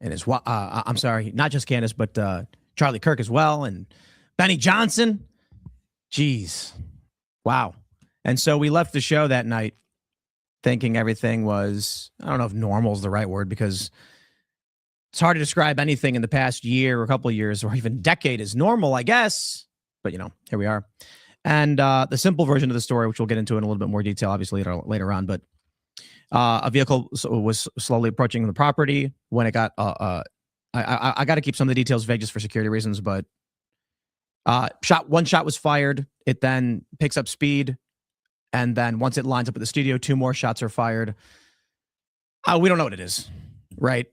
and I'm sorry, not just Candace, but Charlie Kirk as well, and Benny Johnson. Jeez. Wow. And so we left the show that night thinking everything was, I don't know if normal is the right word, because it's hard to describe anything in the past year or a couple of years or even decade as normal, I guess. But, here we are. And the simple version of the story, which we'll get into in a little bit more detail, obviously, later on. But a vehicle was slowly approaching the property when it got, I got to keep some of the details vague just for security reasons, but one shot was fired. It then picks up speed. And then once it lines up with the studio, 2 more shots are fired. We don't know what it is, right?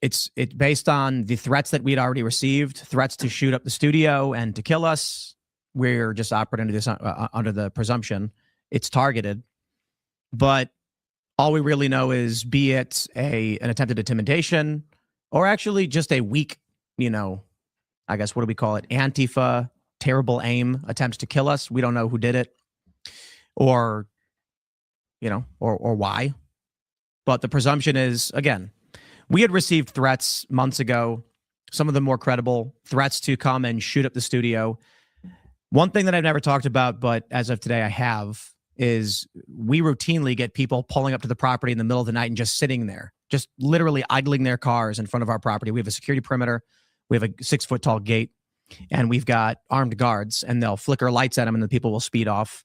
It's based on the threats that we'd already received, threats to shoot up the studio and to kill us. We're just operating under this under the presumption it's targeted. But all we really know is, be it an attempted intimidation or actually just a weak, I guess, what do we call it? Antifa, terrible aim, attempts to kill us. We don't know who did it. Or why. But the presumption is, again, we had received threats months ago, some of them more credible, threats to come and shoot up the studio. One thing that I've never talked about, but as of today I have, is we routinely get people pulling up to the property in the middle of the night and just sitting there, just literally idling their cars in front of our property. We have a security perimeter. We have a 6-foot tall gate, and we've got armed guards, and they'll flicker lights at them and the people will speed off.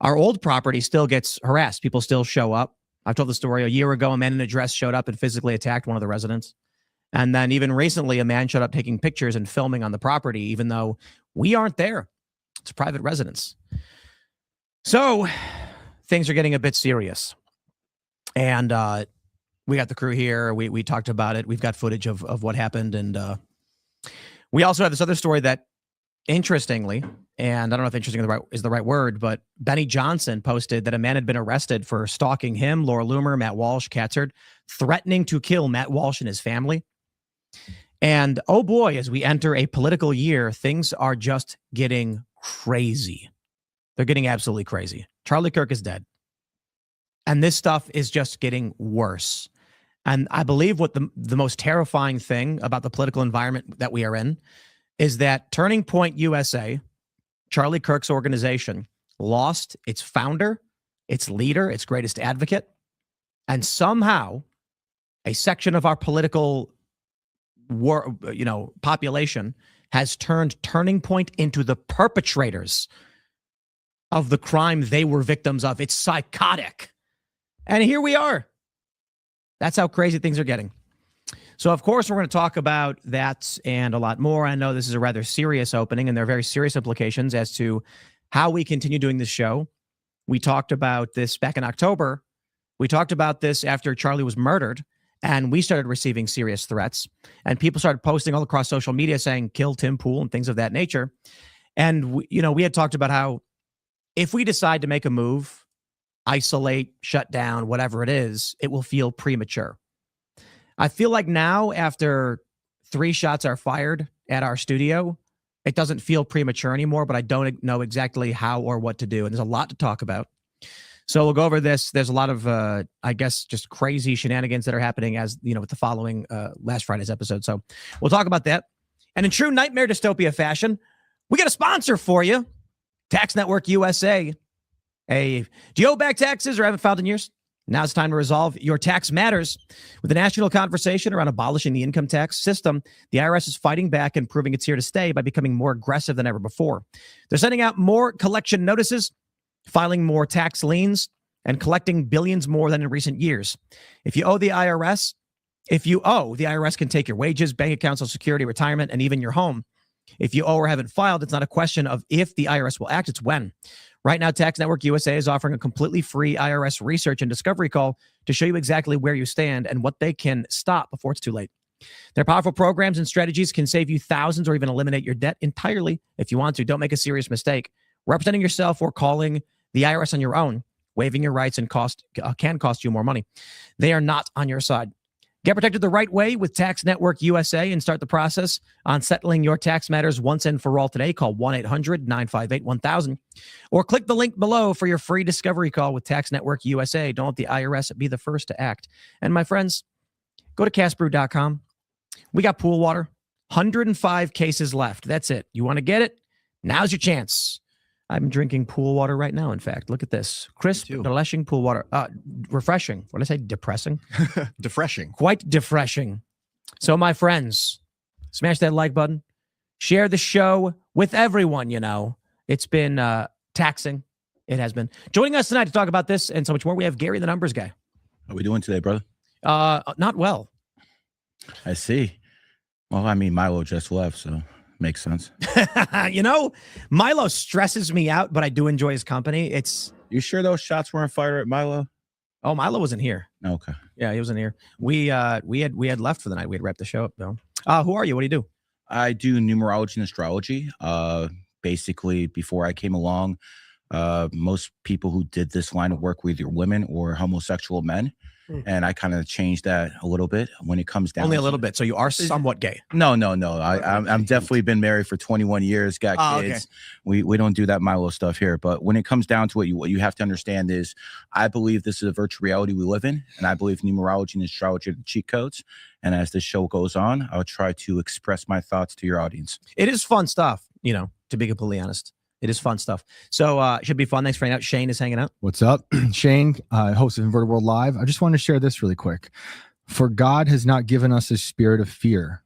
Our old property still gets harassed. People still show up. I've told the story. A year ago, a man in a dress showed up and physically attacked one of the residents. And then even recently, a man showed up taking pictures and filming on the property, even though we aren't there. It's private residence. So things are getting a bit serious. And we got the crew here. We talked about it. We've got footage of what happened. And we also have this other story that, interestingly, and I don't know if interesting is the right word, but Benny Johnson posted that a man had been arrested for stalking him, Laura Loomer, Matt Walsh, Katzert, threatening to kill Matt Walsh and his family. And oh boy, as we enter a political year, things are just getting crazy. They're getting absolutely crazy. Charlie Kirk is dead. And this stuff is just getting worse. And I believe what the most terrifying thing about the political environment that we are in is that Turning Point USA, Charlie Kirk's organization, lost its founder, its leader, its greatest advocate, and somehow a section of our political population has turned Turning Point into the perpetrators of the crime they were victims of. It's psychotic. And here we are. That's how crazy things are getting. So, of course, we're going to talk about that and a lot more. I know this is a rather serious opening, and there are very serious implications as to how we continue doing this show. We talked about this back in October. We talked about this after Charlie was murdered, and we started receiving serious threats. And people started posting all across social media saying, kill Tim Pool and things of that nature. And, we had talked about how if we decide to make a move, isolate, shut down, whatever it is, it will feel premature. I feel like now, after 3 shots are fired at our studio, it doesn't feel premature anymore, but I don't know exactly how or what to do. And there's a lot to talk about. So we'll go over this. There's a lot of, I guess, just crazy shenanigans that are happening as, with the following last Friday's episode. So we'll talk about that. And in true nightmare dystopia fashion, we got a sponsor for you, Tax Network USA. Do you owe back taxes or haven't filed in years? Now it's time to resolve your tax matters. With the national conversation around abolishing the income tax system, the IRS is fighting back and proving it's here to stay by becoming more aggressive than ever before. They're sending out more collection notices, filing more tax liens, and collecting billions more than in recent years. If you owe the IRS, the IRS can take your wages, bank accounts, Social Security, retirement, and even your home. If you owe or haven't filed, it's not a question of if the IRS will act, it's when. Right now, Tax Network USA is offering a completely free IRS research and discovery call to show you exactly where you stand and what they can stop before it's too late. Their powerful programs and strategies can save you thousands or even eliminate your debt entirely if you want to. Don't make a serious mistake. Representing yourself or calling the IRS on your own, waiving your rights and can cost you more money. They are not on your side. Get protected the right way with Tax Network USA and start the process on settling your tax matters once and for all today. Call 1-800-958-1000 or click the link below for your free discovery call with Tax Network USA. Don't let the IRS be the first to act. And my friends, Go to castbrew.com. We got pool water. 105 cases left. That's it. You want to get it? Now's your chance. I'm drinking pool water right now, in fact. Look at this. Crisp, delishing pool water. Refreshing. What did I say? Depressing? Defreshing. Quite defreshing. So, my friends, smash that like button. Share the show with everyone, you know. It's been taxing. It has been. Joining us tonight to talk about this and so much more, we have Garry the Numbers Guy. How are we doing today, brother? Not well. I see. Well, I mean, Milo just left, so makes sense. You know, Milo stresses me out, but I do enjoy his company. You sure those shots weren't fired at Milo? Oh, Milo wasn't here. Okay. Yeah, he wasn't here. We had left for the night. We had wrapped the show up though. Who are you? What do you do? I do numerology and astrology. Basically, before I came along, most people who did this line of work were either women or homosexual men. And I kind of changed that a little bit when it comes down. Only a little bit. So you are somewhat gay. No. I'm definitely been married for 21 years, got kids. Okay. We don't do that Milo stuff here. But when it comes down to it, what you have to understand is I believe this is a virtual reality we live in. And I believe numerology and astrology are the cheat codes. And as this show goes on, I'll try to express my thoughts to your audience. It is fun stuff, you know, to be completely honest. It is fun stuff. So should be fun. Thanks for hanging out. Shane is hanging out. What's up? Shane, host of Inverted World Live. I just want to share this really quick. For God has not given us a spirit of fear,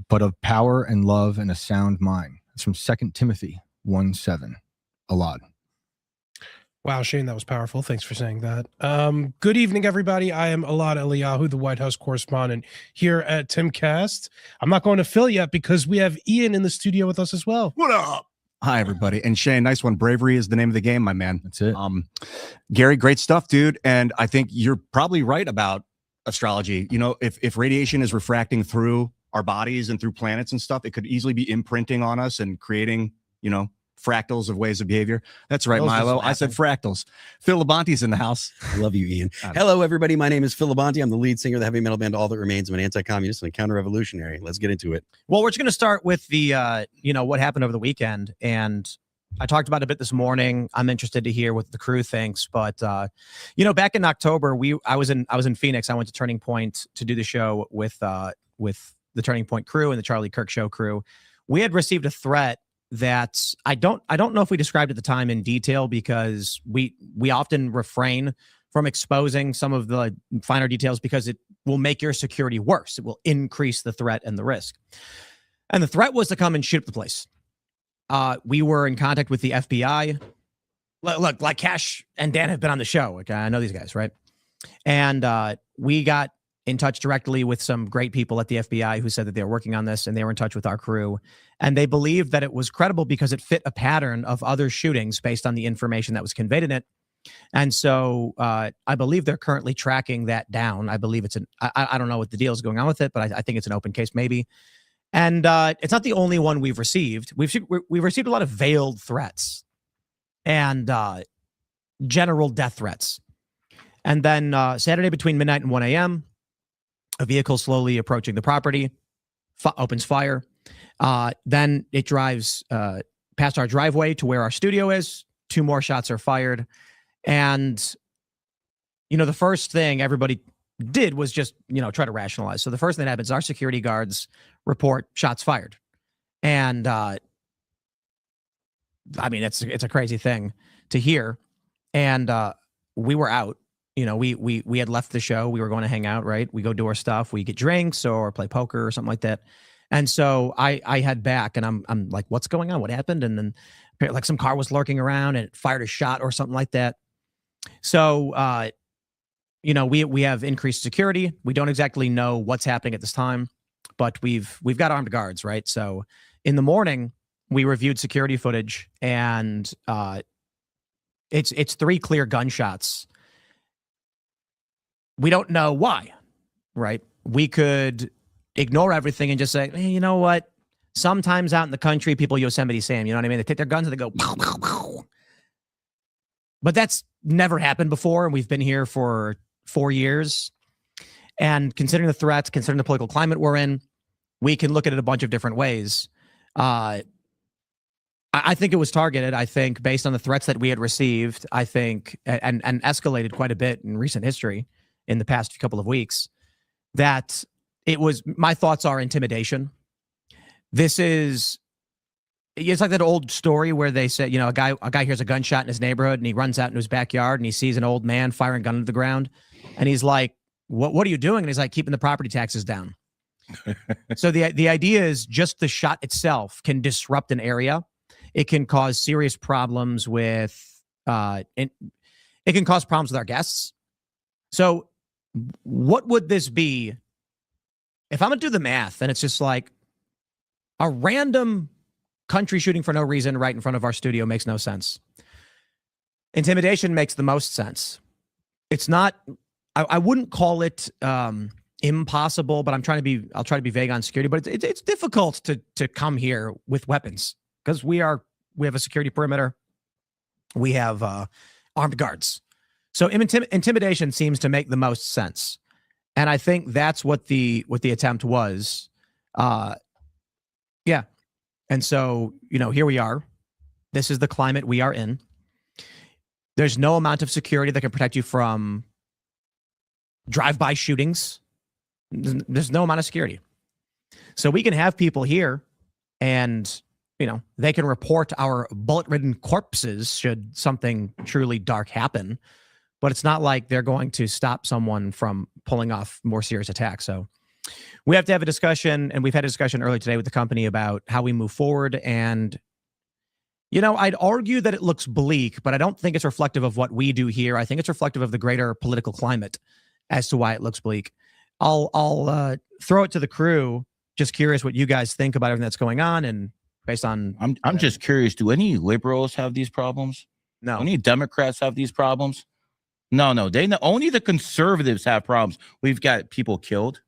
but of power and love and a sound mind. It's from 2 Timothy 1:7. Alad. Wow, Shane, that was powerful. Thanks for saying that. Good evening, everybody. I am Alad Eliyahu, the White House correspondent here at Timcast. I'm not going to Phil yet because we have Ian in the studio with us as well. What up? Hi, everybody. And Shane, nice one. Bravery is the name of the game, my man. That's it. Garry, great stuff, dude. And I think you're probably right about astrology. You know, if radiation is refracting through our bodies and through planets and stuff, it could easily be imprinting on us and creating, you know, fractals of ways of behavior. That's right, Milo. I said fractals. Phil Labonte's in the house. I love you, Ian. Hello, everybody. My name is Phil Labonte. I'm the lead singer of the heavy metal band All That Remains. I'm an anti-communist and a counter-revolutionary. Let's get into it. Well, we're just going to start with the, you know, what happened over the weekend. And I talked about it a bit this morning. I'm interested to hear what the crew thinks. But, you know, back in October, I was in Phoenix. I went to Turning Point to do the show with the Turning Point crew and the Charlie Kirk Show crew. We had received a threat that I don't know if we described at the time in detail because we often refrain from exposing some of the finer details because it will make your security worse. It will increase the threat and the risk. And the threat was to come and shoot up the place. We were in contact with the FBI. Look, like Cash and Dan have been on the show. Okay, I know these guys, right? And we got in touch directly with some great people at the FBI who said that they were working on this, and they were in touch with our crew. And they believed that it was credible because it fit a pattern of other shootings based on the information that was conveyed in it. And so I believe they're currently tracking that down. I believe I don't know what the deal is going on with it, but I think it's an open case maybe. And it's not the only one we've received. We've received a lot of veiled threats and general death threats. And then Saturday between midnight and 1 a.m., a vehicle slowly approaching the property, opens fire. Then it drives past our driveway to where our studio is. 2 more shots are fired. And, you know, the first thing everybody did was just, you know, try to rationalize. So the first thing that happens, our security guards report shots fired. And, I mean, it's a crazy thing to hear. And we were out. You know, we had left the show. We were going to hang out, right? We go do our stuff. We get drinks or play poker or something like that. And so I head back and I'm like, what's going on? What happened? And then like some car was lurking around and it fired a shot or something like that. So, you know, we have increased security. We don't exactly know what's happening at this time, but we've got armed guards, right? So in the morning, we reviewed security footage and it's 3 clear gunshots. We don't know why, right? We could ignore everything and just say, hey, you know what? Sometimes out in the country, people Yosemite Sam, you know what I mean? They take their guns and they go, pow, pow, pow. But that's never happened before. And we've been here for 4 years. And considering the threats, considering the political climate we're in, we can look at it a bunch of different ways. I think it was targeted. I think based on the threats that we had received, I think, and escalated quite a bit in recent history in the past couple of weeks, that my thoughts are intimidation. It's like that old story where they said, a guy hears a gunshot in his neighborhood and he runs out in his backyard and he sees an old man firing a gun into the ground. And he's like, what are you doing? And he's like, keeping the property taxes down. So the idea is just the shot itself can disrupt an area. It can cause serious problems with, it can cause problems with our guests. So what would this be if I'm going to do the math and it's just like a random country shooting for no reason right in front of our studio makes no sense. Intimidation makes the most sense. It's not, I wouldn't call it impossible, but I'll try to be vague on security, but it's difficult to come here with weapons because we have a security perimeter. We have armed guards. So intimidation seems to make the most sense. And I think that's what the attempt was. Yeah. And so, here we are. This is the climate we are in. There's no amount of security that can protect you from drive-by shootings. There's no amount of security. So we can have people here and, they can report our bullet-ridden corpses should something truly dark happen. But it's not like they're going to stop someone from pulling off more serious attacks. So we have to have a discussion, and we've had a discussion earlier today with the company about how we move forward. And, I'd argue that it looks bleak, but I don't think it's reflective of what we do here. I think it's reflective of the greater political climate as to why it looks bleak. I'll throw it to the crew. Just curious what you guys think about everything that's going on, and based on. I'm just curious. Do any liberals have these problems? No. Any Democrats have these problems? No. Only the conservatives have problems. We've got people killed.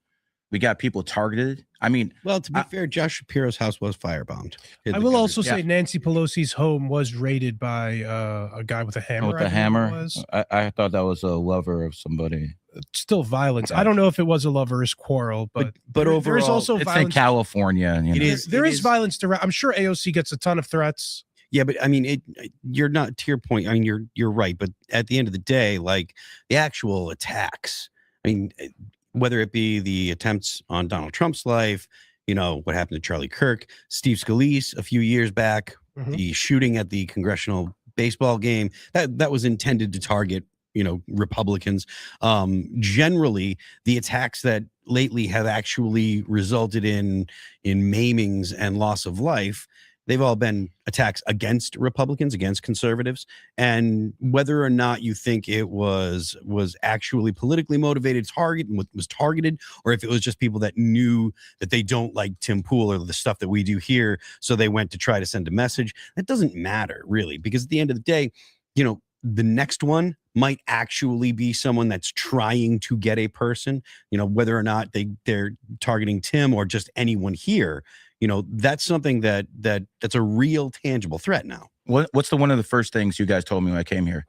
We got people targeted. I mean, well, to be fair, Josh Shapiro's house was firebombed. I will also say Nancy Pelosi's home was raided by a guy with a hammer. With a hammer? I thought that was a lover of somebody. It's still violence. I don't know if it was a lover's quarrel, but overall, there's also it's violence in California. There is violence. I'm sure AOC gets a ton of threats. Yeah, but I mean, you're not, to your point. I mean, you're right. But at the end of the day, like the actual attacks, I mean, whether it be the attempts on Donald Trump's life, what happened to Charlie Kirk, Steve Scalise a few years back, the shooting at the congressional baseball game, that was intended to target, Republicans. Generally, the attacks that lately have actually resulted in maimings and loss of life, they've all been attacks against Republicans, against conservatives. And whether or not you think it was actually politically motivated, was targeted, or if it was just people that knew that they don't like Tim Pool or the stuff that we do here, so they went to try to send a message, that doesn't matter really, because at the end of the day, the next one might actually be someone that's trying to get a person, whether or not they're targeting Tim or just anyone here. That's something that's a real tangible threat now. What's one of the first things you guys told me when I came here?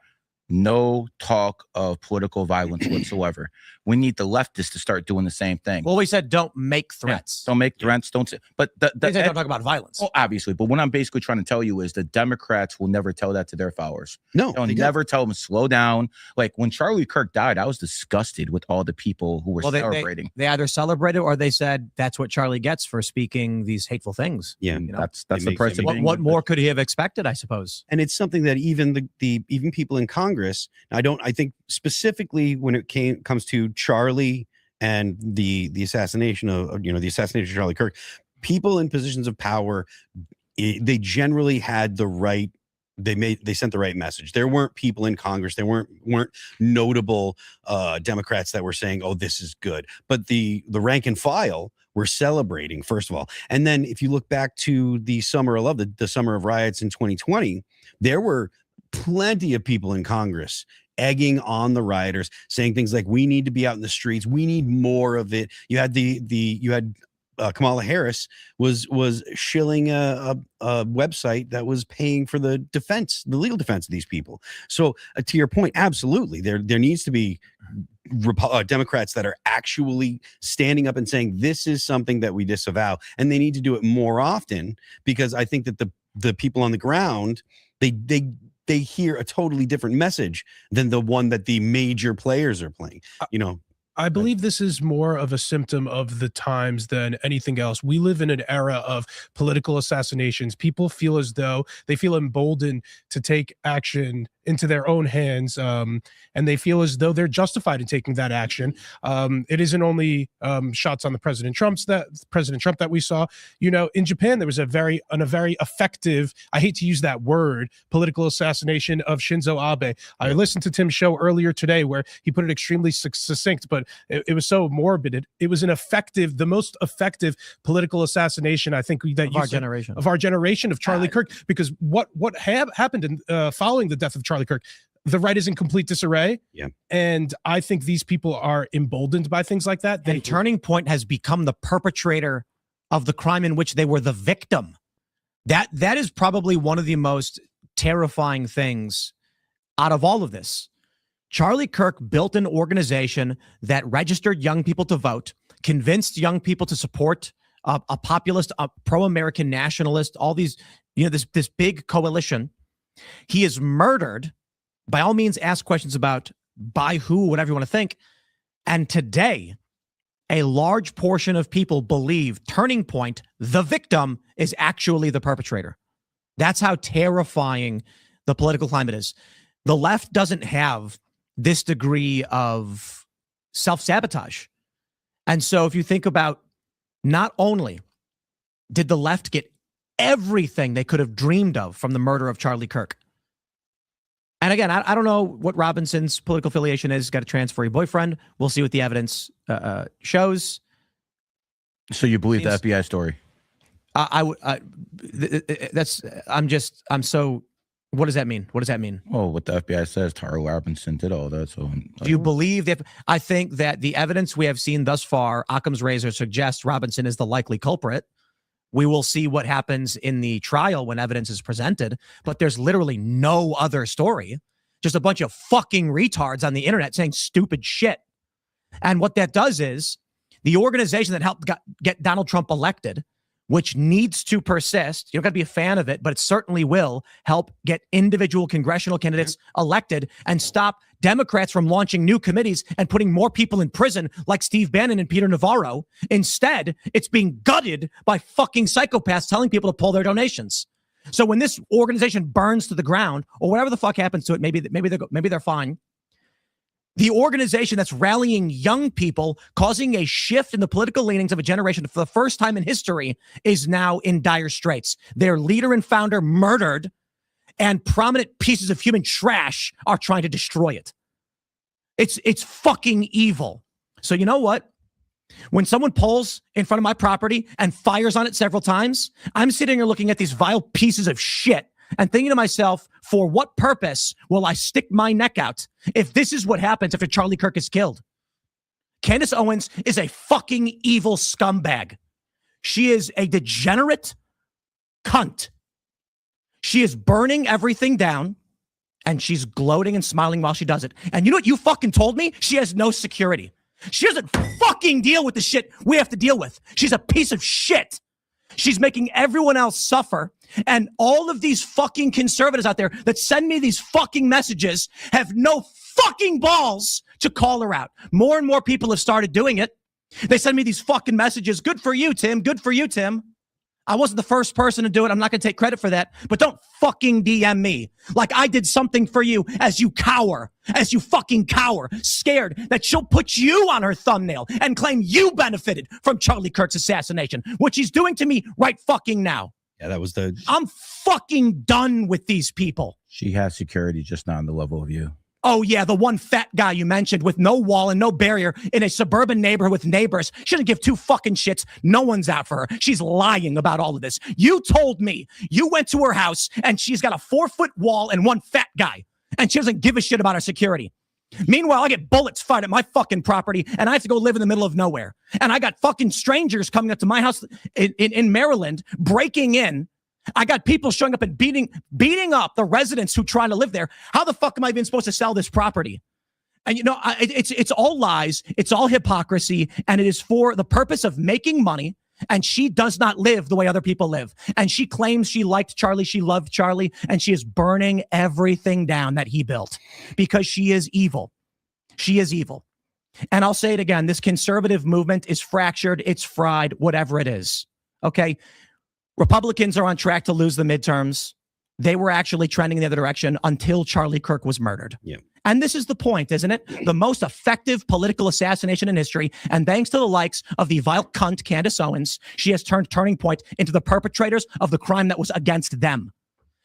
No talk of political violence whatsoever. We need the leftists to start doing the same thing. Well, we said don't make threats. Yeah, don't make threats. Don't say. But don't talk about violence. Oh, obviously. But what I'm basically trying to tell you is the Democrats will never tell that to their followers. No, they'll never tell them slow down. Like when Charlie Kirk died, I was disgusted with all the people who were celebrating. They either celebrated or they said that's what Charlie gets for speaking these hateful things. Yeah, that's the price of what more could he have expected? I suppose. And it's something that even even people in Congress. I think specifically when it comes to Charlie and the assassination of Charlie Kirk, people in positions of power, they generally had the right. They sent the right message. There weren't people in Congress. There weren't notable Democrats that were saying, "Oh, this is good." But the rank and file were celebrating, first of all. And then if you look back to the summer of love, the summer of riots in 2020, there were plenty of people in Congress egging on the rioters, saying things like, "We need to be out in the streets. We need more of it." You had Kamala Harris was shilling a website that was paying for the legal defense of these people. So to your point, absolutely, there needs to be Democrats that are actually standing up and saying this is something that we disavow, and they need to do it more often, because I think that the people on the ground, they hear a totally different message than the one that the major players are playing. I believe this is more of a symptom of the times than anything else. We live in an era of political assassinations. People feel as though they feel emboldened to take action into their own hands, and they feel as though they're justified in taking that action. It isn't only shots on the President Trump that we saw. You know, in Japan, there was a very effective, I hate to use that word, political assassination of Shinzo Abe. I listened to Tim's show earlier today where he put it extremely succinct, but it was so morbid. It was the most effective political assassination, I think, that of our generation of Charlie Kirk. Because what happened in following the death of Charlie Kirk, the right is in complete disarray. Yeah. And I think these people are emboldened by things like that. And Turning Point has become the perpetrator of the crime in which they were the victim. That is probably one of the most terrifying things out of all of this. Charlie Kirk built an organization that registered young people to vote, convinced young people to support a populist, a pro-American nationalist, all these, this big coalition. He is murdered. By all means, ask questions about by who, whatever you want to think. And today, a large portion of people believe Turning Point, the victim, is actually the perpetrator. That's how terrifying the political climate is. The left doesn't have this degree of self-sabotage. And so if you think about, not only did the left get everything they could have dreamed of from the murder of Charlie Kirk. And again, I don't know what Robinson's political affiliation is. He's got a transferee boyfriend. We'll see what the evidence shows. So you believe the FBI story? What does that mean? What does that mean? Oh, what the FBI says, Tara Robinson did all that. So do you believe that? I think that the evidence we have seen thus far, Occam's razor, suggests Robinson is the likely culprit. We will see what happens in the trial when evidence is presented, but there's literally no other story. Just a bunch of fucking retards on the internet saying stupid shit. And what that does is the organization that helped get Donald Trump elected, which needs to persist. You don't got to be a fan of it, but it certainly will help get individual congressional candidates elected and stop Democrats from launching new committees and putting more people in prison like Steve Bannon and Peter Navarro. Instead, it's being gutted by fucking psychopaths telling people to pull their donations. So when this organization burns to the ground or whatever the fuck happens to it, maybe they're fine. The organization that's rallying young people, causing a shift in the political leanings of a generation for the first time in history, is now in dire straits. Their leader and founder murdered, and prominent pieces of human trash are trying to destroy it. It's fucking evil. So you know what? When someone pulls in front of my property and fires on it several times, I'm sitting here looking at these vile pieces of shit and thinking to myself, for what purpose will I stick my neck out if this is what happens after Charlie Kirk is killed? Candace Owens is a fucking evil scumbag. She is a degenerate cunt. She is burning everything down, and she's gloating and smiling while she does it. And you know what you fucking told me? She has no security. She doesn't fucking deal with the shit we have to deal with. She's a piece of shit. She's making everyone else suffer. And all of these fucking conservatives out there that send me these fucking messages have no fucking balls to call her out. More and more people have started doing it. They send me these fucking messages. Good for you, Tim. Good for you, Tim. I wasn't the first person to do it. I'm not going to take credit for that. But don't fucking DM me like I did something for you as you fucking cower, scared that she'll put you on her thumbnail and claim you benefited from Charlie Kirk's assassination, which he's doing to me right fucking now. Yeah, I'm fucking done with these people. She has security, just not on the level of you. Oh, yeah, the one fat guy you mentioned with no wall and no barrier in a suburban neighborhood with neighbors. She doesn't give two fucking shits. No one's out for her. She's lying about all of this. You told me you went to her house and she's got a 4-foot wall and one fat guy, and she doesn't give a shit about her security. Meanwhile, I get bullets fired at my fucking property and I have to go live in the middle of nowhere. And I got fucking strangers coming up to my house in Maryland, breaking in. I got people showing up and beating up the residents who trying to live there. How the fuck am I even supposed to sell this property? And it's all lies. It's all hypocrisy. And it is for the purpose of making money. And she does not live the way other people live. And she claims she liked Charlie. She loved Charlie. And she is burning everything down that he built because she is evil. She is evil. And I'll say it again, this conservative movement is fractured, it's fried, whatever it is. Okay? Republicans are on track to lose the midterms. They were actually trending the other direction until Charlie Kirk was murdered. Yeah. And this is the point, isn't it? The most effective political assassination in history. And thanks to the likes of the vile cunt Candace Owens, she has turned Turning Point into the perpetrators of the crime that was against them.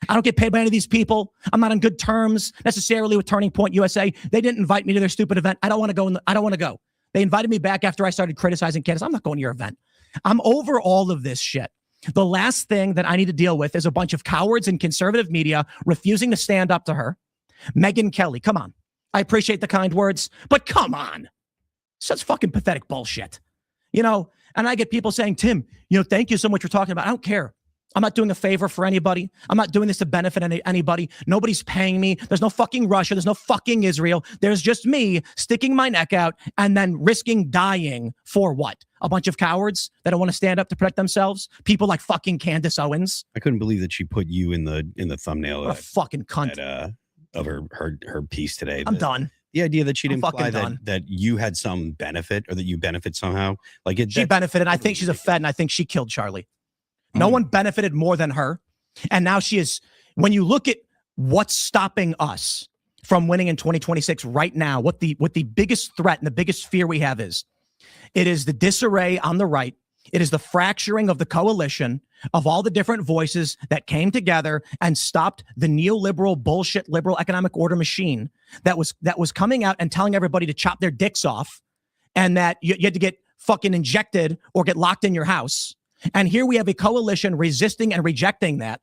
I don't get paid by any of these people. I'm not on good terms necessarily with Turning Point USA. They didn't invite me to their stupid event. I don't want to go. I don't want to go. They invited me back after I started criticizing Candace. I'm not going to your event. I'm over all of this shit. The last thing that I need to deal with is a bunch of cowards in conservative media refusing to stand up to her. Megyn Kelly, come on. I appreciate the kind words, but come on. Such fucking pathetic bullshit. You know, and I get people saying, Tim, you know, thank you so much for talking about it. I don't care. I'm not doing a favor for anybody. I'm not doing this to benefit anybody. Nobody's paying me. There's no fucking Russia. There's no fucking Israel. There's just me sticking my neck out and then risking dying for what? A bunch of cowards that don't want to stand up to protect themselves? People like fucking Candace Owens? I couldn't believe that she put you in the thumbnail What a fucking cunt. of her piece today. I'm done. The idea that she'd I'm imply fucking that you had some benefit or that you benefit somehow. Like She benefited. I think she's a Fed, and I think she killed Charlie. No one benefited more than her. And now she is, when you look at what's stopping us from winning in 2026 right now, what the biggest threat and the biggest fear we have is, it is the disarray on the right. It is the fracturing of the coalition of all the different voices that came together and stopped the neoliberal bullshit liberal economic order machine that was coming out and telling everybody to chop their dicks off and that you had to get fucking injected or get locked in your house. And here we have a coalition resisting and rejecting that.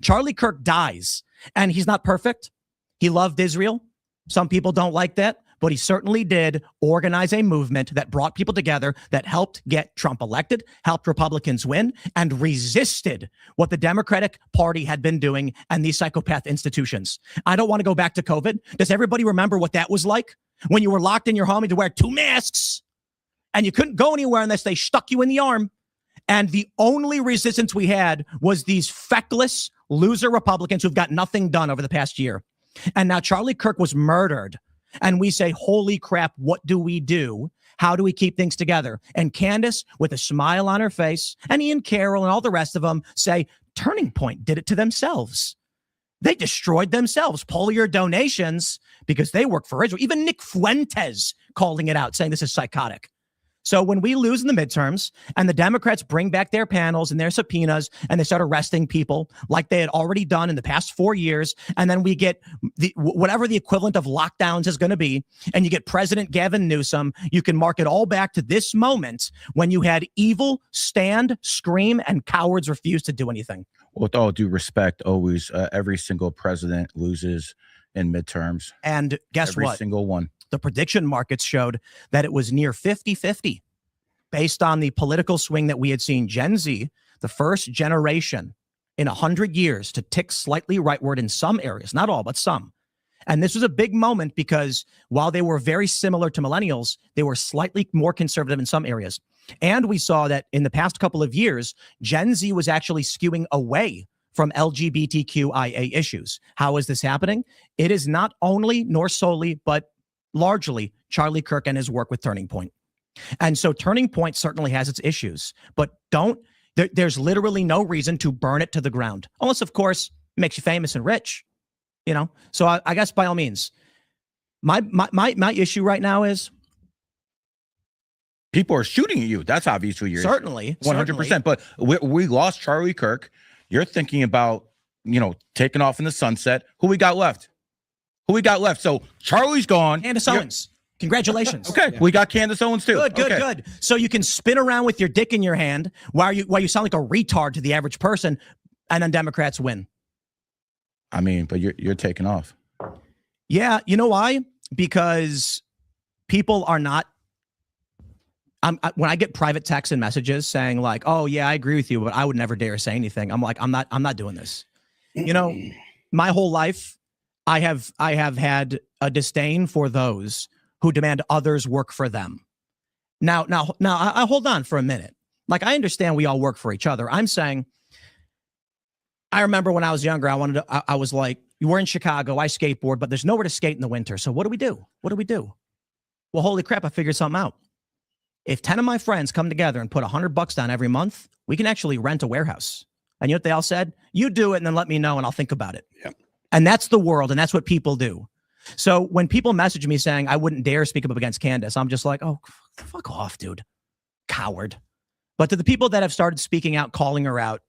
Charlie Kirk dies, and he's not perfect. He loved Israel. Some people don't like that, but he certainly did organize a movement that brought people together, that helped get Trump elected, helped Republicans win, and resisted what the Democratic Party had been doing and these psychopath institutions. I don't want to go back to COVID. Does everybody remember what that was like? When you were locked in your home, you had to wear 2 masks, and you couldn't go anywhere unless they stuck you in the arm. And the only resistance we had was these feckless loser Republicans who've got nothing done over the past year. And now Charlie Kirk was murdered. And we say, holy crap, what do we do? How do we keep things together? And Candace, with a smile on her face, and Ian Carroll and all the rest of them say, Turning Point did it to themselves. They destroyed themselves. Pull your donations because they work for Israel. Even Nick Fuentes calling it out, saying this is psychotic. So when we lose in the midterms and the Democrats bring back their panels and their subpoenas and they start arresting people like they had already done in the past 4 years, and then we get whatever the equivalent of lockdowns is going to be, and you get President Gavin Newsom, you can mark it all back to this moment when you had evil stand, scream, and cowards refuse to do anything. With all due respect, always every single president loses in midterms. And guess every what? Every single one. The prediction markets showed that it was near 50-50 based on the political swing that we had seen. Gen Z, the first generation in 100 years to tick slightly rightward in some areas, not all, but some. And this was a big moment because while they were very similar to millennials, they were slightly more conservative in some areas. And we saw that in the past couple of years, Gen Z was actually skewing away from LGBTQIA issues. How is this happening? It is not only nor solely, but largely Charlie Kirk and his work with Turning Point. And so Turning Point certainly has its issues, but there's literally no reason to burn it to the ground. Unless, of course, it makes you famous and rich, you know? So I guess by all means, my issue right now is people are shooting at you. That's obviously your certainly 100%. But we lost Charlie Kirk. You're thinking about, taking off in the sunset. Who we got left? So Charlie's gone. Candace Owens. Congratulations. Okay, we got Candace Owens too. Good. So you can spin around with your dick in your hand while you sound like a retard to the average person, and then Democrats win. I mean, but you're taking off. Yeah, you know why? Because people are not. When I get private texts and messages saying like, "Oh yeah, I agree with you, but I would never dare say anything," I'm like, I'm not doing this. My whole life, I have had a disdain for those who demand others work for them. Now, I hold on for a minute. Like, I understand we all work for each other. I'm saying, I remember when I was younger, I was like, we're in Chicago, I skateboard, but there's nowhere to skate in the winter. So what do we do? well, holy crap, I figured something out. If 10 of my friends come together and put $100 down every month, we can actually rent a warehouse. And you know what they all said? You do it and then let me know and I'll think about it. Yep. And that's the world, and that's what people do. So when people message me saying I wouldn't dare speak up against Candace, I'm just like, oh, fuck off, dude. Coward. But to the people that have started speaking out, calling her out,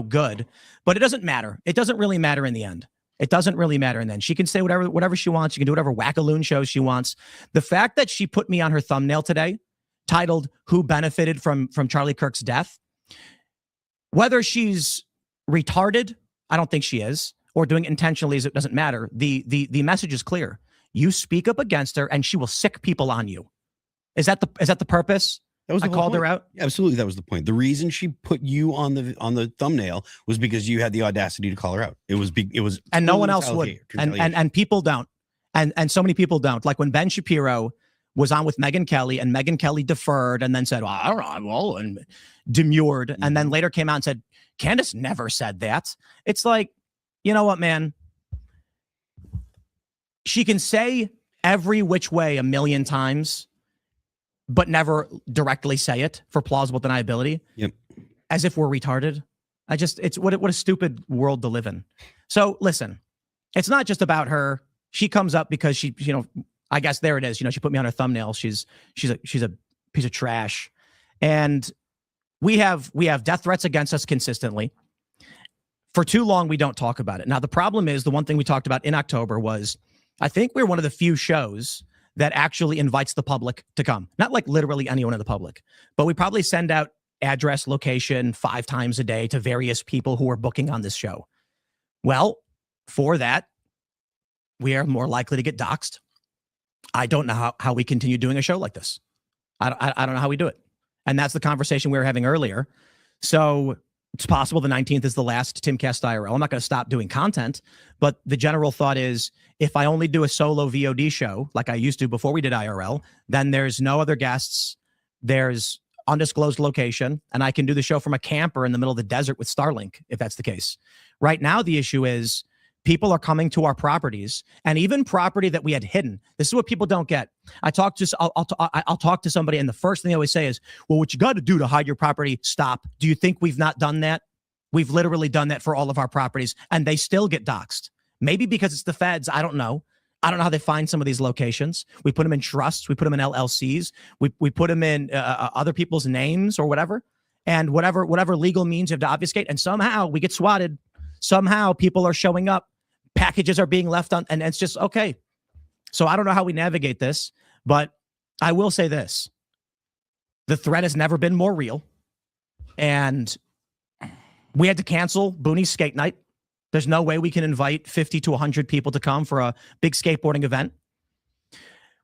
good. But it doesn't matter. It doesn't really matter in the end. It doesn't really matter in the end. She can say whatever she wants. She can do whatever wackaloon show she wants. The fact that she put me on her thumbnail today, titled "Who Benefited from Charlie Kirk's Death," whether she's retarded, I don't think she is, or doing it intentionally, it doesn't matter. The message is clear. You speak up against her, and she will sick people on you. Is that the purpose? That was I called her out. Absolutely, that was the point. The reason she put you on the thumbnail was because you had the audacity to call her out. It was and no one else would, and people don't, and so many people don't. Like when Ben Shapiro was on with Megyn Kelly, and Megyn Kelly deferred and then said, well, I don't know, and demurred, and then later came out and said, Candace never said that. It's like, you know what, man? She can say every which way a million times, but never directly say it for plausible deniability. Yep. As if we're retarded. It's what a stupid world to live in. So listen, it's not just about her. She comes up because she, I guess there it is. She put me on her thumbnail. She's a piece of trash. And we have death threats against us consistently. For too long, we don't talk about it. Now, the problem is the one thing we talked about in October was, I think we're one of the few shows that actually invites the public to come. Not like literally anyone in the public, but we probably send out address, location 5 times a day to various people who are booking on this show. Well, for that, we are more likely to get doxxed. I don't know how we continue doing a show like this. I don't know how we do it. And that's the conversation we were having earlier. So it's possible the 19th is the last Timcast IRL. I'm not going to stop doing content, but the general thought is if I only do a solo VOD show like I used to before we did IRL, then there's no other guests. There's undisclosed location, and I can do the show from a camper in the middle of the desert with Starlink, if that's the case. Right now, the issue is people are coming to our properties, and even property that we had hidden. This is what people don't get. I'll talk to somebody, and the first thing they always say is, well, what you got to do to hide your property, stop. Do you think we've not done that? We've literally done that for all of our properties, and they still get doxxed. Maybe because it's the feds. I don't know. I don't know how they find some of these locations. We put them in trusts. We put them in LLCs. We put them in other people's names or whatever. And whatever legal means you have to obfuscate. And somehow we get swatted. Somehow people are showing up. Packages are being left on. And it's just, okay. So I don't know how we navigate this. But I will say this. The threat has never been more real. And we had to cancel Booney's skate night. There's no way we can invite 50 to 100 people to come for a big skateboarding event.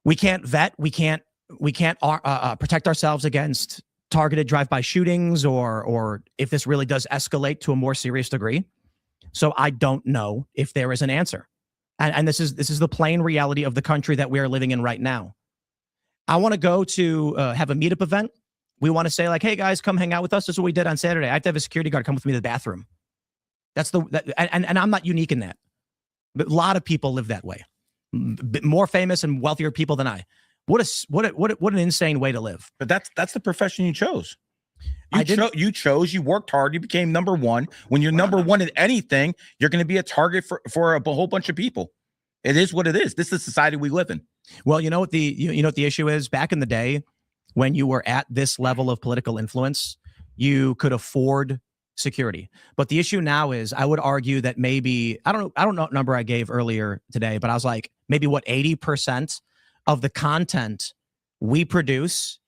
We can't vet. We can't protect ourselves against targeted drive-by shootings or if this really does escalate to a more serious degree. So I don't know if there is an answer. And this is the plain reality of the country that we are living in right now. I want to go to have a meetup event. We want to say like, hey guys, come hang out with us. This is what we did on Saturday. I have to have a security guard come with me to the bathroom. And I'm not unique in that. But a lot of people live that way. More famous and wealthier people than I. What an insane way to live. But that's the profession you chose. You worked hard. You became number one. When you're number one in anything, you're going to be a target for a whole bunch of people. It is what it is. This is the society we live in. Well, you know what the issue is? Back in the day, when you were at this level of political influence, you could afford security. But the issue now is, I would argue that maybe, I don't know what number I gave earlier today, but I was like, maybe 80% of the content we produce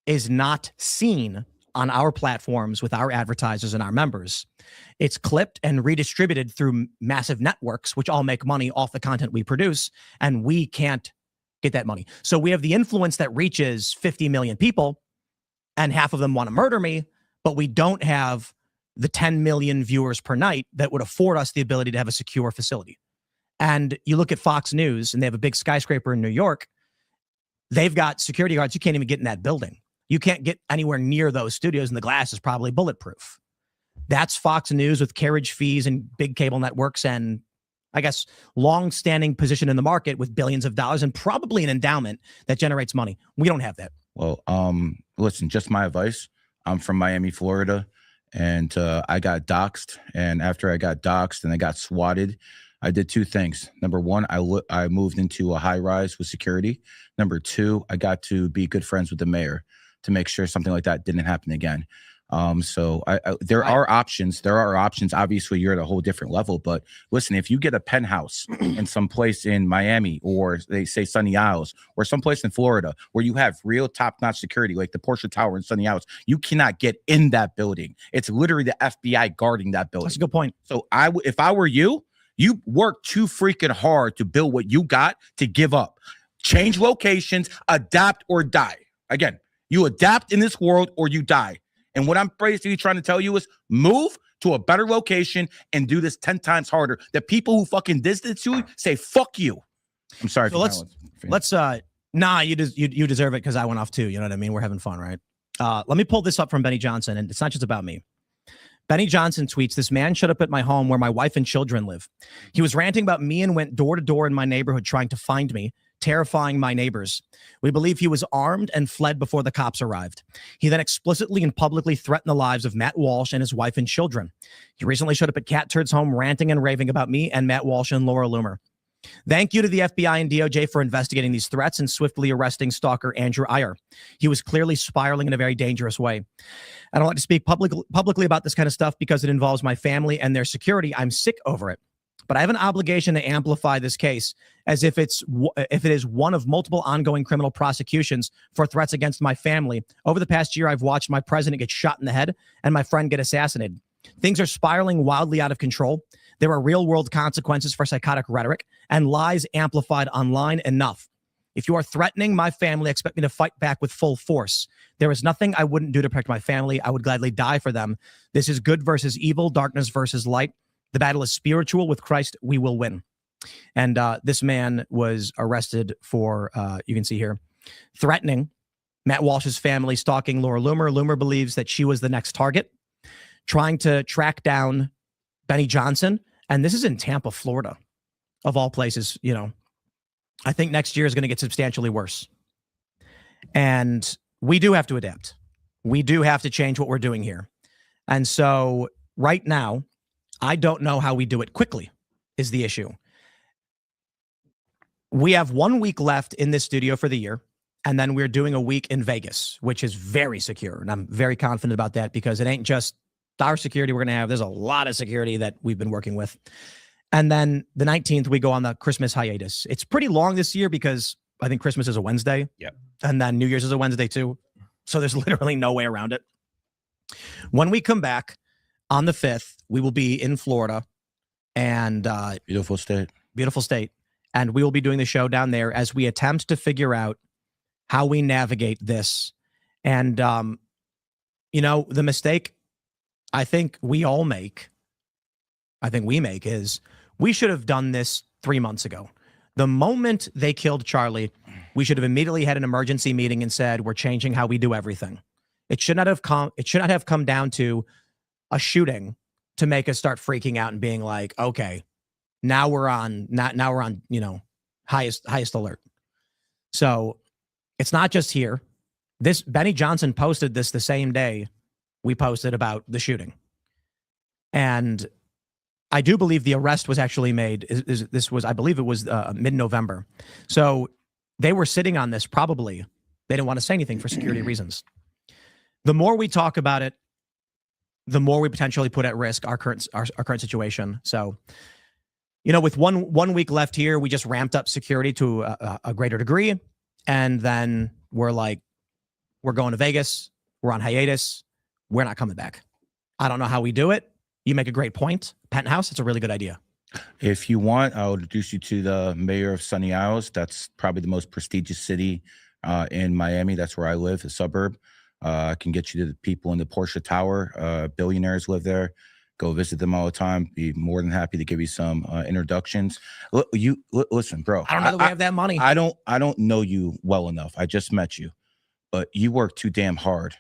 is not seen on our platforms with our advertisers and our members. It's clipped and redistributed through massive networks, which all make money off the content we produce, and we can't get that money. So we have the influence that reaches 50 million people, and half of them want to murder me, but we don't have the 10 million viewers per night that would afford us the ability to have a secure facility. And you look at Fox News, and they have a big skyscraper in New York. They've got security guards. You can't even get in that building. You can't get anywhere near those studios, and the glass is probably bulletproof. That's Fox News with carriage fees and big cable networks and I guess, long-standing position in the market with billions of dollars and probably an endowment that generates money. We don't have that. Well, listen, just my advice. I'm from Miami, Florida, and I got doxxed. And after I got doxxed and I got swatted, I did two things. Number one, I moved into a high rise with security. Number two, I got to be good friends with the mayor to make sure something like that didn't happen again. So there are options. There are options. Obviously, you're at a whole different level. But listen, if you get a penthouse in some place in Miami, or they say Sunny Isles, or someplace in Florida where you have real top-notch security, like the Porsche Tower in Sunny Isles, you cannot get in that building. It's literally the FBI guarding that building. That's a good point. So if I were you, you work too freaking hard to build what you got to give up. Change locations, adapt or die. Again, you adapt in this world or you die. And what I'm basically trying to tell you is move to a better location and do this 10 times harder. The people who fucking did this to you say, fuck you. I'm sorry. So let's you deserve it because I went off too. You know what I mean? We're having fun, right? Let me pull this up from Benny Johnson, and it's not just about me. Benny Johnson tweets, "This man showed up at my home where my wife and children live. He was ranting about me and went door to door in my neighborhood trying to find me, terrifying my neighbors. We believe he was armed and fled before the cops arrived. He then explicitly and publicly threatened the lives of Matt Walsh and his wife and children. He recently showed up at Cat Turd's home ranting and raving about me and Matt Walsh and Laura Loomer. Thank you to the FBI and DOJ for investigating these threats and swiftly arresting stalker Andrew Iyer. He was clearly spiraling in a very dangerous way. I don't like to speak publicly about this kind of stuff because it involves my family and their security. I'm sick over it. But I have an obligation to amplify this case as if it is one of multiple ongoing criminal prosecutions for threats against my family. Over the past year, I've watched my president get shot in the head and my friend get assassinated. Things are spiraling wildly out of control. There are real-world consequences for psychotic rhetoric and lies amplified online. Enough. If you are threatening my family, expect me to fight back with full force. There is nothing I wouldn't do to protect my family. I would gladly die for them. This is good versus evil, darkness versus light. The battle is spiritual. With Christ, we will win." And this man was arrested for, you can see here, threatening Matt Walsh's family, stalking Laura Loomer. Loomer believes that she was the next target, trying to track down Benny Johnson. And this is in Tampa, Florida, of all places. You know, I think next year is going to get substantially worse. And we do have to adapt. We do have to change what we're doing here. And so right now, I don't know how we do it quickly is the issue. We have 1 week left in this studio for the year, and then we're doing a week in Vegas, which is very secure. And I'm very confident about that because it ain't just our security we're going to have. There's a lot of security that we've been working with. And then the 19th, we go on the Christmas hiatus. It's pretty long this year because I think Christmas is a Wednesday. Yep. And then New Year's is a Wednesday too. So there's literally no way around it. When we come back on the 5th, we will be in Florida, and Beautiful state. And we will be doing the show down there as we attempt to figure out how we navigate this. And, you know, the mistake I think we make is we should have done this 3 months ago. The moment they killed Charlie, we should have immediately had an emergency meeting and said, we're changing how we do everything. It should not have come down to a shooting to make us start freaking out and being like, okay, now we're on, you know, highest alert. So it's not just here. This Benny Johnson posted this the same day we posted about the shooting. And I do believe the arrest was actually made. I believe it was mid-November. So they were sitting on this probably. They didn't want to say anything for security reasons. The more we talk about it, the more we potentially put at risk our current situation. So, you know, with one week left here, we just ramped up security to a greater degree. And then we're like, we're going to Vegas. We're on hiatus. We're not coming back. I don't know how we do it. You make a great point. Penthouse, it's a really good idea. If you want, I'll introduce you to the mayor of Sunny Isles. That's probably the most prestigious city in Miami. That's where I live, a suburb. I can get you to the people in the Porsche Tower. Billionaires live there. Go visit them all the time. Be more than happy to give you some introductions. Listen, bro. I don't know that we have that money. I don't know you well enough. I just met you, but you work too damn hard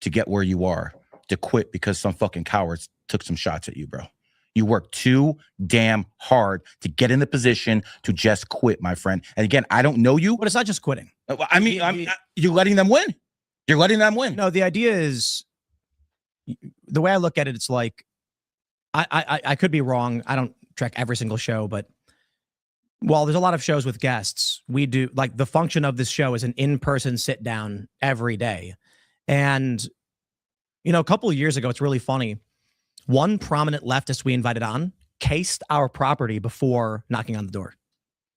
to get where you are. To quit because some fucking cowards took some shots at you, bro. You work too damn hard to get in the position to just quit, my friend. And again, I don't know you. But it's not just quitting. I mean, you're letting them win. You're letting them win. No, the idea is, the way I look at it, it's like, I could be wrong. I don't track every single show, but while there's a lot of shows with guests, we do, like, the function of this show is an in-person sit down every day. And, you know, a couple of years ago, it's really funny. One prominent leftist we invited on cased our property before knocking on the door.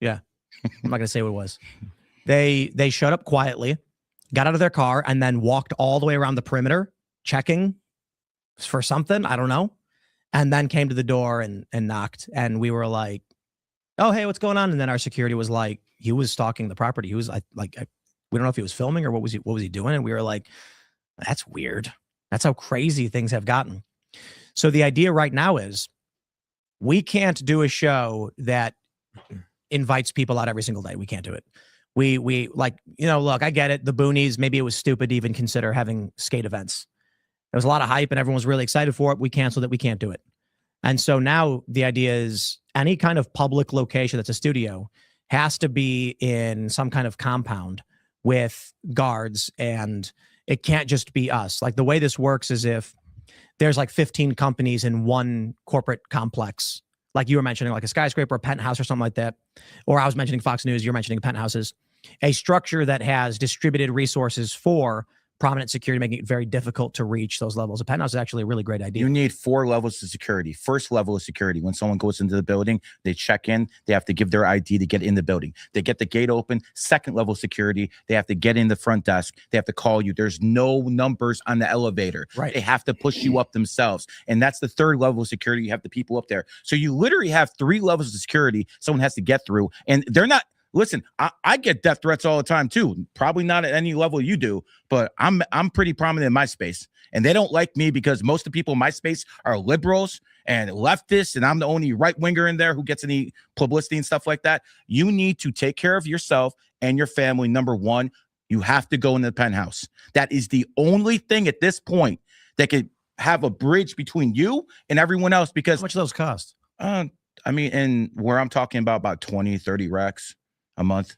Yeah. I'm not going to say what it was. They showed up quietly, got out of their car, and then walked all the way around the perimeter, checking for something. I don't know. And then came to the door and knocked. And we were like, oh, hey, what's going on? And then our security was like, he was stalking the property. He was we don't know if he was filming or what was he doing? And we were like, that's weird. That's how crazy things have gotten. So the idea right now is we can't do a show that invites people out every single day. We can't do it. We like, you know, look, I get it. The boonies, maybe it was stupid to even consider having skate events. There was a lot of hype and everyone was really excited for it. We canceled it. We can't do it. And so now the idea is any kind of public location that's a studio has to be in some kind of compound with guards, and it can't just be us. Like, the way this works is if there's like 15 companies in one corporate complex, like you were mentioning, like a skyscraper, a penthouse or something like that, or I was mentioning Fox News, you're mentioning penthouses, a structure that has distributed resources for prominent security, making it very difficult to reach those levels. A penthouse is actually a really great idea. You need 4 levels of security. First level of security, when someone goes into the building, they check in, they have to give their ID to get in the building. They get the gate open. Second level security, they have to get in the front desk. They have to call you. There's no numbers on the elevator. Right. They have to push you up themselves. And that's the third level of security. You have the people up there. So you literally have 3 levels of security someone has to get through. And they're not, listen, I get death threats all the time too. Probably not at any level you do, but I'm pretty prominent in my space. And they don't like me because most of the people in my space are liberals and leftists, and I'm the only right winger in there who gets any publicity and stuff like that. You need to take care of yourself and your family. Number one, you have to go in the penthouse. That is the only thing at this point that could have a bridge between you and everyone else. Because how much do those cost? I mean, and where I'm talking about 20, 30 racks a month.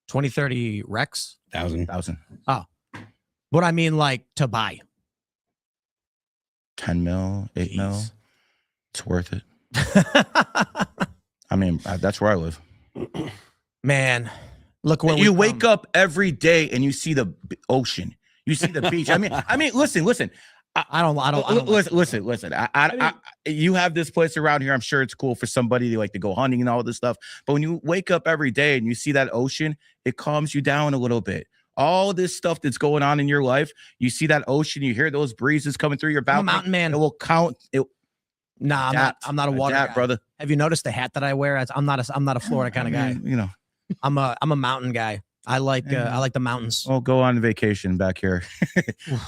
20, 30 Rex? 1,000. Oh. What I mean, like, to buy. 10 mil, 8 Jeez. mil. It's worth it. I mean, that's where I live. Man, look where you wake up every day and you see the ocean. You see the beach. I mean, listen. I don't Listen. You have this place around here. I'm sure it's cool for somebody to like to go hunting and all this stuff. But when you wake up every day and you see that ocean, it calms you down a little bit. All this stuff that's going on in your life, you see that ocean, you hear those breezes coming through your balcony. I'm a mountain man. It will count. Nah, I'm not a water guy, brother. Have you noticed the hat that I wear? I'm not a Florida kind of guy. You know, I'm a mountain guy. I like the mountains. Well, go on vacation back here.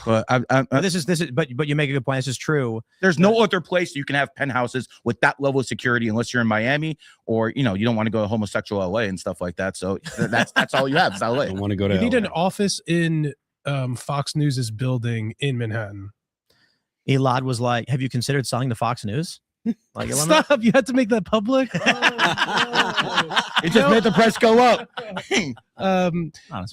But this is but you make a good point. This is true. There's no other place you can have penthouses with that level of security unless you're in Miami, or you don't want to go to homosexual LA and stuff like that. So that's all you have is LA. Don't want to go to You need LA. an office in Fox News's building in Manhattan. Elad was like, "Have you considered selling to Fox News?" Like, Stop! You had to make that public. It just made the price go up.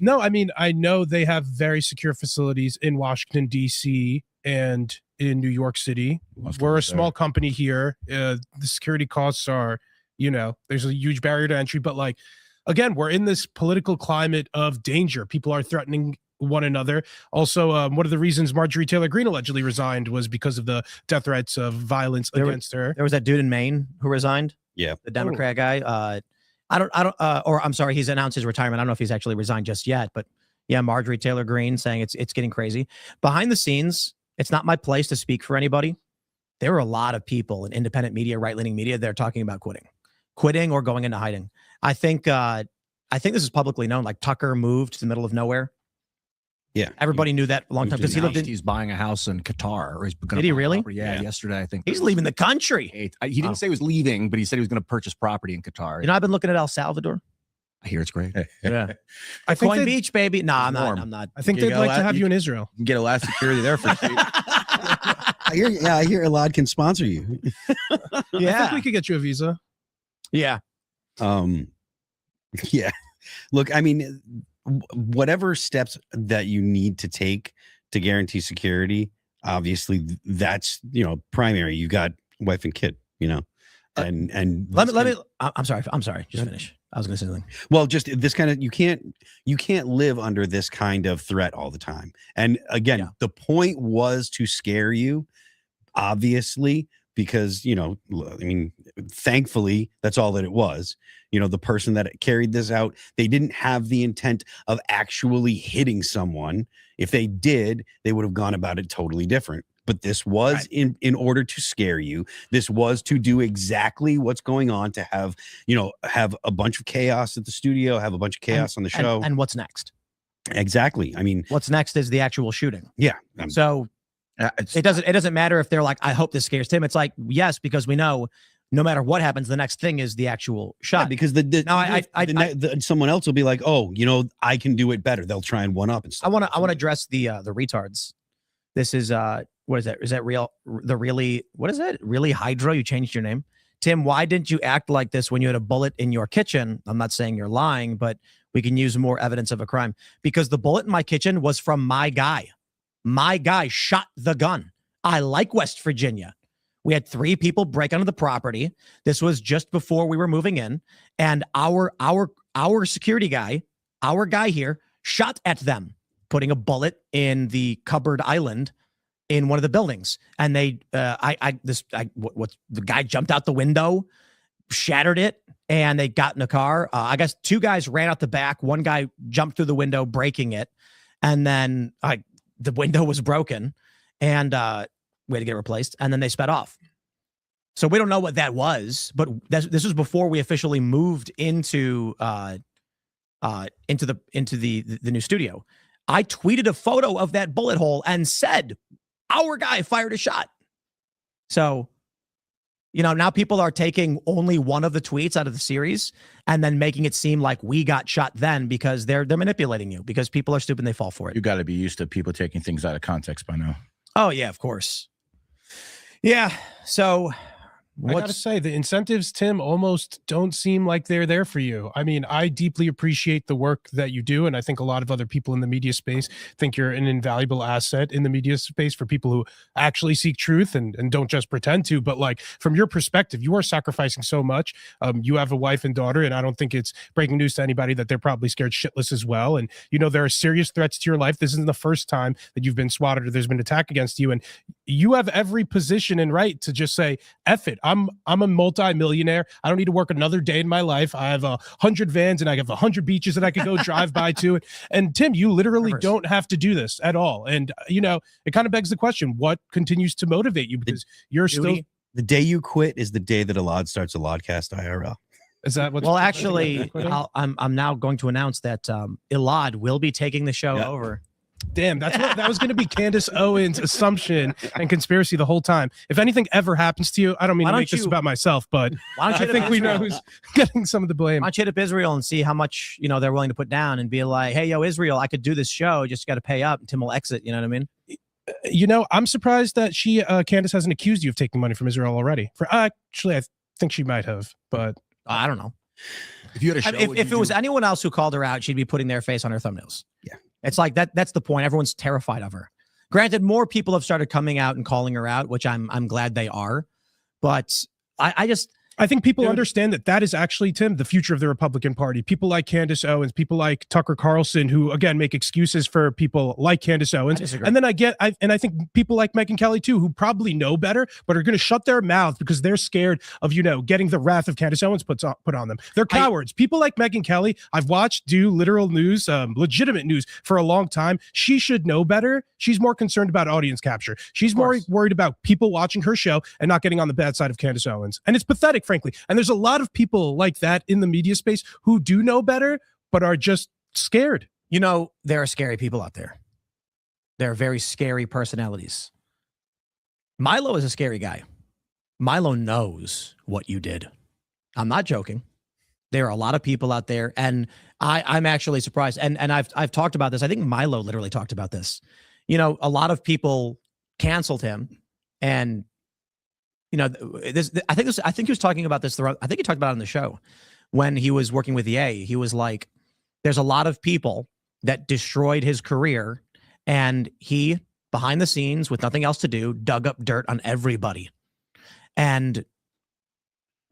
No, I mean, I know they have very secure facilities in Washington, D.C. and in New York City. We're a small company here. The security costs are, there's a huge barrier to entry. But like, again, we're in this political climate of danger. People are threatening one another. Also, one of the reasons Marjorie Taylor Greene allegedly resigned was because of the death threats of violence against her. There was that dude in Maine who resigned. Yeah, the Democrat guy. I'm sorry, he's announced his retirement. I don't know if he's actually resigned just yet, but yeah, Marjorie Taylor Greene saying it's getting crazy. Behind the scenes, it's not my place to speak for anybody. There were a lot of people in independent media, right-leaning media, that are talking about quitting or going into hiding. I think this is publicly known. Like, Tucker moved to the middle of nowhere. Yeah, everybody knew that a long time because he lived in. He's buying a house in Qatar, or he's going. Did he really? Yeah, yesterday I think he's leaving the country. He didn't say he was leaving, but he said he was going to purchase property in Qatar. I've been looking at El Salvador. I hear it's great. Yeah, I think Coin Beach, baby. No, I'm not. I think they'd like to have you in Israel. You can get a lot of security there for cheap. I hear Elad can sponsor you. I think we could get you a visa. Yeah. Yeah. Look, I mean, whatever steps that you need to take to guarantee security, obviously that's, primary. You got wife and kid, and Let me. I'm sorry. Just finish. I was going to say something. well, just this kind of, you can't live under this kind of threat all the time. And again, the point was to scare you, obviously, because, I mean, thankfully that's all that it was. The person that carried this out, they didn't have the intent of actually hitting someone. If they did, they would have gone about it totally different. But this was in order to scare you. This was to do exactly what's going on, to have a bunch of chaos at the studio, have a bunch of chaos on the show. And what's next? Exactly. I mean, what's next is the actual shooting. Yeah. So it doesn't matter if they're like, I hope this scares Tim. It's like, yes, because we know no matter what happens, the next thing is the actual shot. Yeah, because someone else will be like, oh, I can do it better. They'll try and one up and stuff. I want to address the retards. This is what is that? Is that really Hydra? You changed your name, Tim. Why didn't you act like this when you had a bullet in your kitchen? I'm not saying you're lying, but we can use more evidence of a crime, because the bullet in my kitchen was from my guy. My guy shot the gun. I like West Virginia. We had 3 people break onto the property. This was just before we were moving in, and our security guy, our guy here, shot at them, putting a bullet in the cupboard island in one of the buildings. And the guy jumped out the window, shattered it, and they got in a car. I guess 2 guys ran out the back. One guy jumped through the window, breaking it, and then the window was broken, and we had to get it replaced, and then they sped off. So we don't know what that was, but this was before we officially moved into the new studio. I tweeted a photo of that bullet hole and said, our guy fired a shot. So, now people are taking only one of the tweets out of the series and then making it seem like we got shot then, because they're manipulating you, because people are stupid and they fall for it. You got to be used to people taking things out of context by now. Oh, yeah, of course. Yeah. So I gotta say, the incentives, Tim, almost don't seem like they're there for you. I mean, I deeply appreciate the work that you do, and I think a lot of other people in the media space think you're an invaluable asset in the media space for people who actually seek truth and don't just pretend to. But like, from your perspective, you are sacrificing so much. You have a wife and daughter, and I don't think it's breaking news to anybody that they're probably scared shitless as well. And there are serious threats to your life. This isn't the first time that you've been swatted or there's been an attack against you, and you have every position and right to just say, F it. I'm a multi-millionaire. I don't need to work another day in my life. I have 100 vans and I have 100 beaches that I could go drive by to. And Tim, you literally don't have to do this at all. And it kind of begs the question, what continues to motivate you? Because you're still... The day you quit is the day that Elad starts Elodcast IRL. Is that what? Well, actually, I'm now going to announce that Elad will be taking the show over. Damn, that was going to be Candace Owens' assumption and conspiracy the whole time. If anything ever happens to you, I don't mean to make this about myself, but I think we know who's getting some of the blame. Why don't you hit up Israel and see how much they're willing to put down, and be like, hey, yo, Israel, I could do this show, just got to pay up. Tim will exit. You know what I mean? I'm surprised that Candace hasn't accused you of taking money from Israel already. Actually, I think she might have, but I don't know. If you had a show, if it was anyone else who called her out, she'd be putting their face on her thumbnails. Yeah. It's like that's the point. Everyone's terrified of her. Granted, more people have started coming out and calling her out, which I'm glad they are. But I think people understand that is actually, Tim, the future of the Republican Party. People like Candace Owens, people like Tucker Carlson, who again make excuses for people like Candace Owens. And then I think people like Megyn Kelly too, who probably know better, but are going to shut their mouth because they're scared of getting the wrath of Candace Owens put on them. They're cowards. People like Megyn Kelly, I've watched do literal news, legitimate news for a long time. She should know better. She's more concerned about audience capture. She's more worried about people watching her show and not getting on the bad side of Candace Owens. And it's pathetic, frankly. And there's a lot of people like that in the media space who do know better, but are just scared. There are scary people out there. There are very scary personalities. Milo is a scary guy. Milo knows what you did. I'm not joking. There are a lot of people out there, and I'm actually surprised. And I've talked about this. I think Milo literally talked about this. A lot of people canceled him and you know, I think he was talking about this. I think he talked about it on the show when he was working with EA. He was like, there's a lot of people that destroyed his career, and he, behind the scenes with nothing else to do, dug up dirt on everybody. And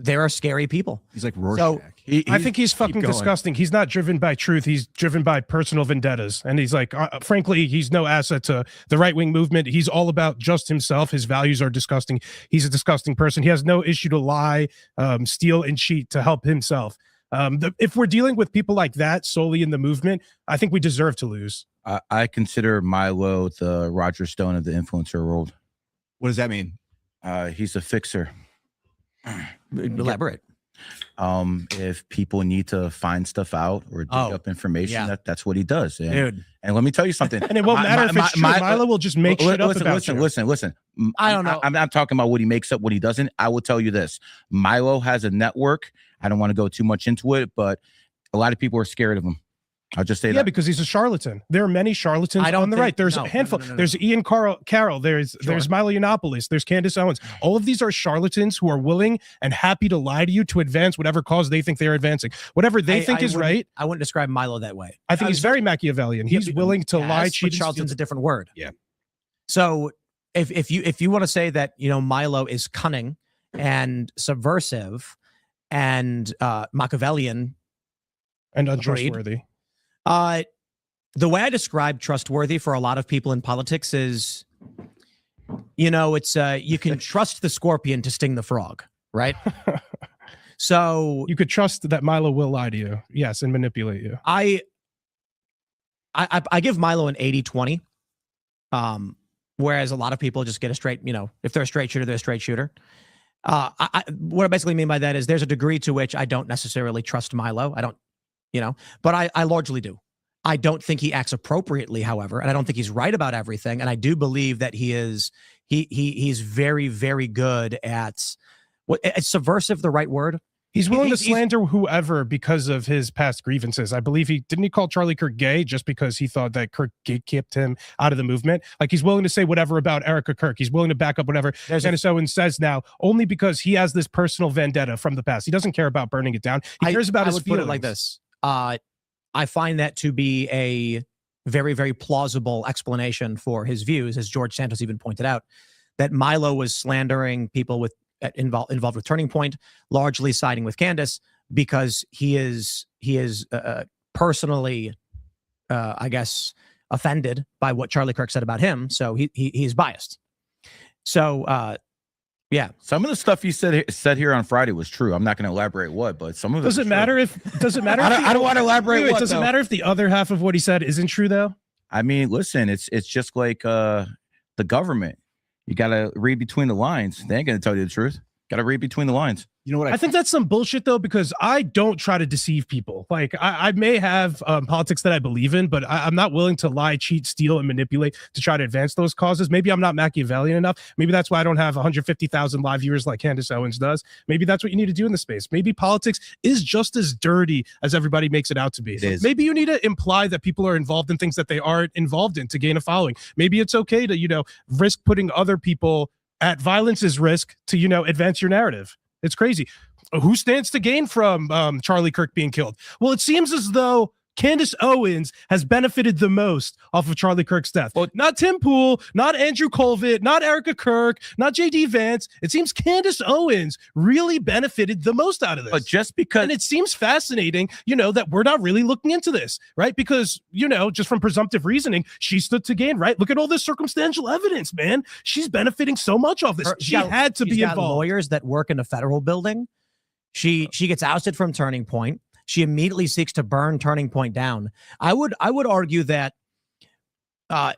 there are scary people. He's like Rorschach. So, I think he's fucking disgusting. He's not driven by truth. He's driven by personal vendettas. And he's like, frankly, he's no asset to the right-wing movement. He's all about just himself. His values are disgusting. He's a disgusting person. He has no issue to lie, steal, and cheat to help himself. If we're dealing with people like that solely in the movement, I think we deserve to lose. I consider Milo the Roger Stone of the influencer world. What does that mean? He's a fixer. Elaborate. If people need to find stuff out or dig up information, that's what he does. Dude. And let me tell you something. And it won't matter if it's true. Milo will just make shit up about you. Listen. I don't know. I'm not talking about what he makes up, what he doesn't. I will tell you this. Milo has a network. I don't want to go too much into it, but a lot of people are scared of him. I'll just say that. Yeah, because he's a charlatan. There are many charlatans on the right. There's a handful. No. There's Ian Carroll. There's Milo Yiannopoulos. There's Candace Owens. All of these are charlatans who are willing and happy to lie to you to advance whatever cause they think they're advancing. Whatever they think is right. I wouldn't describe Milo that way. I think he's very Machiavellian. He's willing to lie, cheat. Charlatan's a different word. Yeah. So if you want to say that, you know, Milo is cunning and subversive and Machiavellian and untrustworthy. The way I describe trustworthy for a lot of people in politics is, you know, it's you can trust the scorpion to sting the frog, right? So you could trust that Milo will lie to you, yes, and manipulate you. I give Milo an 80-20, whereas a lot of people just get a straight, you know, if they're a straight shooter, they're a straight shooter. What I basically mean by that is there's a degree to which I don't necessarily trust Milo. I don't, you know, but I largely do. I don't think he acts appropriately, however, and I don't think he's right about everything. And I do believe that he's very, very good at what is subversive the right word? He's willing to slander whoever because of his past grievances. I believe he call Charlie Kirk gay just because he thought that Kirk gatekept him out of the movement. Like he's willing to say whatever about Erica Kirk. He's willing to back up whatever Candace Owens says now, only because he has this personal vendetta from the past. He doesn't care about burning it down. He cares about his feelings. Put it like this. I find that to be a very, very plausible explanation for his views, as George Santos even pointed out, that Milo was slandering people involved with Turning Point, largely siding with Candace because he is personally, I guess, offended by what Charlie Kirk said about him. So he's biased. So yeah, some of the stuff he said here on Friday was true. I'm not going to elaborate what, but some of it does it matter if I don't want to elaborate. Does it matter if the other half of what he said isn't true though? I mean, listen, it's just like the government. You got to read between the lines. They ain't going to tell you the truth. Got to read between the lines. You know what? I think that's some bullshit though, because I don't try to deceive people. Like I may have politics that I believe in, but I'm not willing to lie, cheat, steal, and manipulate to try to advance those causes. Maybe I'm not Machiavellian enough. Maybe that's why I don't have 150,000 live viewers like Candace Owens does. Maybe that's what you need to do in the space. Maybe politics is just as dirty as everybody makes it out to be. So maybe you need to imply that people are involved in things that they aren't involved in to gain a following. Maybe it's okay to, you know, risk putting other people at violence's risk to, you know, advance your narrative. It's crazy. Who stands to gain from Charlie Kirk being killed? Well, it seems as though Candace Owens has benefited the most off of Charlie Kirk's death. Well, not Tim Pool, not Andrew Colvett, not Erica Kirk, not J.D. Vance. It seems Candace Owens really benefited the most out of this. But just because... And it seems fascinating, you know, that we're not really looking into this, right? Because, you know, just from presumptive reasoning, she stood to gain, right? Look at all this circumstantial evidence, man. She's benefiting so much off this. She had to be involved. Lawyers that work in a federal building. She gets ousted from Turning Point. She immediately seeks to burn Turning Point down. I would argue that I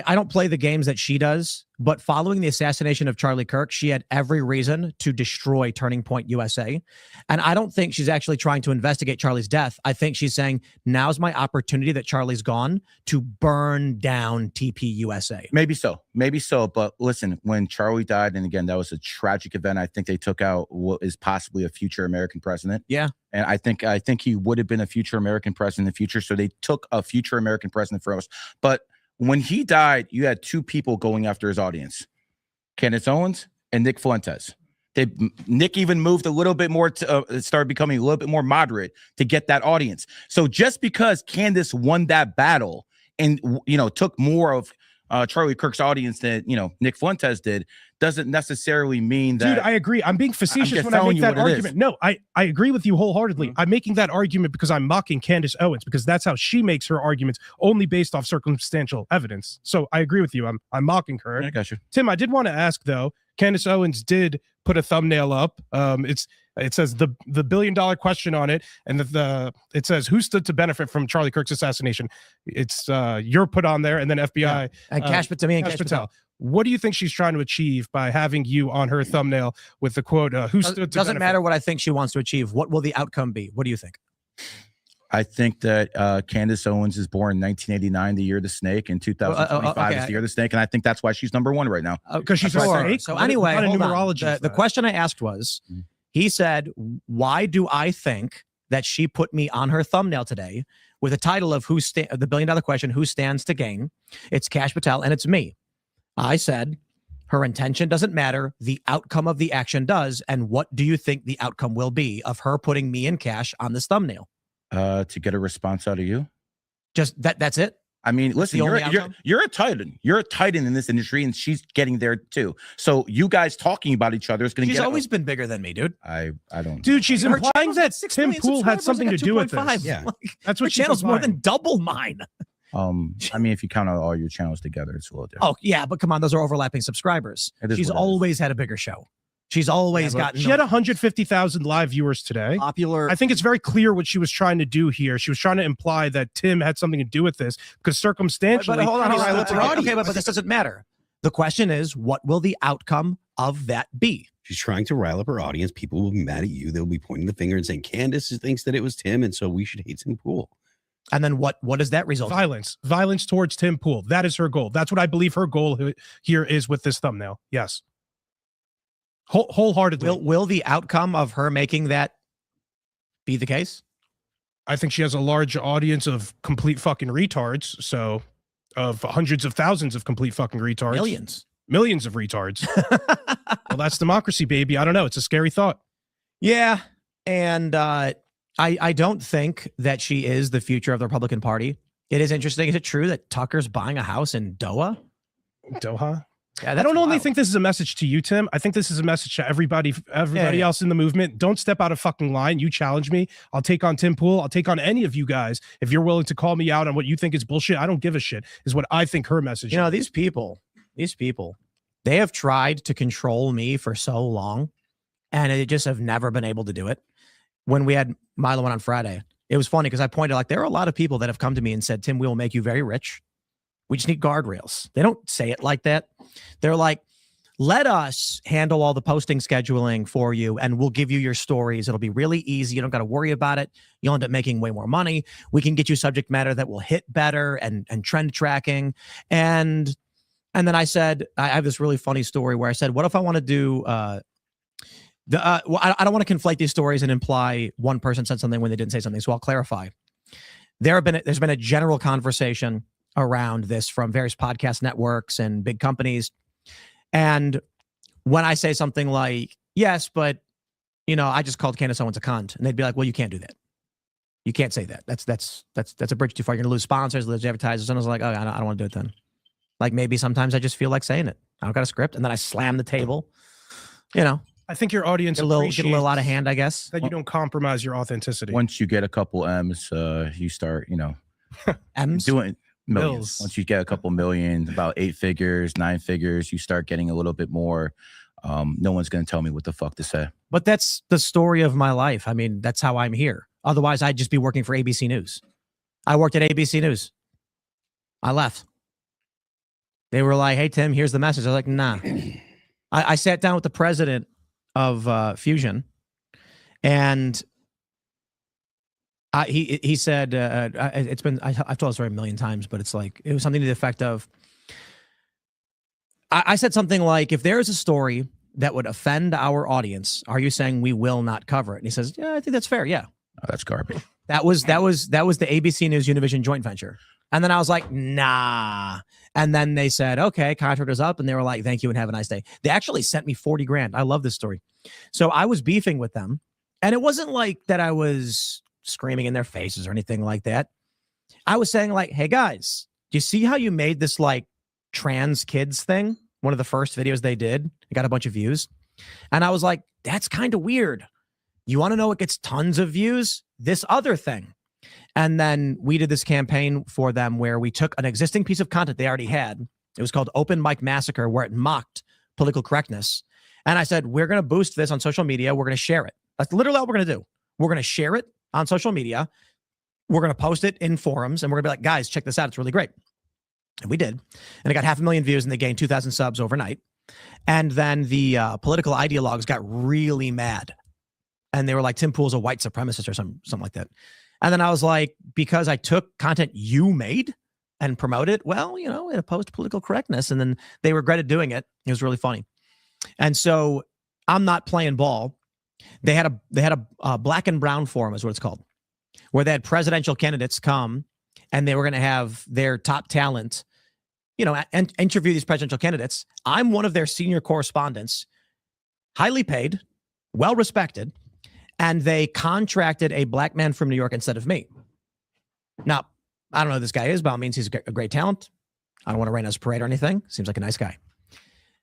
don't play the games that she does, but following the assassination of Charlie Kirk, she had every reason to destroy Turning Point USA. And I don't think she's actually trying to investigate Charlie's death. I think she's saying, now's my opportunity that Charlie's gone to burn down TP USA. Maybe so. But listen, when Charlie died, and again, that was a tragic event. I think they took out what is possibly a future American president. Yeah. And I think he would have been a future American president in the future. So they took a future American president from us. But when he died, you had two people going after his audience, Candace Owens and Nick Fuentes. Nick even moved a little bit more to started becoming a little bit more moderate to get that audience. So just because Candace won that battle and took more of Charlie Kirk's audience than Nick Fuentes did, doesn't necessarily mean that. Dude, I agree. I'm being facetious when I make that argument. No, I agree with you wholeheartedly. I'm making that argument because I'm mocking Candace Owens, because that's how she makes her arguments, only based off circumstantial evidence. So I agree with you. I'm mocking her. I got you. Tim, I did want to ask though. Candace Owens did put a thumbnail up. It says the $1 billion question on it, and it says who stood to benefit from Charlie Kirk's assassination. It's you're put on there, and then FBI and Cash Patel. What do you think she's trying to achieve by having you on her thumbnail with the quote, who stood to benefit? Doesn't matter what I think she wants to achieve. What will the outcome be? What do you think? I think that Candace Owens is born in 1989, the year of the snake, and 2025 is the year of the snake, and I think that's why she's number one right now. Because she's a snake. So anyway, not a hold on. numerologist. The question I asked was, he said, why do I think that she put me on her thumbnail today with a title of the $1 billion question, who stands to gain? It's Cash Patel, and it's me. I said, her intention doesn't matter. The outcome of the action does. And what do you think the outcome will be of her putting me and Cash on this thumbnail? To get a response out of you. Just that's it. I mean, listen, you're a titan. You're a titan in this industry, and she's getting there too. So you guys talking about each other is going to get. She's always been bigger than me, dude. I don't. Dude, she's Her implying that 6 Tim million Pool had something to do with 2.5. this. Yeah. That's Her what she's channel's more implying. than double mine. I mean, if you count out all your channels together, it's a little different. Oh yeah, but come on, those are overlapping subscribers. She's what it always had a bigger show. She's always gotten. She had 150,000 live viewers today. Popular. I think it's very clear what she was trying to do here. She was trying to imply that Tim had something to do with this because circumstantially. But hold on. Okay, But this doesn't matter. The question is, what will the outcome of that be? She's trying to rile up her audience. People will be mad at you. They'll be pointing the finger and saying Candace thinks that it was Tim, and so we should hate Tim Pool. And then what does that result in? Violence towards Tim Pool. That is her goal. That's what I believe her goal here is with this thumbnail. Yes. Wholeheartedly. Will the outcome of her making that be the case? I think she has a large audience of complete fucking retards. So of hundreds of thousands of complete fucking retards. Millions of retards. Well, that's democracy, baby. I don't know. It's a scary thought. Yeah. And I don't think that she is the future of the Republican Party. It is interesting. Is it true that Tucker's buying a house in Doha? Yeah, I don't only think this is a message to you, Tim. I think this is a message to everybody else in the movement. Don't step out of fucking line. You challenge me. I'll take on Tim Pool. I'll take on any of you guys. If you're willing to call me out on what you think is bullshit, I don't give a shit, is what I think her message is. These people, they have tried to control me for so long, and they just have never been able to do it. When we had Milo on Friday, it was funny because I pointed like there are a lot of people that have come to me and said, Tim, we will make you very rich. We just need guardrails. They don't say it like that. They're like, let us handle all the posting scheduling for you, and we'll give you your stories. It'll be really easy. You don't got to worry about it. You'll end up making way more money. We can get you subject matter that will hit better and trend tracking. And then I said, I have this really funny story where I said, what if I want to do I don't want to conflate these stories and imply one person said something when they didn't say something. So I'll clarify. There's been a general conversation around this from various podcast networks and big companies. And when I say something like, yes, but I just called Candace Owens a cunt, and they'd be like, well, you can't do that. You can't say that. That's a bridge too far. You're gonna lose sponsors, lose advertisers. And I was like, oh, I don't want to do it then. Like maybe sometimes I just feel like saying it. I don't got a script, and then I slam the table. I think your audience get a little out of hand, I guess. That you don't compromise your authenticity. Once you get a couple M's, you start, M's doing millions. Bills. Once you get a couple million, about 8 figures, 9 figures, you start getting a little bit more. No one's going to tell me what the fuck to say. But that's the story of my life. I mean, that's how I'm here. Otherwise, I'd just be working for ABC News. I worked at ABC News. I left. They were like, hey, Tim, here's the message. I was like, nah. I sat down with the president of Fusion, and he said, it's been, I've told this story a million times, but it's like, it was something to the effect of, I said something like, if there is a story that would offend our audience, are you saying we will not cover it? And he says, yeah, I think that's fair. Yeah. Oh, that's garbage. That was the ABC News Univision joint venture. And then I was like, nah. And then they said, okay, contract is up. And they were like, thank you and have a nice day. They actually sent me 40 grand. I love this story. So I was beefing with them. And it wasn't like that I was screaming in their faces or anything like that. I was saying like, hey guys, do you see how you made this like trans kids thing? One of the first videos they did. It got a bunch of views. And I was like, that's kind of weird. You want to know what gets tons of views? This other thing. And then we did this campaign for them where we took an existing piece of content they already had. It was called Open Mic Massacre, where it mocked political correctness. And I said, we're going to boost this on social media. We're going to share it. That's literally all we're going to do. We're going to share it on social media. We're going to post it in forums. And we're going to be like, guys, check this out. It's really great. And we did. And it got 500,000 views and they gained 2,000 subs overnight. And then the political ideologues got really mad. And they were like, Tim Pool's a white supremacist or something like that. And then I was like, because I took content you made and promoted, well, you know, it opposed political correctness. And then they regretted doing it. It was really funny. And so I'm not playing ball. They had a black and brown forum is what it's called, where they had presidential candidates come and they were going to have their top talent, you know, and interview these presidential candidates. I'm one of their senior correspondents, highly paid, well respected. And they contracted a black man from New York instead of me. Now, I don't know who this guy is, by all means, he's a great talent. I don't want to rain on his parade or anything. Seems like a nice guy.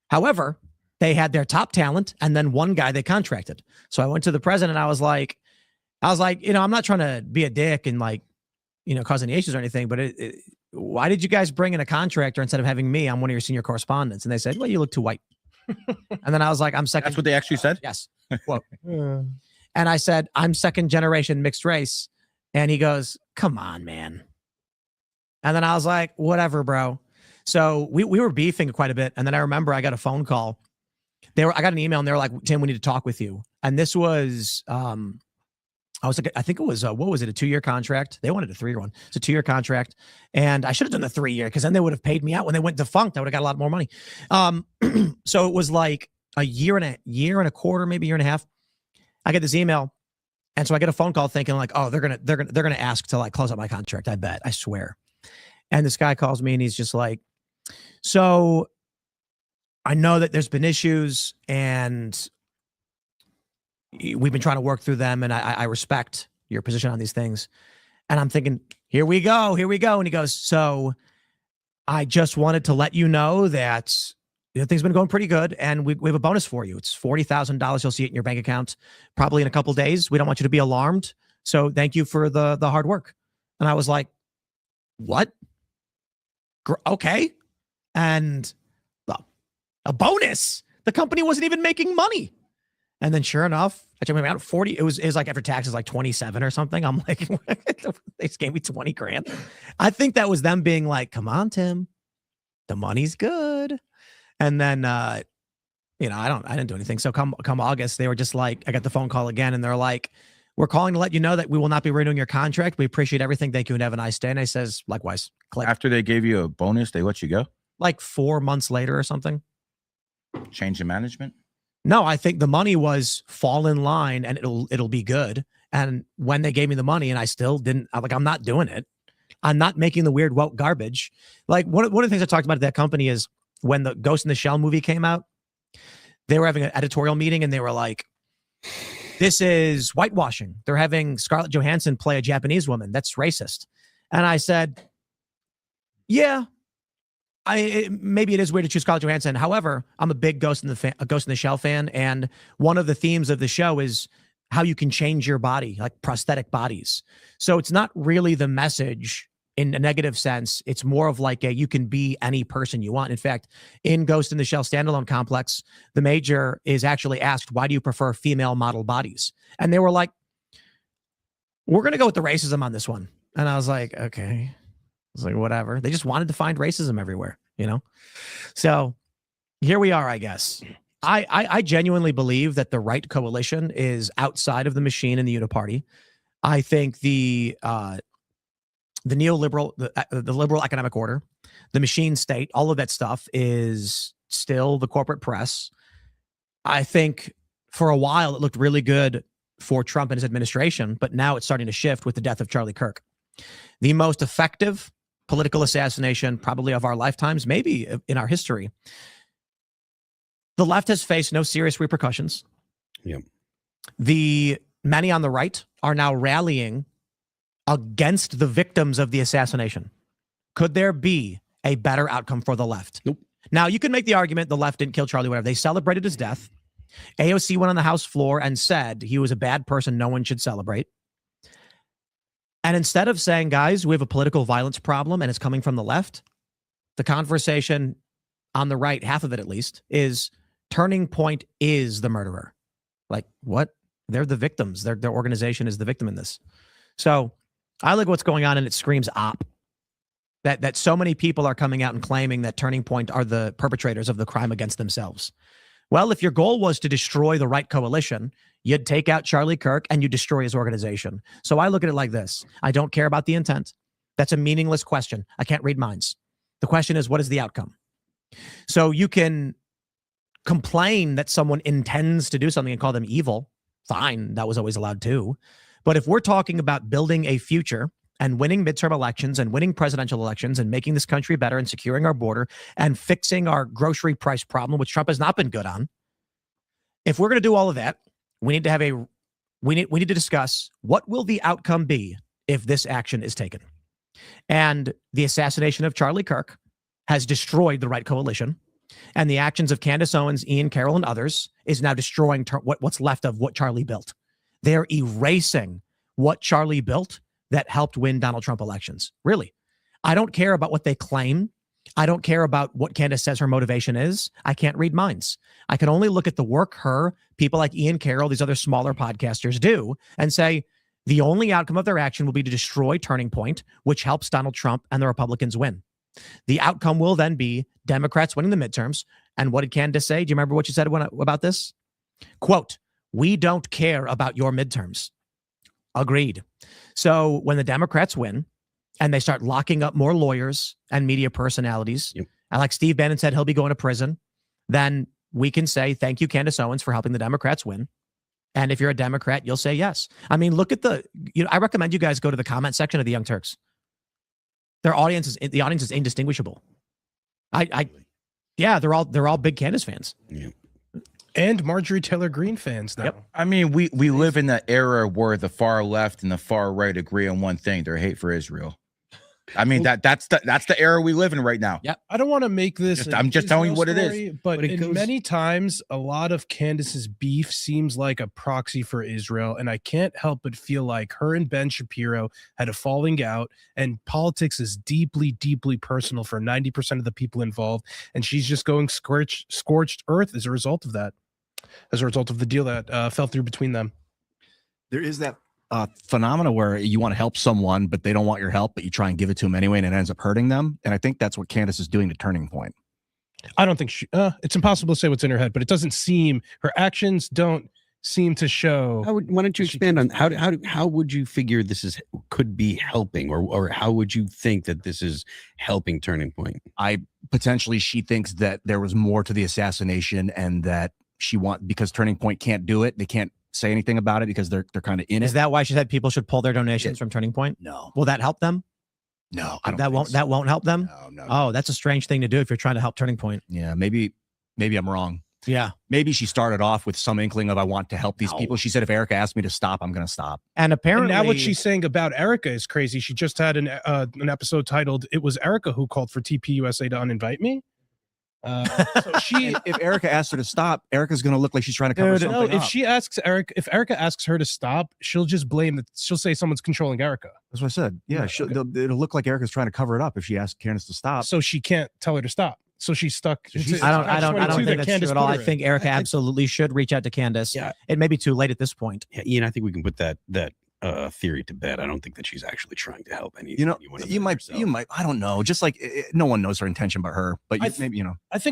However, they had their top talent and then one guy they contracted. So I went to the president. I was like, you know, I'm not trying to be a dick and like, you know, cause any issues or anything, but why did you guys bring in a contractor instead of having me? I'm one of your senior correspondents. And they said, well, you look too white. And then I was like, I'm second. That's what they actually said? Yes. Well, and I said, I'm second generation mixed race. And he goes, come on, man. And then I was like, whatever, bro. So we were beefing quite a bit. And then I remember I got a phone call. I got an email and they were like, Tim, we need to talk with you. And this was, I was like, I think it was, what was it? A 2-year contract. They wanted a 3-year one. It's a 2-year contract. And I should have done the 3-year because then they would have paid me out when they went defunct. I would have got a lot more money. So it was like a year and a quarter, maybe a year and a half. I get this email. And so I get a phone call thinking like, oh, they're going to ask to like close out my contract. I bet, I swear. And this guy calls me and he's just like, so I know that there's been issues and we've been trying to work through them. And I respect your position on these things. And I'm thinking, here we go. And he goes, so I just wanted to let you know that things have been going pretty good. And we have a bonus for you. It's $40,000. You'll see it in your bank account probably in a couple of days. We don't want you to be alarmed. So thank you for the hard work. And I was like, what? Okay. And a bonus. The company wasn't even making money. And then sure enough, I took me out 40. It was like after taxes, like 27 or something. I'm like, they just gave me 20 grand. I think that was them being like, come on, Tim, the money's good. And then, you know, I didn't do anything. So come August, they were just like, I got the phone call again and they're like, we're calling to let you know that we will not be renewing your contract. We appreciate everything. Thank you and have a nice day. And I says, likewise. Click. After they gave you a bonus, they let you go? Like 4 months later or something. Change in management? No, I think the money was fall in line and it'll be good. And when they gave me the money and I still didn't, I'm not doing it. I'm not making the weird woke garbage. Like one of the things I talked about at that company is when the Ghost in the Shell movie came out, they were having an editorial meeting and they were like, this is whitewashing. They're having Scarlett Johansson play a Japanese woman. That's racist. And I said, yeah, maybe it is weird to choose Scarlett Johansson. However, I'm a big Ghost in the Shell fan. And one of the themes of the show is how you can change your body, like prosthetic bodies. So it's not really the message in a negative sense. It's more of like you can be any person you want. In fact, in Ghost in the Shell standalone complex, the major is actually asked, why do you prefer female model bodies? And they were like, we're going to go with the racism on this one. And I was like, okay. I was like, whatever. They just wanted to find racism everywhere, you know? So here we are, I guess. I genuinely believe that the right coalition is outside of the machine in the Uniparty. I think the neoliberal, the liberal economic order, the machine state, all of that stuff is still the corporate press. I think for a while it looked really good for Trump and his administration, but now it's starting to shift with the death of Charlie Kirk. The most effective political assassination probably of our lifetimes, maybe in our history. The left has faced no serious repercussions. Yep. The many on the right are now rallying against the victims of the assassination. Could there be a better outcome for the left? Nope. Now, you can make the argument the left didn't kill Charlie, whatever. They celebrated his death. AOC went on the House floor and said he was a bad person no one should celebrate. And instead of saying, guys, we have a political violence problem and it's coming from the left, the conversation on the right, half of it at least, is Turning Point is the murderer. Like, what? They're the victims. Their organization is the victim in this. So I look at what's going on and it screams op. That so many people are coming out and claiming that Turning Point are the perpetrators of the crime against themselves. Well, if your goal was to destroy the right coalition, you'd take out Charlie Kirk and you destroy his organization. So I look at it like this. I don't care about the intent. That's a meaningless question. I can't read minds. The question is, what is the outcome? So you can complain that someone intends to do something and call them evil. Fine, that was always allowed too. But if we're talking about building a future and winning midterm elections and winning presidential elections and making this country better and securing our border and fixing our grocery price problem, which Trump has not been good on. If we're going to do all of that, we need to have we need to discuss what will the outcome be if this action is taken. And the assassination of Charlie Kirk has destroyed the right coalition. And the actions of Candace Owens, Ian Carroll, and others is now destroying what's left of what Charlie built. They're erasing what Charlie built that helped win Donald Trump elections. Really. I don't care about what they claim. I don't care about what Candace says her motivation is. I can't read minds. I can only look at the work people like Ian Carroll, these other smaller podcasters do, and say the only outcome of their action will be to destroy Turning Point, which helps Donald Trump and the Republicans win. The outcome will then be Democrats winning the midterms. And what did Candace say? Do you remember what she said about this? Quote, "We don't care about your midterms." Agreed. So when the Democrats win and they start locking up more lawyers and media personalities, and like Steve Bannon said, he'll be going to prison, then we can say, thank you, Candace Owens, for helping the Democrats win. And if you're a Democrat, you'll say yes. I mean, look at I recommend you guys go to the comment section of the Young Turks. The audience is indistinguishable. Yeah, they're all big Candace fans. Yeah. And Marjorie Taylor Greene fans now. Yep. I mean, we live in the era where the far left and the far right agree on one thing: their hate for Israel. I mean, that's the era we live in right now. Yeah. I don't want to make this. I'm just telling you what it is. But many times, a lot of Candace's beef seems like a proxy for Israel, and I can't help but feel like her and Ben Shapiro had a falling out, and politics is deeply, deeply personal for 90% of the people involved, and she's just going scorched earth as a result of that, as a result of the deal that fell through between them. There is that phenomena where you want to help someone, but they don't want your help, but you try and give it to them anyway, and it ends up hurting them. And I think that's what Candace is doing to Turning Point. I don't think it's impossible to say what's in her head, but it doesn't seem, her actions don't seem to show. Why don't you expand on how would you figure this could be helping, or how would you think that this is helping Turning Point? She thinks that there was more to the assassination, and that because Turning Point can't do it, they can't say anything about it because they're kind of in it. Is that why she said people should pull their donations from Turning Point? No. Will that help them? No, I don't. That won't help them. No. Oh, that's a strange thing to do if you're trying to help Turning Point. Yeah, maybe I'm wrong. Yeah. Maybe she started off with some inkling of I want to help these people. She said, if Erica asked me to stop, I'm going to stop. And apparently now what she's saying about Erica is crazy. She just had an episode titled "It Was Erica Who Called for TPUSA to Uninvite Me." So if Erica asks her to stop, Erica's going to look like she's trying to cover something up. If Erica asks her to stop, she'll just blame that. She'll say someone's controlling Erica. That's what I said. Yeah, it'll look like Erica's trying to cover it up if she asks Candace to stop. So she can't tell her to stop. So she's stuck. I don't think that's true at all. I think Erica absolutely should reach out to Candace. Yeah. It may be too late at this point. Yeah, Ian, I think we can put that theory to bed. I don't think that she's actually trying to help any. You might. I don't know. Just like no one knows her intention but her. But I think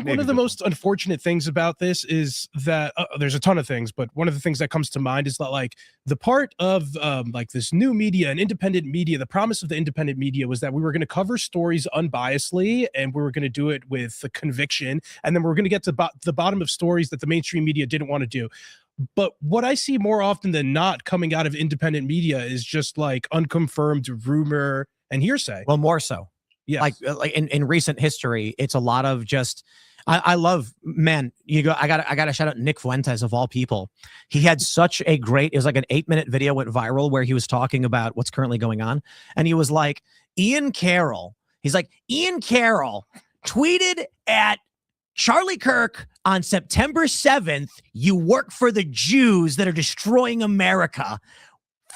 one of the most unfortunate things about this is that there's a ton of things, but one of the things that comes to mind is that like the part of like this new media and independent media. The promise of the independent media was that we were going to cover stories unbiasedly, and we were going to do it with the conviction, and then we were going to get to the bottom of stories that the mainstream media didn't want to do. But what I see more often than not coming out of independent media is just like unconfirmed rumor and hearsay. Well, more so. Yes. Like in recent history, it's a lot of just. I love, man. You go. I got to shout out Nick Fuentes of all people. He had such a great. It was like an 8-minute video went viral where he was talking about what's currently going on, and he was like, Ian Carroll. He's like, Ian Carroll tweeted at Charlie Kirk on September 7th. You work for the Jews that are destroying America.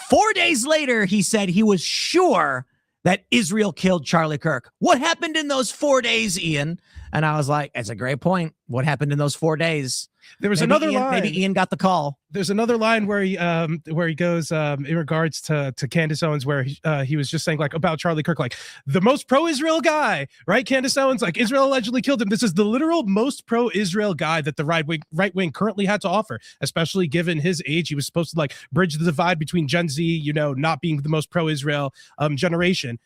4 days later, he said he was sure that Israel killed Charlie Kirk. What happened in those 4 days, Ian? And I was like, it's a great point. What happened in those 4 days? There was Maybe another Ian, line. Maybe Ian got the call. There's another line where he goes in regards to Candace Owens, where he was just saying like about Charlie Kirk, like the most pro-Israel guy, right? Candace Owens, like Israel allegedly killed him. This is the literal most pro-Israel guy that the right wing currently had to offer, especially given his age. He was supposed to like bridge the divide between Gen Z, you know, not being the most pro-Israel generation.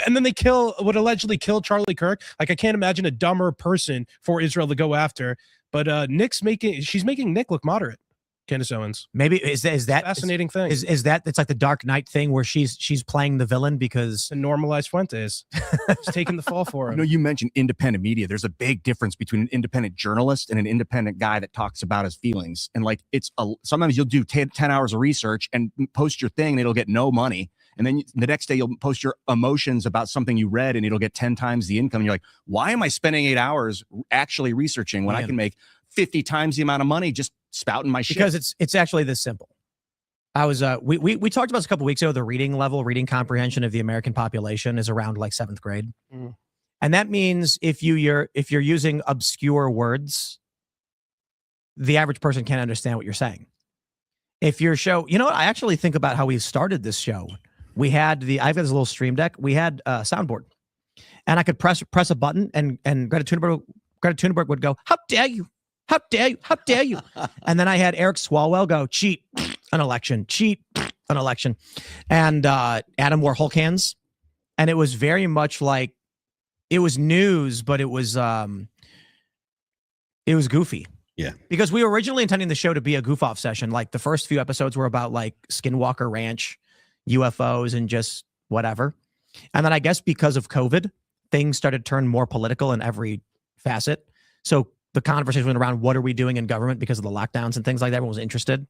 And then they would allegedly kill Charlie Kirk. Like I can't imagine a dumber person for Israel to go after. But she's making Nick look moderate. Candace Owens. Maybe is that fascinating thing? Is that it's like the Dark Knight thing where she's playing the villain because and normalized Fuentes is taking the fall for him. You know, you mentioned independent media. There's a big difference between an independent journalist and an independent guy that talks about his feelings. And like sometimes you'll do 10 hours of research and post your thing and it'll get no money. And then the next day you'll post your emotions about something you read and it'll get 10 times the income. And you're like, why am I spending 8 hours actually researching when I can make 50 times the amount of money just spouting my shit? Because it's actually this simple. I was we talked about this a couple weeks ago. The reading comprehension of the American population is around like 7th grade. And that means if you're using obscure words, the average person can't understand what you're saying. If your show, you know what? I actually think about how we started this show. We had I've got this little stream deck. We had a soundboard, and I could press a button, and Greta Thunberg would go, "How dare you? How dare you? How dare you?" And then I had Eric Swalwell go, "Cheat an election, cheat an election," and Adam wore Hulk hands, and it was very much like it was news, but it was goofy. Yeah, because we were originally intending the show to be a goof off session. Like the first few episodes were about like Skinwalker Ranch, UFOs, and just whatever. And then I guess because of COVID, things started to turn more political in every facet. So the conversation went around what are we doing in government because of the lockdowns and things like that. Everyone was interested.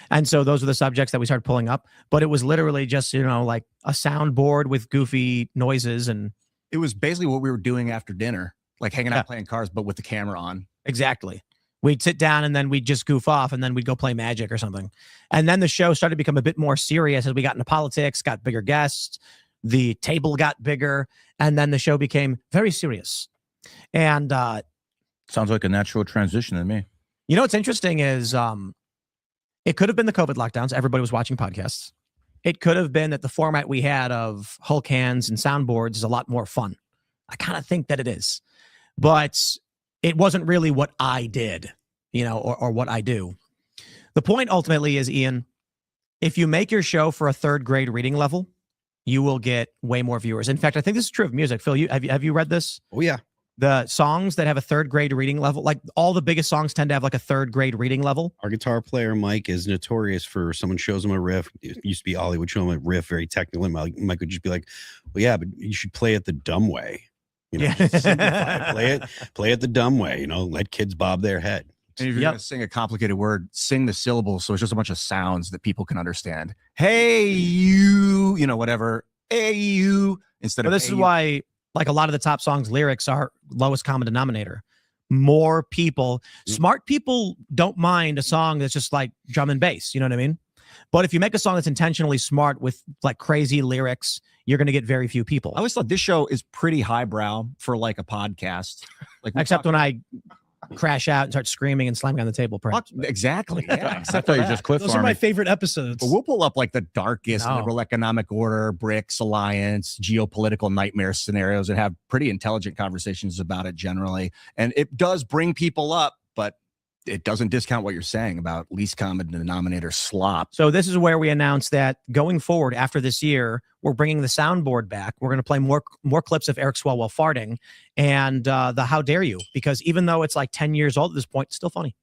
And so those were the subjects that we started pulling up. But it was literally just, you know, like a soundboard with goofy noises. And it was basically what we were doing after dinner, like hanging out playing cards, but with the camera on. Exactly. We'd sit down and then we'd just goof off and then we'd go play Magic or something. And then the show started to become a bit more serious as we got into politics, got bigger guests, the table got bigger, and then the show became very serious. And sounds like a natural transition to me. You know what's interesting is it could have been the COVID lockdowns. Everybody was watching podcasts. It could have been that the format we had of Hulk hands and soundboards is a lot more fun. I kind of think that it is. But it wasn't really what I did, you know, or what I do. The point ultimately is, Ian, if you make your show for a 3rd grade reading level, you will get way more viewers. In fact, I think this is true of music. Phil, have you read this? Oh, yeah. The songs that have a 3rd grade reading level, like all the biggest songs tend to have like a 3rd grade reading level. Our guitar player, Mike, is notorious for someone shows him a riff. It used to be Ollie would show him a riff, very technical. And Mike would just be like, well, yeah, but you should play it the dumb way. You know, play it the dumb way, you know, let kids bob their head. And if you're going to sing a complicated word, sing the syllables. So it's just a bunch of sounds that people can understand. Hey, you know, whatever. Hey, you, instead of this is why, like, a lot of the top songs lyrics are lowest common denominator. More people, smart people don't mind a song that's just like drum and bass. You know what I mean? But if you make a song that's intentionally smart with like crazy lyrics, you're going to get very few people. I always thought this show is pretty highbrow for like a podcast. Like, except when I crash out and start screaming and slamming on the table. Perhaps. Exactly. Yeah. I thought you just quit. Those are my favorite episodes. But we'll pull up like the darkest liberal economic order, BRICS alliance, geopolitical nightmare scenarios, and have pretty intelligent conversations about it generally. And it does bring people up, but it doesn't discount what you're saying about least common denominator slop. So this is where we announced that going forward after this year, we're bringing the soundboard back. We're going to play more clips of Eric Swalwell farting and the how dare you, because even though it's like 10 years old at this point, it's still funny.